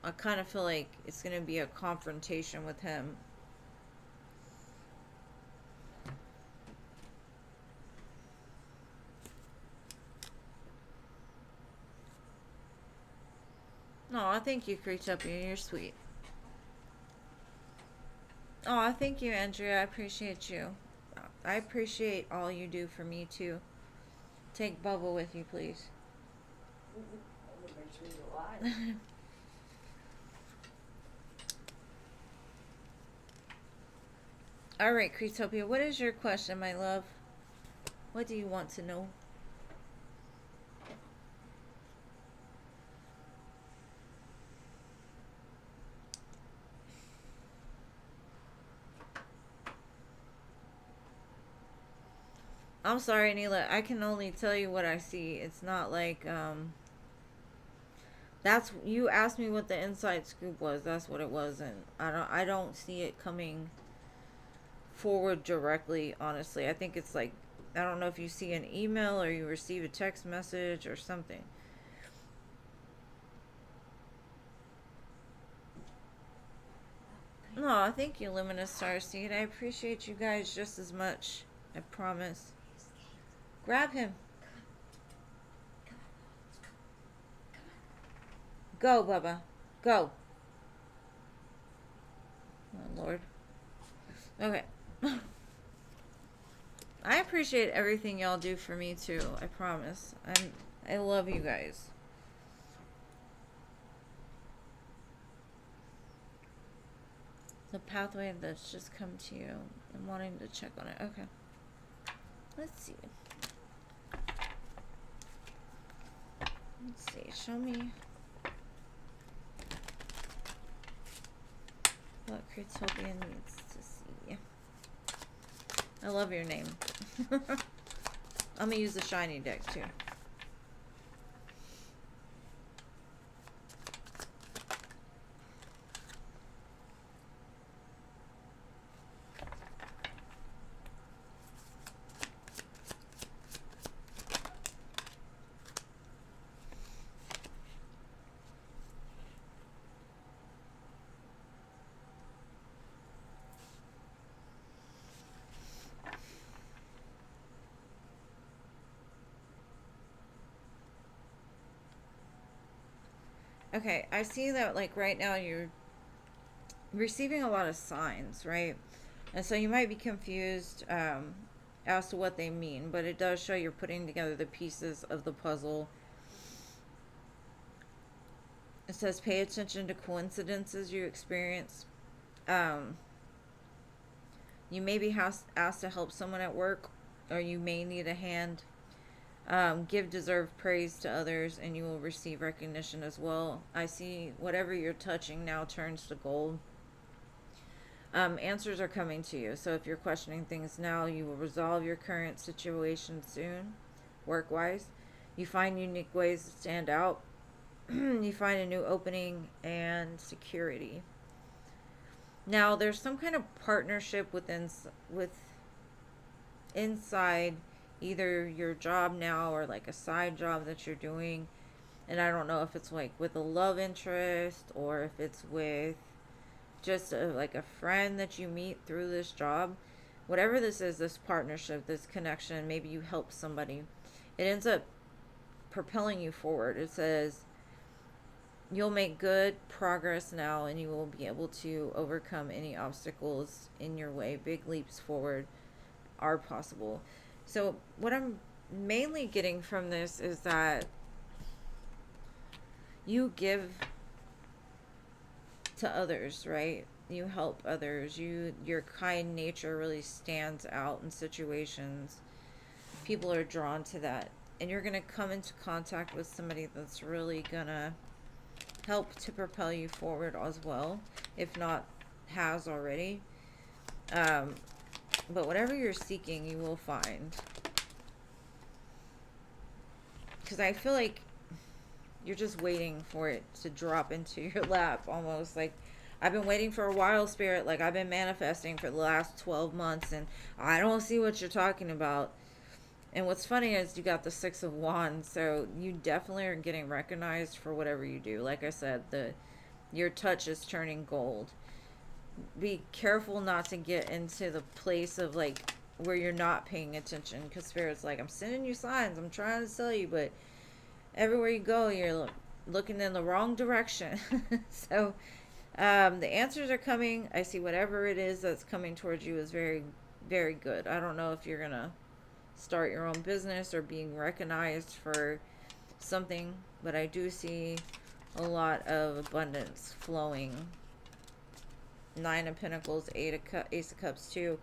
I kind of feel like it's gonna be a confrontation with him. No, I thank you, Creetuppy. You're sweet. Oh, I thank you, Andrea. I appreciate you. I appreciate all you do for me too. Take Bubba with you, please. All right, Cretopia, what is your question, my love? What do you want to know? I'm sorry, Neela. I can only tell you what I see. It's not like that's you asked me what the inside scoop was. That's what it was, and I don't see it coming forward directly, honestly. I think it's like I don't know if you see an email or you receive a text message or something. No, thank you, Luminous Starseed. I appreciate you guys just as much. I promise. Grab him. Go, Bubba. Go. Oh, Lord. Okay. I appreciate everything y'all do for me too. I promise. I love you guys. The pathway that's just come to you. I'm wanting to check on it. Okay. Let's see. Let's see. Show me what Cretopia needs to see. I love your name. I'm gonna use the shiny deck too. Okay, I see that like right now you're receiving a lot of signs, right? And so you might be confused as to what they mean, but it does show you're putting together the pieces of the puzzle. It says pay attention to coincidences you experience. Um, you may be asked to help someone at work, or you may need a hand. Give deserved praise to others, and you will receive recognition as well. I see whatever you're touching now turns to gold. Answers are coming to you. So if you're questioning things now, you will resolve your current situation soon, work-wise. You find unique ways to stand out. You find a new opening and security. Now, there's some kind of partnership with inside either your job now or like a side job that you're doing. And I don't know if it's like with a love interest or if it's with just like a friend that you meet through this job. Whatever this is, this partnership, this connection, maybe you help somebody, it ends up propelling you forward. It says you'll make good progress now and you will be able to overcome any obstacles in your way. Big leaps forward are possible. So what I'm mainly getting from this is that you give to others, right? You help others. Your kind nature really stands out in situations. People are drawn to that. And you're going to come into contact with somebody that's really going to help to propel you forward as well, if not has already. But whatever you're seeking, you will find. Because I feel like you're just waiting for it to drop into your lap almost. Like, I've been waiting for a while, Spirit. Like, I've been manifesting for the last 12 months, and I don't see what you're talking about. And what's funny is you got the Six of Wands, so you definitely are getting recognized for whatever you do. Like I said, your touch is turning gold. Be careful not to get into the place of like where you're not paying attention, because Spirit's like, I'm sending you signs, I'm trying to tell you, but everywhere you go, you're looking in the wrong direction. So the answers are coming. I see whatever it is that's coming towards you is very, very good. I don't know if you're gonna start your own business or being recognized for something, but I do see a lot of abundance flowing. Nine of Pentacles, Ace of Cups too.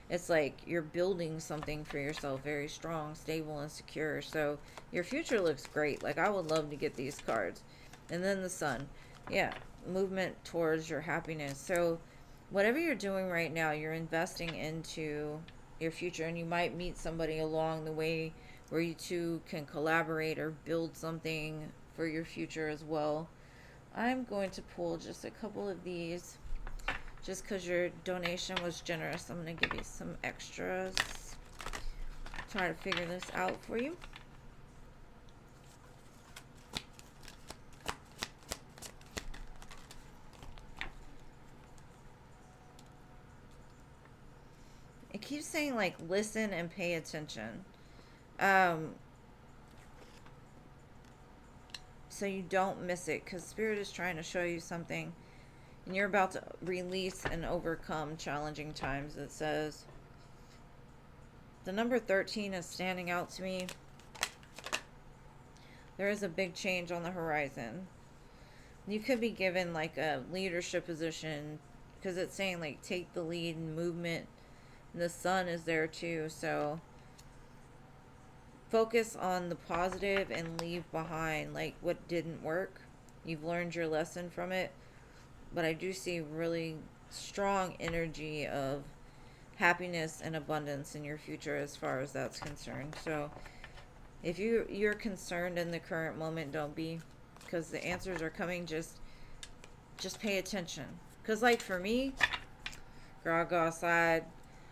It's like you're building something for yourself very strong, stable, and secure. So your future looks great. Like, I would love to get these cards. And then the Sun. Yeah, movement towards your happiness. So whatever you're doing right now, you're investing into your future, and you might meet somebody along the way where you two can collaborate or build something for your future as well. I'm going to pull just a couple of these just because your donation was generous. I'm going to give you some extras. Try to figure this out for you. It keeps saying, like, listen and pay attention. So you don't miss it, because Spirit is trying to show you something. And you're about to release and overcome challenging times, it says. The number 13 is standing out to me. There is a big change on the horizon. You could be given like a leadership position, because it's saying like take the lead in movement. And the Sun is there too. So focus on the positive and leave behind like what didn't work. You've learned your lesson from it. But I do see really strong energy of happiness and abundance in your future as far as that's concerned. So if you're concerned in the current moment, don't be, because the answers are coming. Just pay attention. Because like for me, girl, I go outside,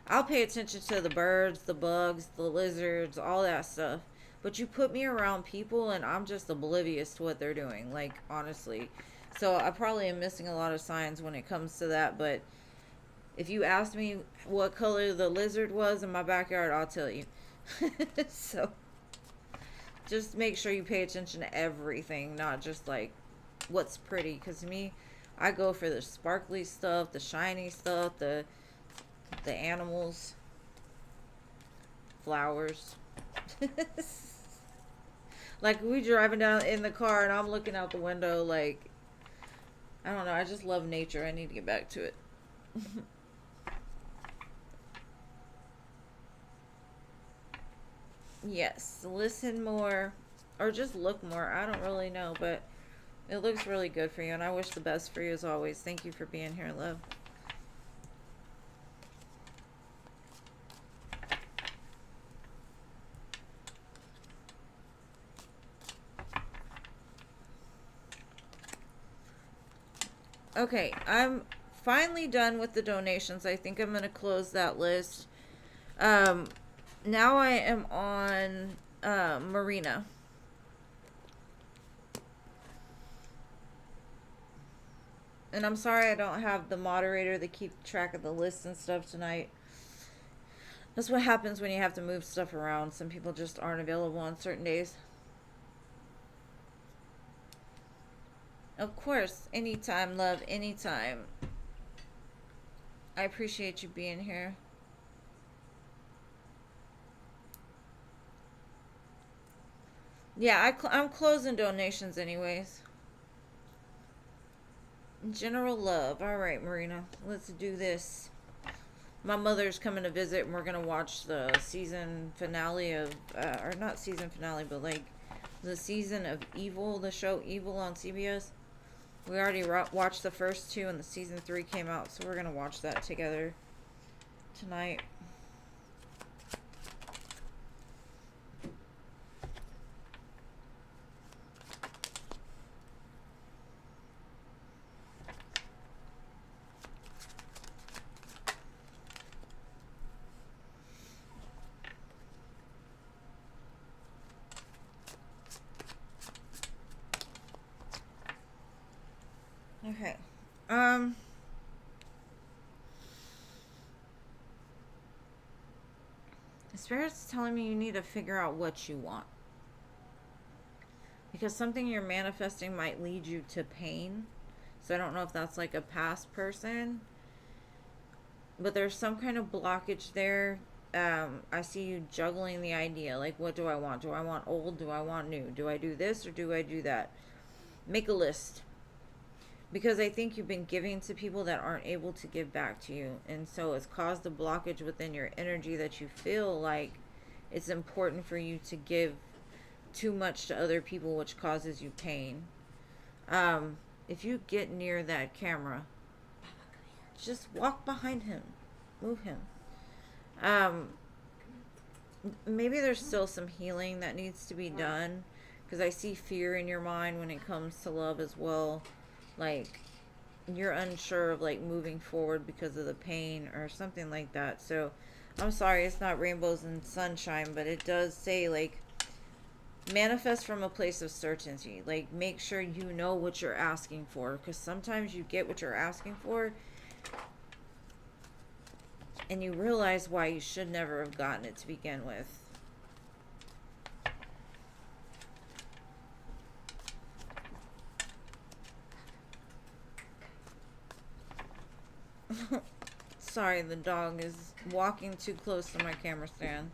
I'll pay attention to the birds, the bugs, the lizards, all that stuff. But you put me around people and I'm just oblivious to what they're doing, like, honestly. So I probably am missing a lot of signs when it comes to that. But if you asked me what color the lizard was in my backyard, I'll tell you. So just make sure you pay attention to everything, not just like what's pretty. Because me, I go for the sparkly stuff, the shiny stuff, the animals, flowers. Like, we driving down in the car and I'm looking out the window like, I don't know, I just love nature. I need to get back to it. Yes, listen more or just look more. I don't really know, but it looks really good for you, and I wish the best for you as always. Thank you for being here, love. Okay, I'm finally done with the donations. I think I'm going to close that list. Now I am on Marina. And I'm sorry I don't have the moderator to keep track of the lists and stuff tonight. That's what happens when you have to move stuff around. Some people just aren't available on certain days. Of course, anytime, love, anytime. I appreciate you being here. Yeah, I'm closing donations anyways. General love. All right, Marina, let's do this. My mother's coming to visit, and we're going to watch the season finale of, or not season finale, but like the season of Evil, the show Evil on CBS. We already watched the first two, and the season 3 came out, so we're going to watch that together tonight. Okay. Spirit's telling me you need to figure out what you want. Because something you're manifesting might lead you to pain. So I don't know if that's like a past person. But there's some kind of blockage there. I see you juggling the idea. Like, what do I want? Do I want old? Do I want new? Do I do this or do I do that? Make a list. Because I think you've been giving to people that aren't able to give back to you. And so it's caused a blockage within your energy that you feel like it's important for you to give too much to other people, which causes you pain. If you get near that camera, just walk behind him. Move him. Maybe there's still some healing that needs to be done. Because I see fear in your mind when it comes to love as well. Like, you're unsure of, like, moving forward because of the pain or something like that. So, I'm sorry, it's not rainbows and sunshine, but it does say, like, manifest from a place of certainty. Like, make sure you know what you're asking for. Because sometimes you get what you're asking for, and you realize why you should never have gotten it to begin with. Sorry, the dog is walking too close to my camera stand.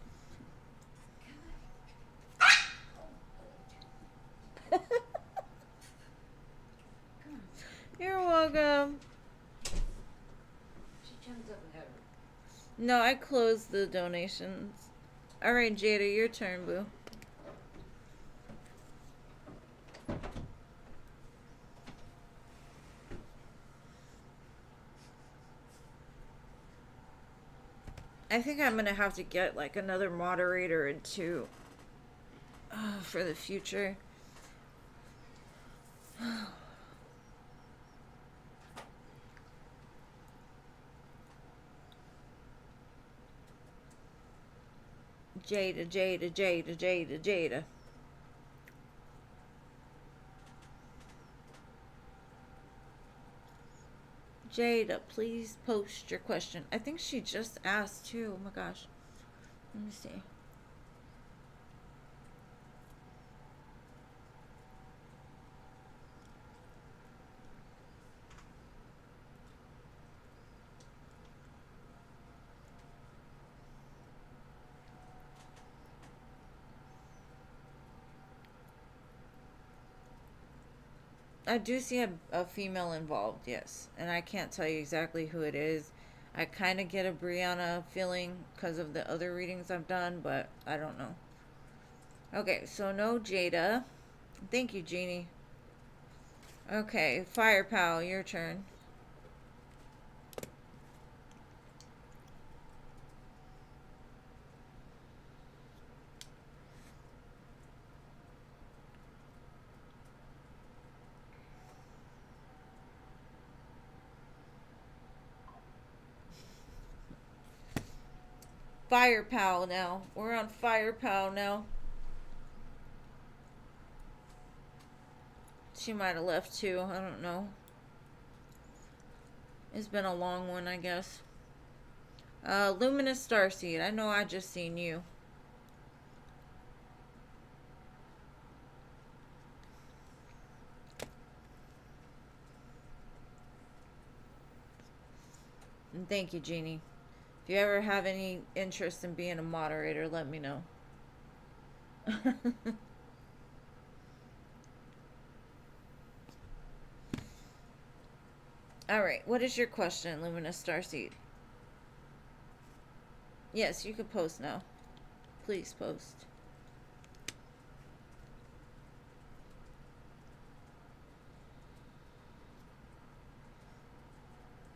You're welcome. No, I closed the donations. Alright, Jada, your turn, boo. I think I'm gonna have to get like another moderator or two for the future. Jada, Jada, Jada, Jada, Jada. Jada, please post your question. I think she just asked too. Oh my gosh. Let me see. I do see a female involved, yes. And I can't tell you exactly who it is. I kind of get a Brianna feeling because of the other readings I've done, but I don't know. Okay, so no Jada. Thank you, Jeannie. Okay, Fire Pal, your turn. Fire Pal now. We're on Fire Pal now. She might have left too. I don't know. It's been a long one, I guess. Luminous Starseed. I know I just seen you. And thank you, Jeannie. If you ever have any interest in being a moderator, let me know. Alright, what is your question, Luminous Starseed? Yes, you can post now. Please post.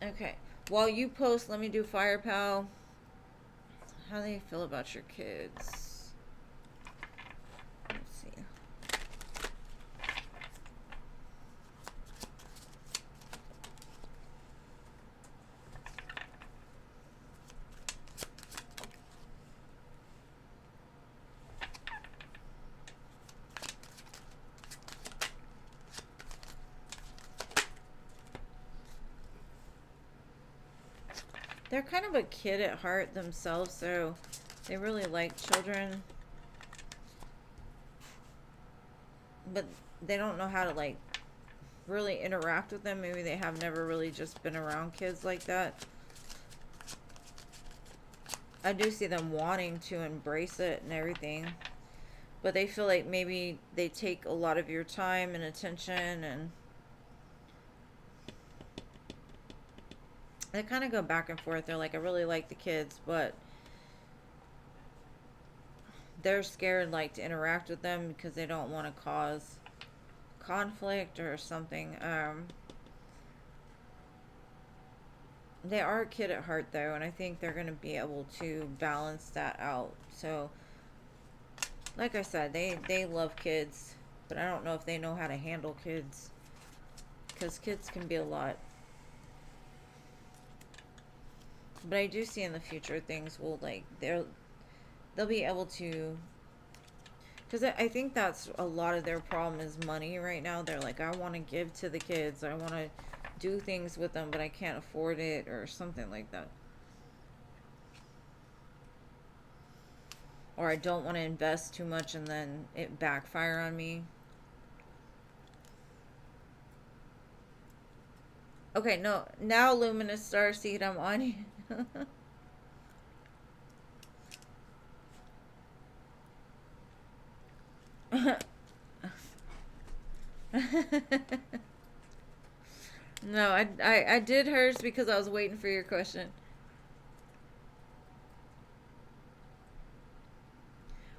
Okay. While you post, let me do Fire Pal. How do you feel about your kids? Let's see. They're kind of a kid at heart themselves, so they really like children. But they don't know how to, like, really interact with them. Maybe they have never really just been around kids like that. I do see them wanting to embrace it and everything. But they feel like maybe they take a lot of your time and attention, and they kind of go back and forth. They're like, I really like the kids, but they're scared like to interact with them because they don't want to cause conflict or something. They are a kid at heart though, and I think they're going to be able to balance that out. So like I said, they love kids, but I don't know if they know how to handle kids, because kids can be a lot. But I do see in the future things will, like, they'll be able to, because I think that's a lot of their problem is money right now. They're like, I want to give to the kids, I want to do things with them, but I can't afford it, or something like that. Or I don't want to invest too much and then it backfire on me. Okay, no, now Luminous Starseed, I'm on you. No, I did hers because I was waiting for your question.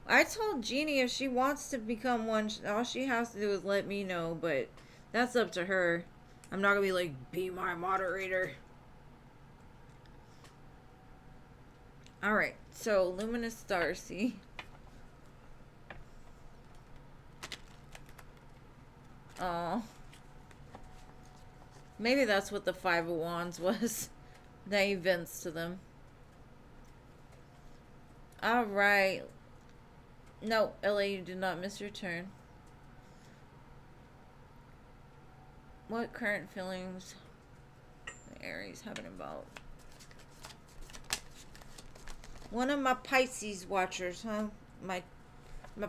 I told Jeannie if she wants to become one, all she has to do is let me know, but that's up to her. I'm not gonna be like, be my moderator. Alright, so Luminous Darcy. Oh. Maybe that's what the Five of Wands was. The events to them. Alright. No, LA, you did not miss your turn. What current feelings the Aries having about one of my Pisces watchers, huh? My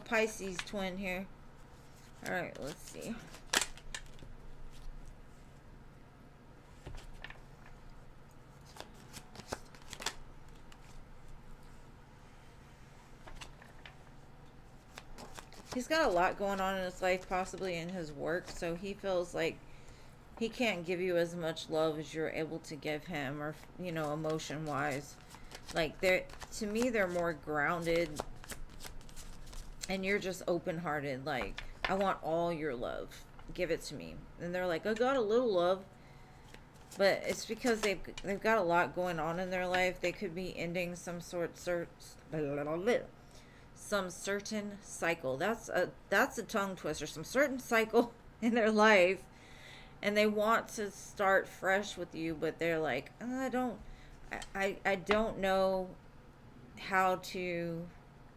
Pisces twin here. Alright, let's see. He's got a lot going on in his life, possibly in his work, so he feels like he can't give you as much love as you're able to give him, or, you know, emotion wise. Like, they're, to me, they're more grounded, and you're just open hearted. Like, I want all your love, give it to me. And they're like, I got a little love, but it's because they've got a lot going on in their life. They could be ending some certain cycle. That's a tongue twister. Some certain cycle in their life, and they want to start fresh with you, but they're like, I don't know how to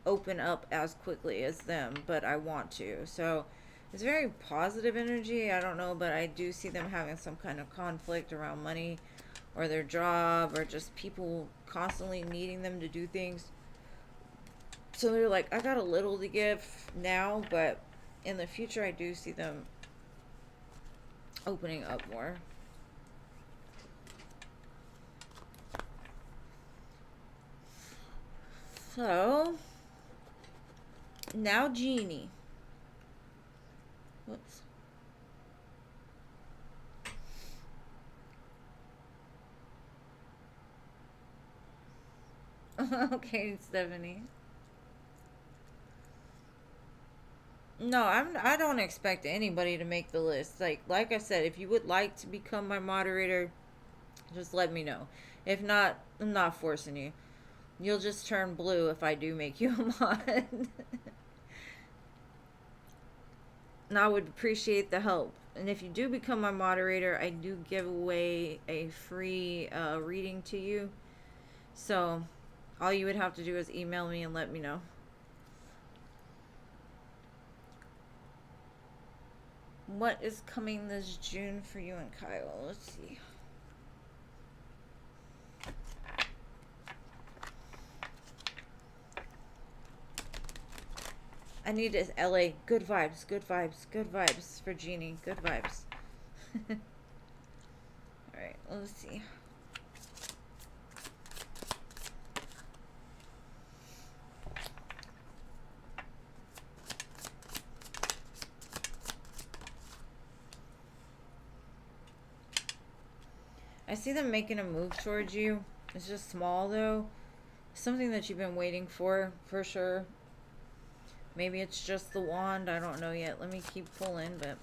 open up as quickly as them, but I want to. So it's very positive energy. I don't know, but I do see them having some kind of conflict around money or their job, or just people constantly needing them to do things. So they're like, I got a little to give now, but in the future I do see them opening up more. So now Jeannie. Whoops. Okay, Stephanie. No, I don't expect anybody to make the list. Like I said, if you would like to become my moderator, just let me know. If not, I'm not forcing you. You'll just turn blue if I do make you a mod. And I would appreciate the help. And if you do become my moderator, I do give away a free reading to you. So all you would have to do is email me and let me know. What is coming this June for you and Kyle? Let's see. I need it, LA. Good vibes, good vibes, good vibes for Jeannie. Good vibes. Alright, let's see. I see them making a move towards you. It's just small though. Something that you've been waiting for sure. Maybe it's just the wand. I don't know yet. Let me keep pulling, but...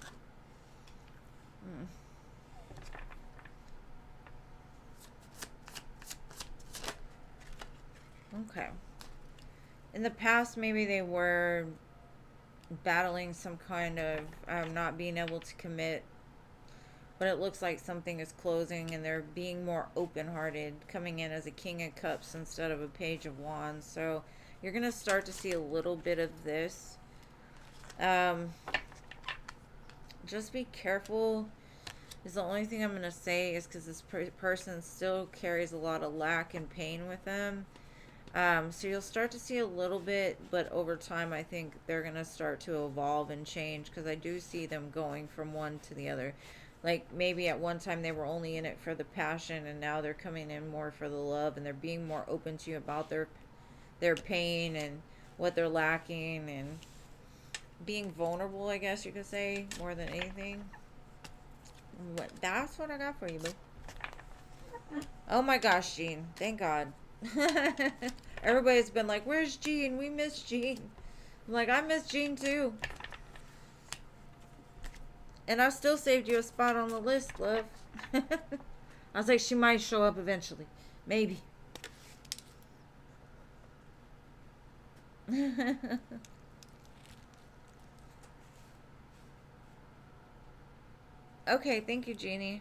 Okay. In the past, maybe they were battling some kind of not being able to commit, but it looks like something is closing and they're being more open-hearted, coming in as a King of Cups instead of a Page of Wands. So you're going to start to see a little bit of this. Just be careful is the only thing I'm going to say, is because this person still carries a lot of lack and pain with them. So you'll start to see a little bit, but over time I think they're going to start to evolve and change, because I do see them going from one to the other. Like maybe at one time they were only in it for the passion, and now they're coming in more for the love, and they're being more open to you about their pain and what they're lacking, and being vulnerable, I guess you could say, more than anything. That's what I got for you, boo. Oh my gosh, Jean. Thank God. Everybody's been like, where's Jean? We miss Jean. I'm like, I miss Jean too. And I still saved you a spot on the list, love. I was like, she might show up eventually. Maybe. Okay, thank you, Jeannie.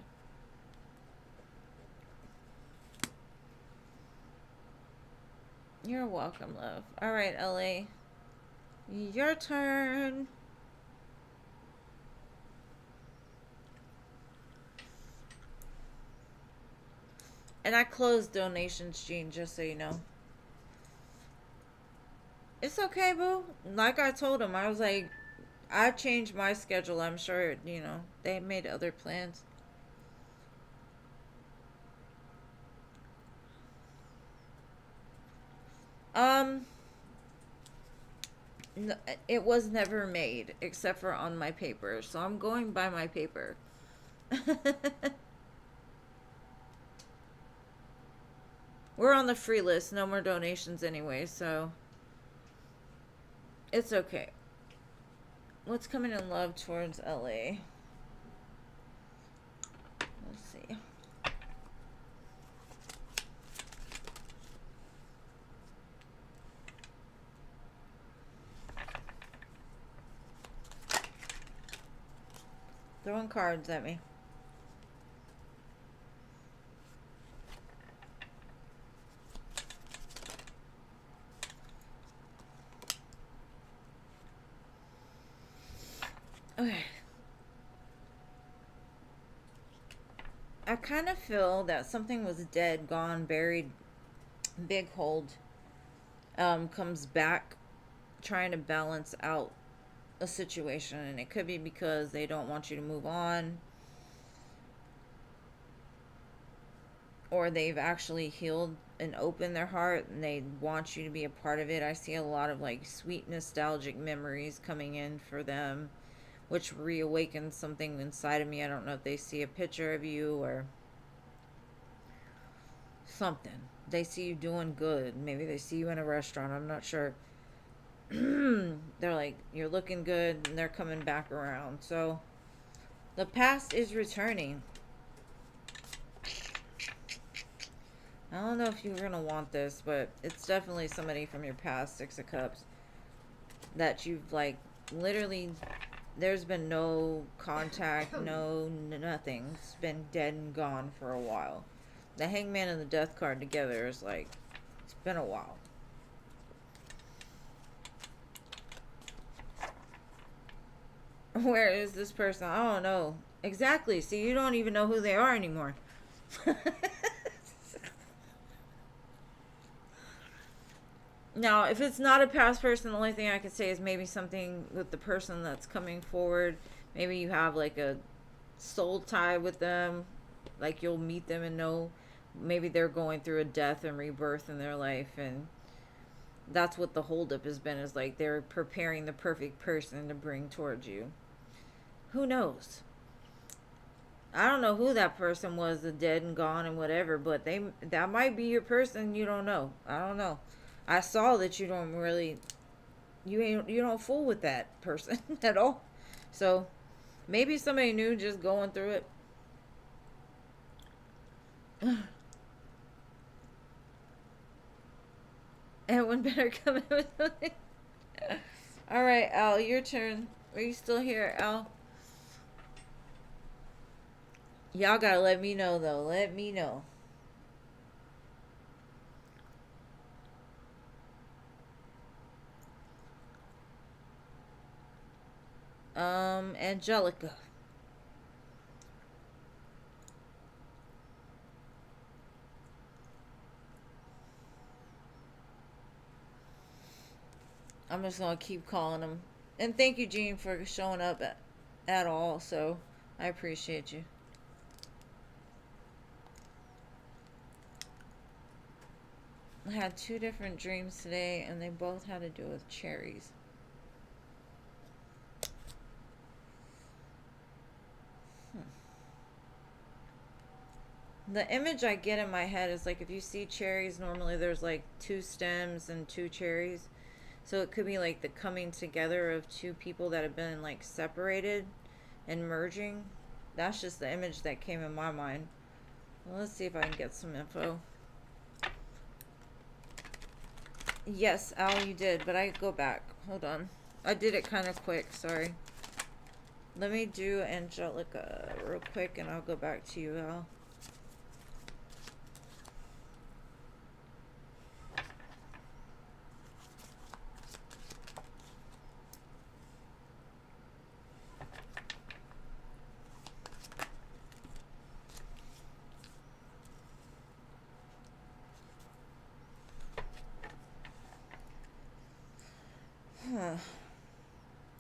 You're welcome, love. All right, LA. Your turn. And I closed donations, Jean, just so you know. It's okay, boo. Like I told him, I was like, I changed my schedule. I'm sure, you know, they made other plans. No, it was never made except for on my paper. So I'm going by my paper. We're on the free list. No more donations anyway, so it's okay. What's coming in love towards LA? Let's see. Throwing cards at me. Okay. I kind of feel that something was dead, gone, buried, big hold, comes back trying to balance out a situation, and it could be because they don't want you to move on, or they've actually healed and opened their heart and they want you to be a part of it. I see a lot of like sweet nostalgic memories coming in for them, which reawakens something inside of me. I don't know if they see a picture of you or something. They see you doing good. Maybe they see you in a restaurant. I'm not sure. They're like, you're looking good, and they're coming back around. So the past is returning. I don't know if you're going to want this, but it's definitely somebody from your past, Six of Cups, that you've like literally, there's been no contact, no nothing. It's been dead and gone for a while. The Hangman and the Death card together is like, it's been a while. Where is this person? I don't know. Exactly. See, you don't even know who they are anymore. Now, if it's not a past person, the only thing I could say is maybe something with the person that's coming forward. Maybe you have like a soul tie with them. Like you'll meet them and know maybe they're going through a death and rebirth in their life, and that's what the holdup has been, is like they're preparing the perfect person to bring towards you. Who knows? I don't know who that person was, the dead and gone and whatever, but that might be your person. You don't know. I don't know. I saw that you don't really you don't fool with that person at all. So maybe somebody new just going through it. Edwin better come in with something. All right, Al, your turn. Are you still here, Al? Y'all gotta let me know though. Let me know. Angelica. I'm just gonna keep calling them. And thank you, Gene, for showing up at all. So I appreciate you. I had two different dreams today, and they both had to do with cherries. The image I get in my head is like if you see cherries, normally there's like two stems and two cherries. So it could be like the coming together of two people that have been like separated and merging. That's just the image that came in my mind. Well, let's see if I can get some info. Yes, Al, you did, but I go back. Hold on. I did it kind of quick, sorry. Let me do Angelica real quick and I'll go back to you, Al.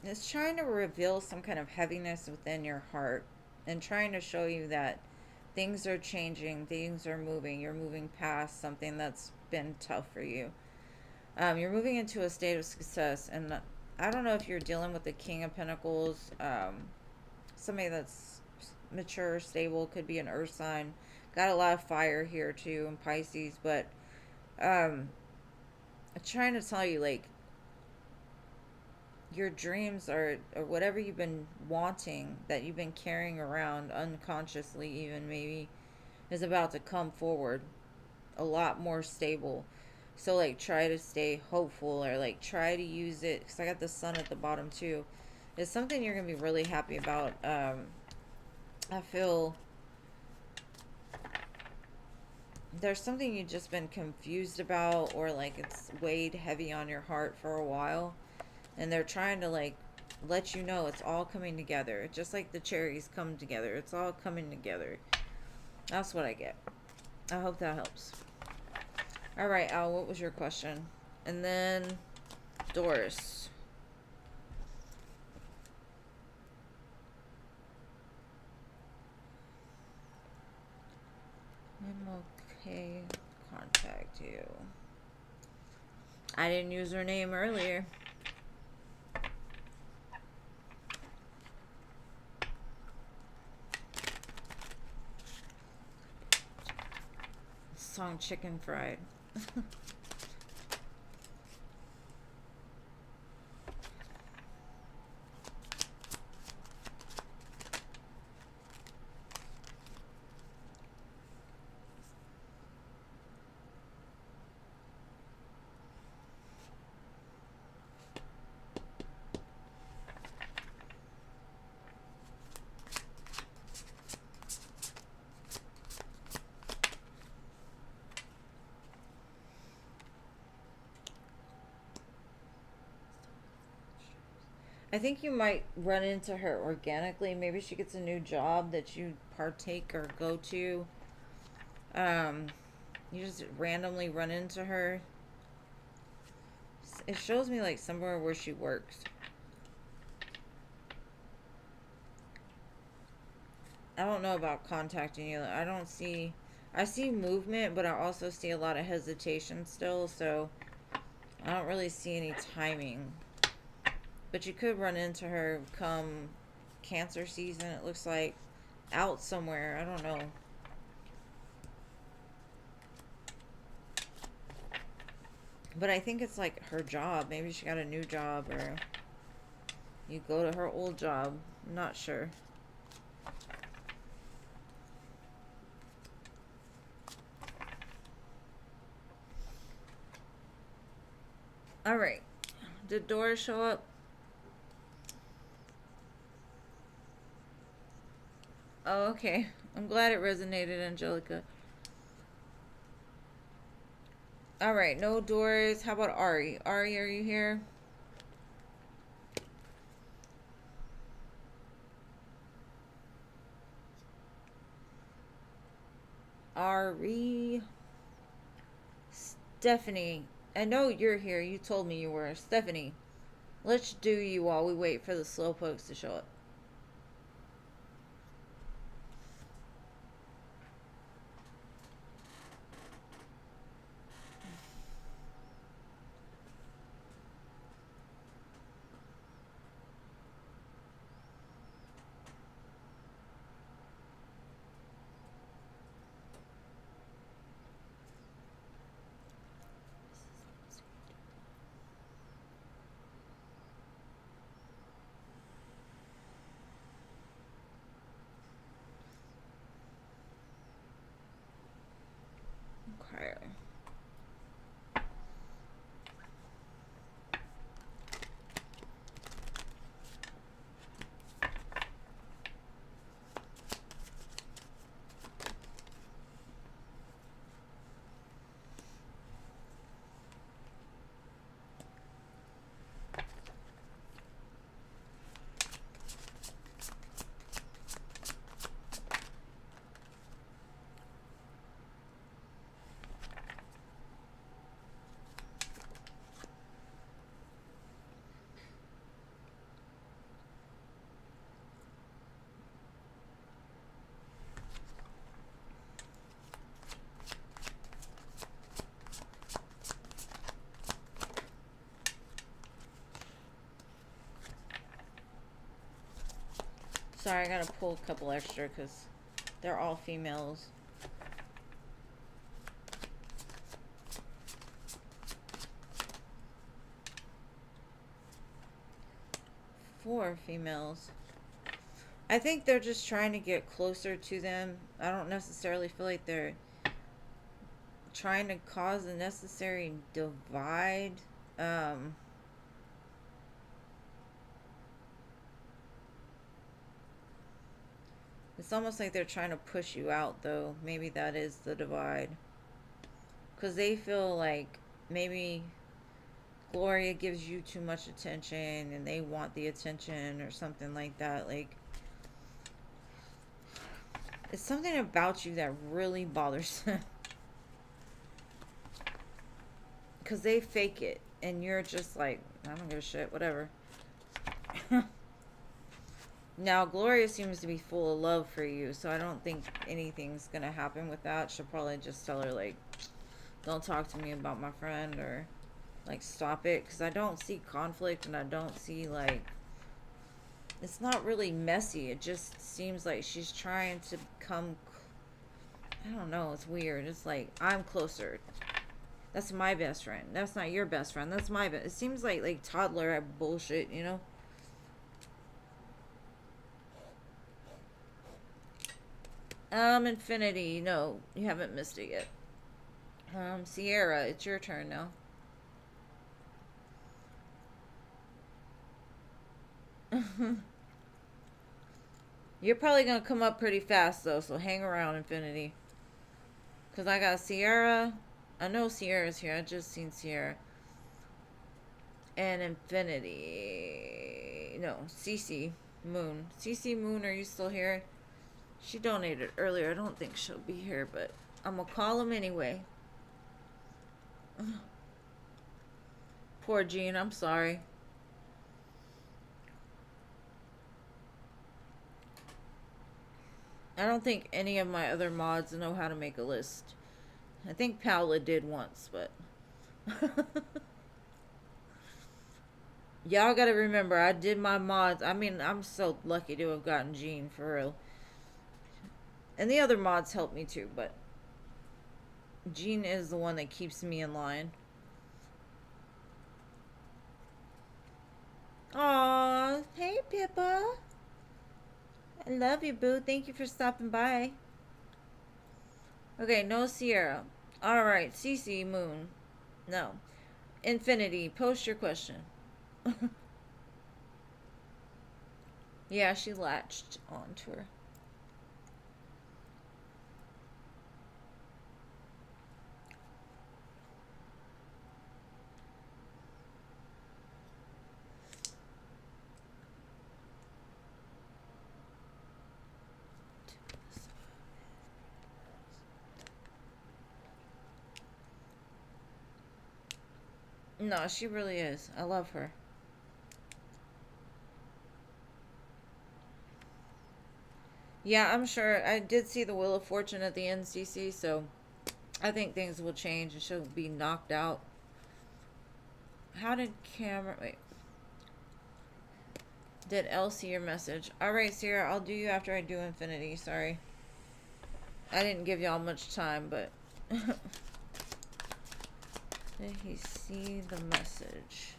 It's trying to reveal some kind of heaviness within your heart and trying to show you that things are changing, things are moving. You're moving past something that's been tough for you. You're moving into a state of success, and I don't know if you're dealing with the King of Pentacles, somebody that's mature, stable, could be an Earth sign. Got a lot of fire here too, in Pisces, but um, I'm trying to tell you, like, your dreams are, or whatever you've been wanting that you've been carrying around unconsciously, even maybe, is about to come forward a lot more stable. So, like, try to stay hopeful or, like, try to use it. Because I got the sun at the bottom, too. It's something you're going to be really happy about. I feel there's something you've just been confused about, or, like, it's weighed heavy on your heart for a while. And they're trying to, like, let you know it's all coming together. Just like the cherries come together. It's all coming together. That's what I get. I hope that helps. All right, Al, what was your question? And then Doris. I'm okay. Contact you. I didn't use her name earlier. Song Chicken Fried. I think you might run into her organically. Maybe she gets a new job that you partake or go to. Um, you just randomly run into her. It shows me like somewhere where she works. I don't know about contacting you. I don't see. I see movement, but I also see a lot of hesitation still. So I don't really see any timing. But you could run into her come Cancer season, it looks like. out somewhere. I don't know. But I think it's like her job. Maybe she got a new job, or you go to her old job. I'm not sure. Alright. Did Doris show up? Oh, okay. I'm glad it resonated, Angelica. Alright, no Doris. How about Ari? Ari, are you here? Ari. Stephanie. I know you're here. You told me you were. Stephanie. Let's do you while we wait for the slowpokes to show up. Okay. Sorry, I gotta pull a couple extra because they're all females. Four females. I think they're just trying to get closer to them. I don't necessarily feel like they're trying to cause a necessary divide. It's almost like they're trying to push you out, though. Maybe that is the divide. Because they feel like maybe Gloria gives you too much attention and they want the attention or something like that. Like, it's something about you that really bothers them. Because they fake it and you're just like, I don't give a shit, whatever. Now, Gloria seems to be full of love for you, so I don't think anything's gonna happen with that. She'll probably just tell her, like, don't talk to me about my friend, or, like, stop it. Because I don't see conflict, and I don't see, like, it's not really messy. It just seems like she's trying to come, I don't know, it's weird. It's like, I'm closer. That's my best friend. That's not your best friend. That's my best. It seems like toddler bullshit, you know? Infinity. No, you haven't missed it yet. Sierra, it's your turn now. You're probably gonna come up pretty fast though, so hang around, Infinity. Cause I got Sierra. I know Sierra's here. I just seen Sierra. And Infinity. No, Cece Moon. Cece Moon, are you still here? She donated earlier. I don't think she'll be here, but I'm gonna call him anyway. Poor Jean, I'm sorry. I don't think any of my other mods know how to make a list. I think Paola did once, but y'all gotta remember, I did my mods. I mean, I'm so lucky to have gotten Jean, for real. And the other mods help me too, but Jean is the one that keeps me in line. Aw, hey Pippa. I love you, boo. Thank you for stopping by. Okay, no Sierra. Alright, CC Moon. No. Infinity, post your question. Yeah, she latched onto her. No, she really is. I love her. Yeah, I'm sure. I did see the Wheel of Fortune at the NCC, so I think things will change and she'll be knocked out. How did Cameron... Wait. Did Elle see your message? Alright, Sierra, I'll do you after I do Infinity. Sorry. I didn't give y'all much time, but... Did he see the message?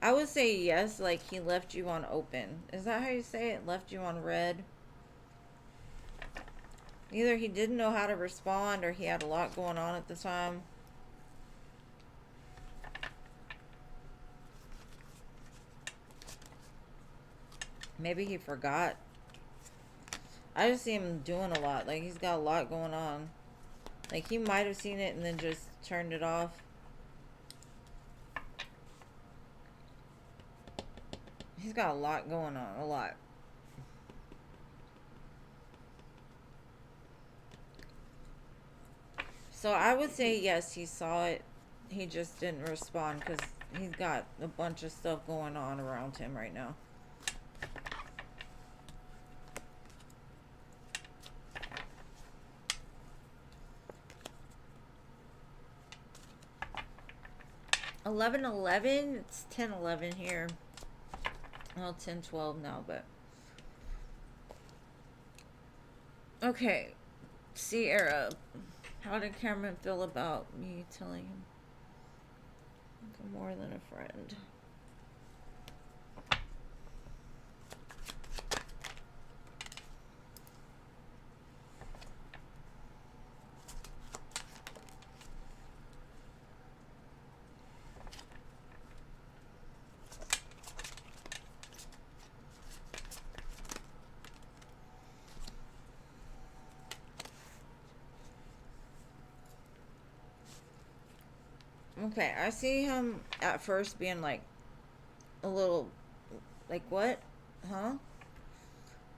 I would say yes, like he left you on open. Is that how you say it? Left you on red? Either he didn't know how to respond or he had a lot going on at the time. Maybe he forgot. I just see him doing a lot. Like, he's got a lot going on. Like, he might have seen it and then just turned it off. He's got a lot going on. A lot. So, I would say yes, he saw it. He just didn't respond because he's got a bunch of stuff going on around him right now. $11:11. It's 10:11 here. Well, 10:12 now, but okay. Sierra, how did Cameron feel about me telling him I'm more than a friend? Okay, I see him at first being like a little like what? Huh?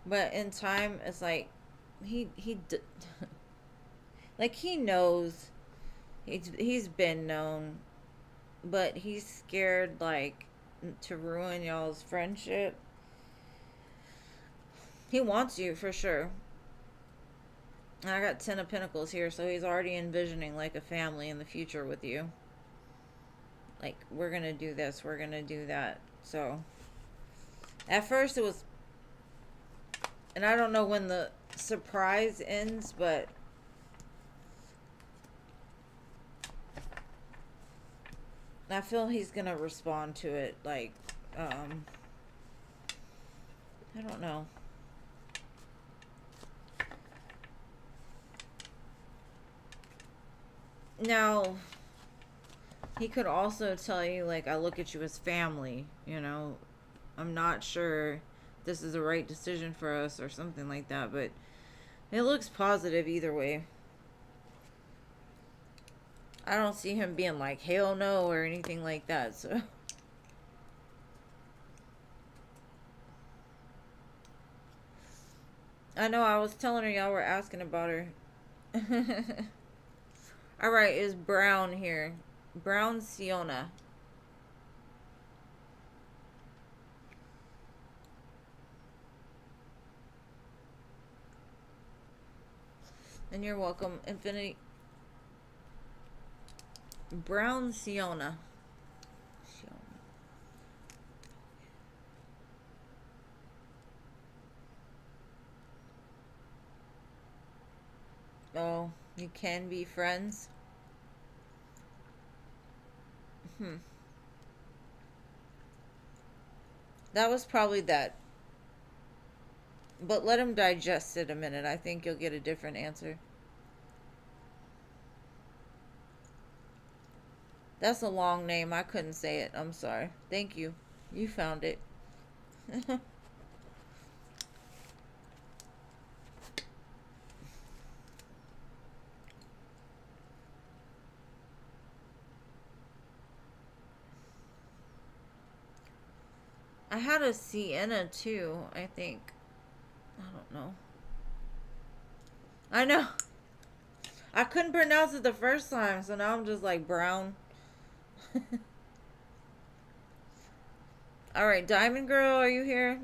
But in time it's like like he knows he's been known, but he's scared like to ruin y'all's friendship. He wants you for sure. And I got 10 of Pentacles here, so he's already envisioning like a family in the future with you. Like, we're gonna do this, we're gonna do that. So at first it was, and I don't know when the surprise ends, but I feel he's gonna respond to it like I don't know. Now he could also tell you like, I look at you as family, you know. I'm not sure this is the right decision for us or something like that, but it looks positive either way. I don't see him being like hell no or anything like that, so I know I was telling her y'all were asking about her. Alright, is Brown here. Brown Siona. And you're welcome, Infinity. Brown Siona. Oh, you can be friends? Hmm. That was probably that. But let him digest it a minute. I think you'll get a different answer. That's a long name. I couldn't say it. I'm sorry. Thank you. You found it. I had a Sienna too, I think. I don't know. I know. I couldn't pronounce it the first time, so now I'm just like brown. Alright, Diamond Girl, are you here?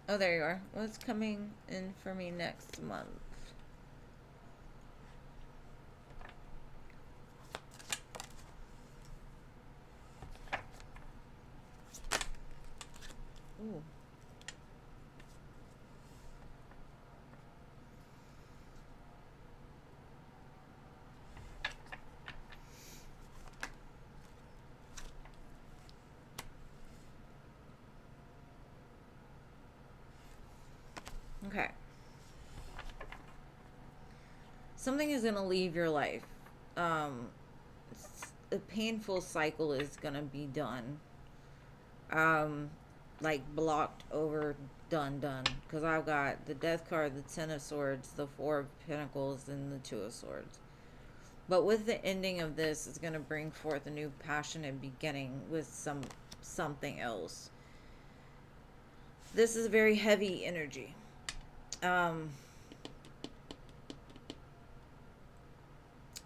Oh, there you are. What's coming in for me next month? Ooh. Okay. Something is going to leave your life. Um, a painful cycle is going to be done. Like blocked over, done. Because I've got the Death card, the Ten of Swords, the Four of Pentacles, and the Two of Swords. But with the ending of this, it's going to bring forth a new passionate beginning with something else. This is very heavy energy.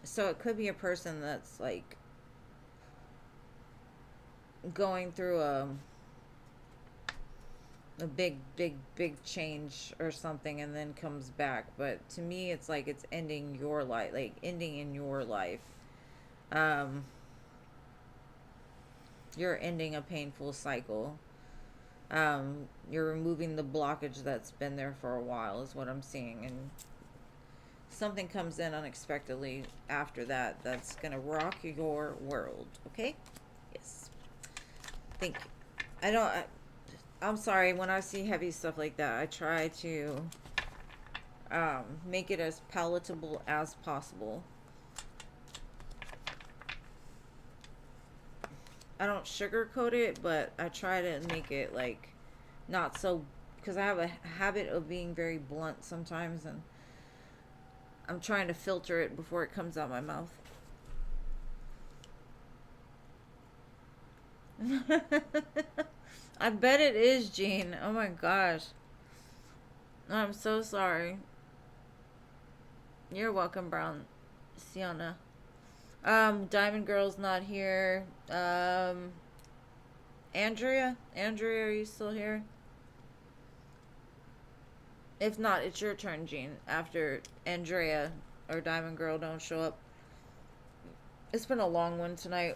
So it could be a person that's like going through a big change or something and then comes back. But to me, it's like it's ending your life, like ending in your life. Um, you're ending a painful cycle. You're removing the blockage that's been there for a while is what I'm seeing. And something comes in unexpectedly after that that's going to rock your world. Okay? Yes. Thank you. I'm sorry, when I see heavy stuff like that, I try to make it as palatable as possible. I don't sugarcoat it, but I try to make it like not so, because I have a habit of being very blunt sometimes, and I'm trying to filter it before it comes out my mouth. I bet it is, Jean. Oh my gosh. I'm so sorry. You're welcome, Brown Sienna. Diamond Girl's not here. Andrea, are you still here? If not, it's your turn, Jean. After Andrea or Diamond Girl don't show up. It's been a long one tonight.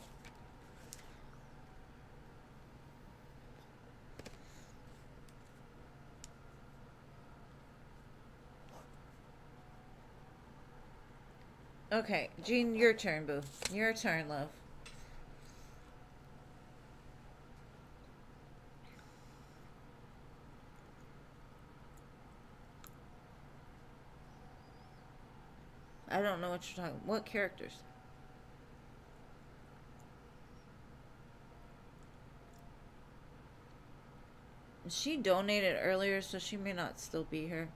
Okay, Jean, your turn, boo. Your turn, love. I don't know what you're talking. What characters? She donated earlier, so she may not still be here.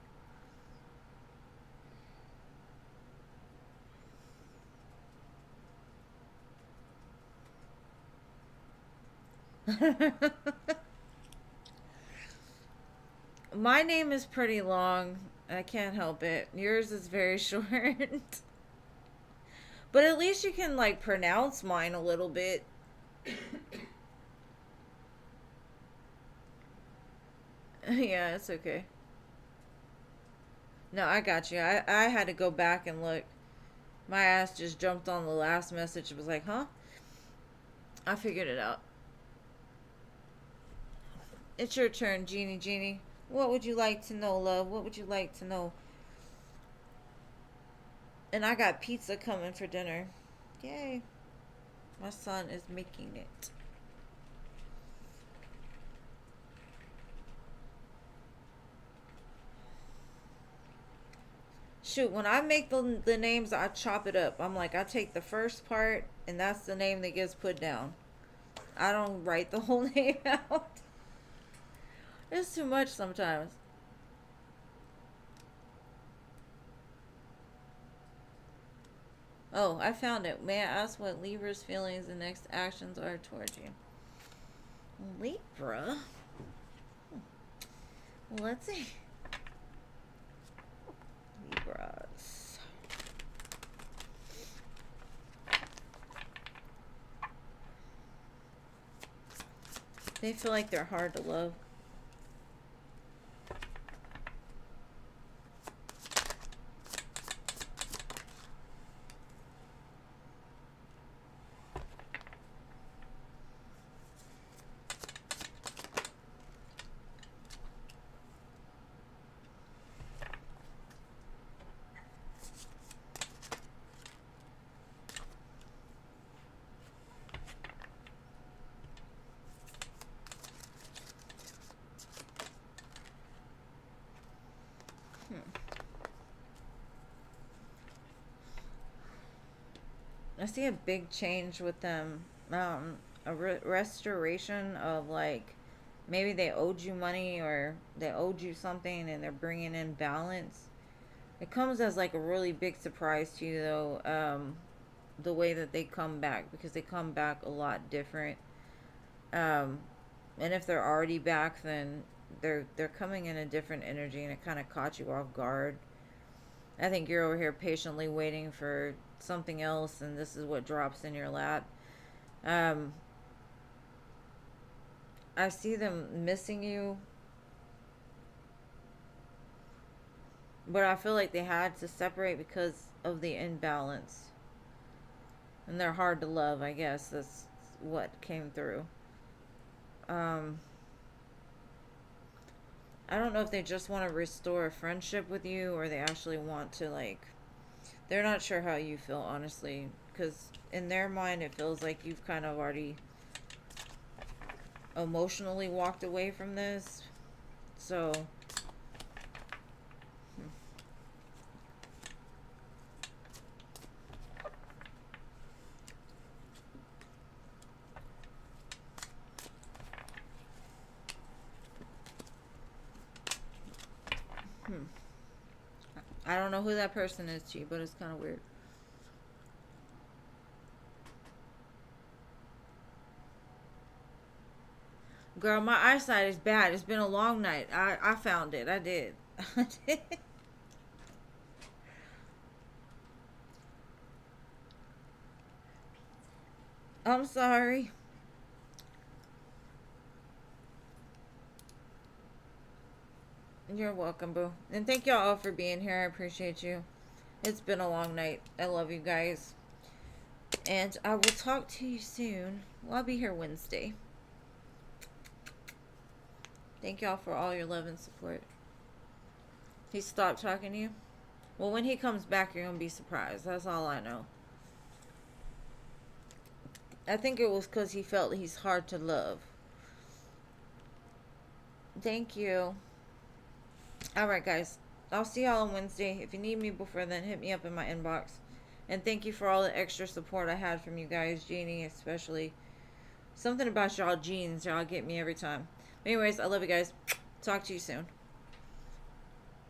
My name is pretty long. I can't help it. Yours is very short. But at least you can, like, pronounce mine a little bit. Yeah, it's okay. No, I got you. I had to go back and look. My ass just jumped on the last message. It was like, huh? I figured it out. It's your turn, Jeannie. What would you like to know, love? What would you like to know? And I got pizza coming for dinner. Yay. My son is making it. Shoot, when I make the names, I chop it up. I'm like, I take the first part, and that's the name that gets put down. I don't write the whole name out. It's too much sometimes. Oh, I found it. May I ask what Libra's feelings and next actions are towards you? Libra? Let's see. Libras. They feel like they're hard to love. I see a big change with them. A restoration of like maybe they owed you money or they owed you something and they're bringing in balance. It comes as like a really big surprise to you though. The way that they come back because they come back a lot different. Um, and if they're already back, then they're coming in a different energy and it kind of caught you off guard. I think you're over here patiently waiting for something else, and this is what drops in your lap. Um, I see them missing you, but I feel like they had to separate because of the imbalance. And they're hard to love, I guess. That's what came through. Um, I don't know if they just want to restore a friendship with you or they actually want to, like, they're not sure how you feel, honestly. Because in their mind, it feels like you've kind of already emotionally walked away from this. So, hmm. I don't know who that person is to you, but it's kind of weird. Girl, my eyesight is bad. It's been a long night. I found it. I did. I did. I'm sorry. You're welcome, boo. And thank y'all all for being here. I appreciate you. It's been a long night. I love you guys. And I will talk to you soon. Well, I'll be here Wednesday. Thank y'all for all your love and support. He stopped talking to you? Well, when he comes back, you're going to be surprised. That's all I know. I think it was because he felt he's hard to love. Thank you. Alright, guys. I'll see y'all on Wednesday. If you need me before then, hit me up in my inbox. And thank you for all the extra support I had from you guys. Jeannie, especially. Something about y'all jeans. Y'all get me every time. Anyways, I love you guys. Talk to you soon.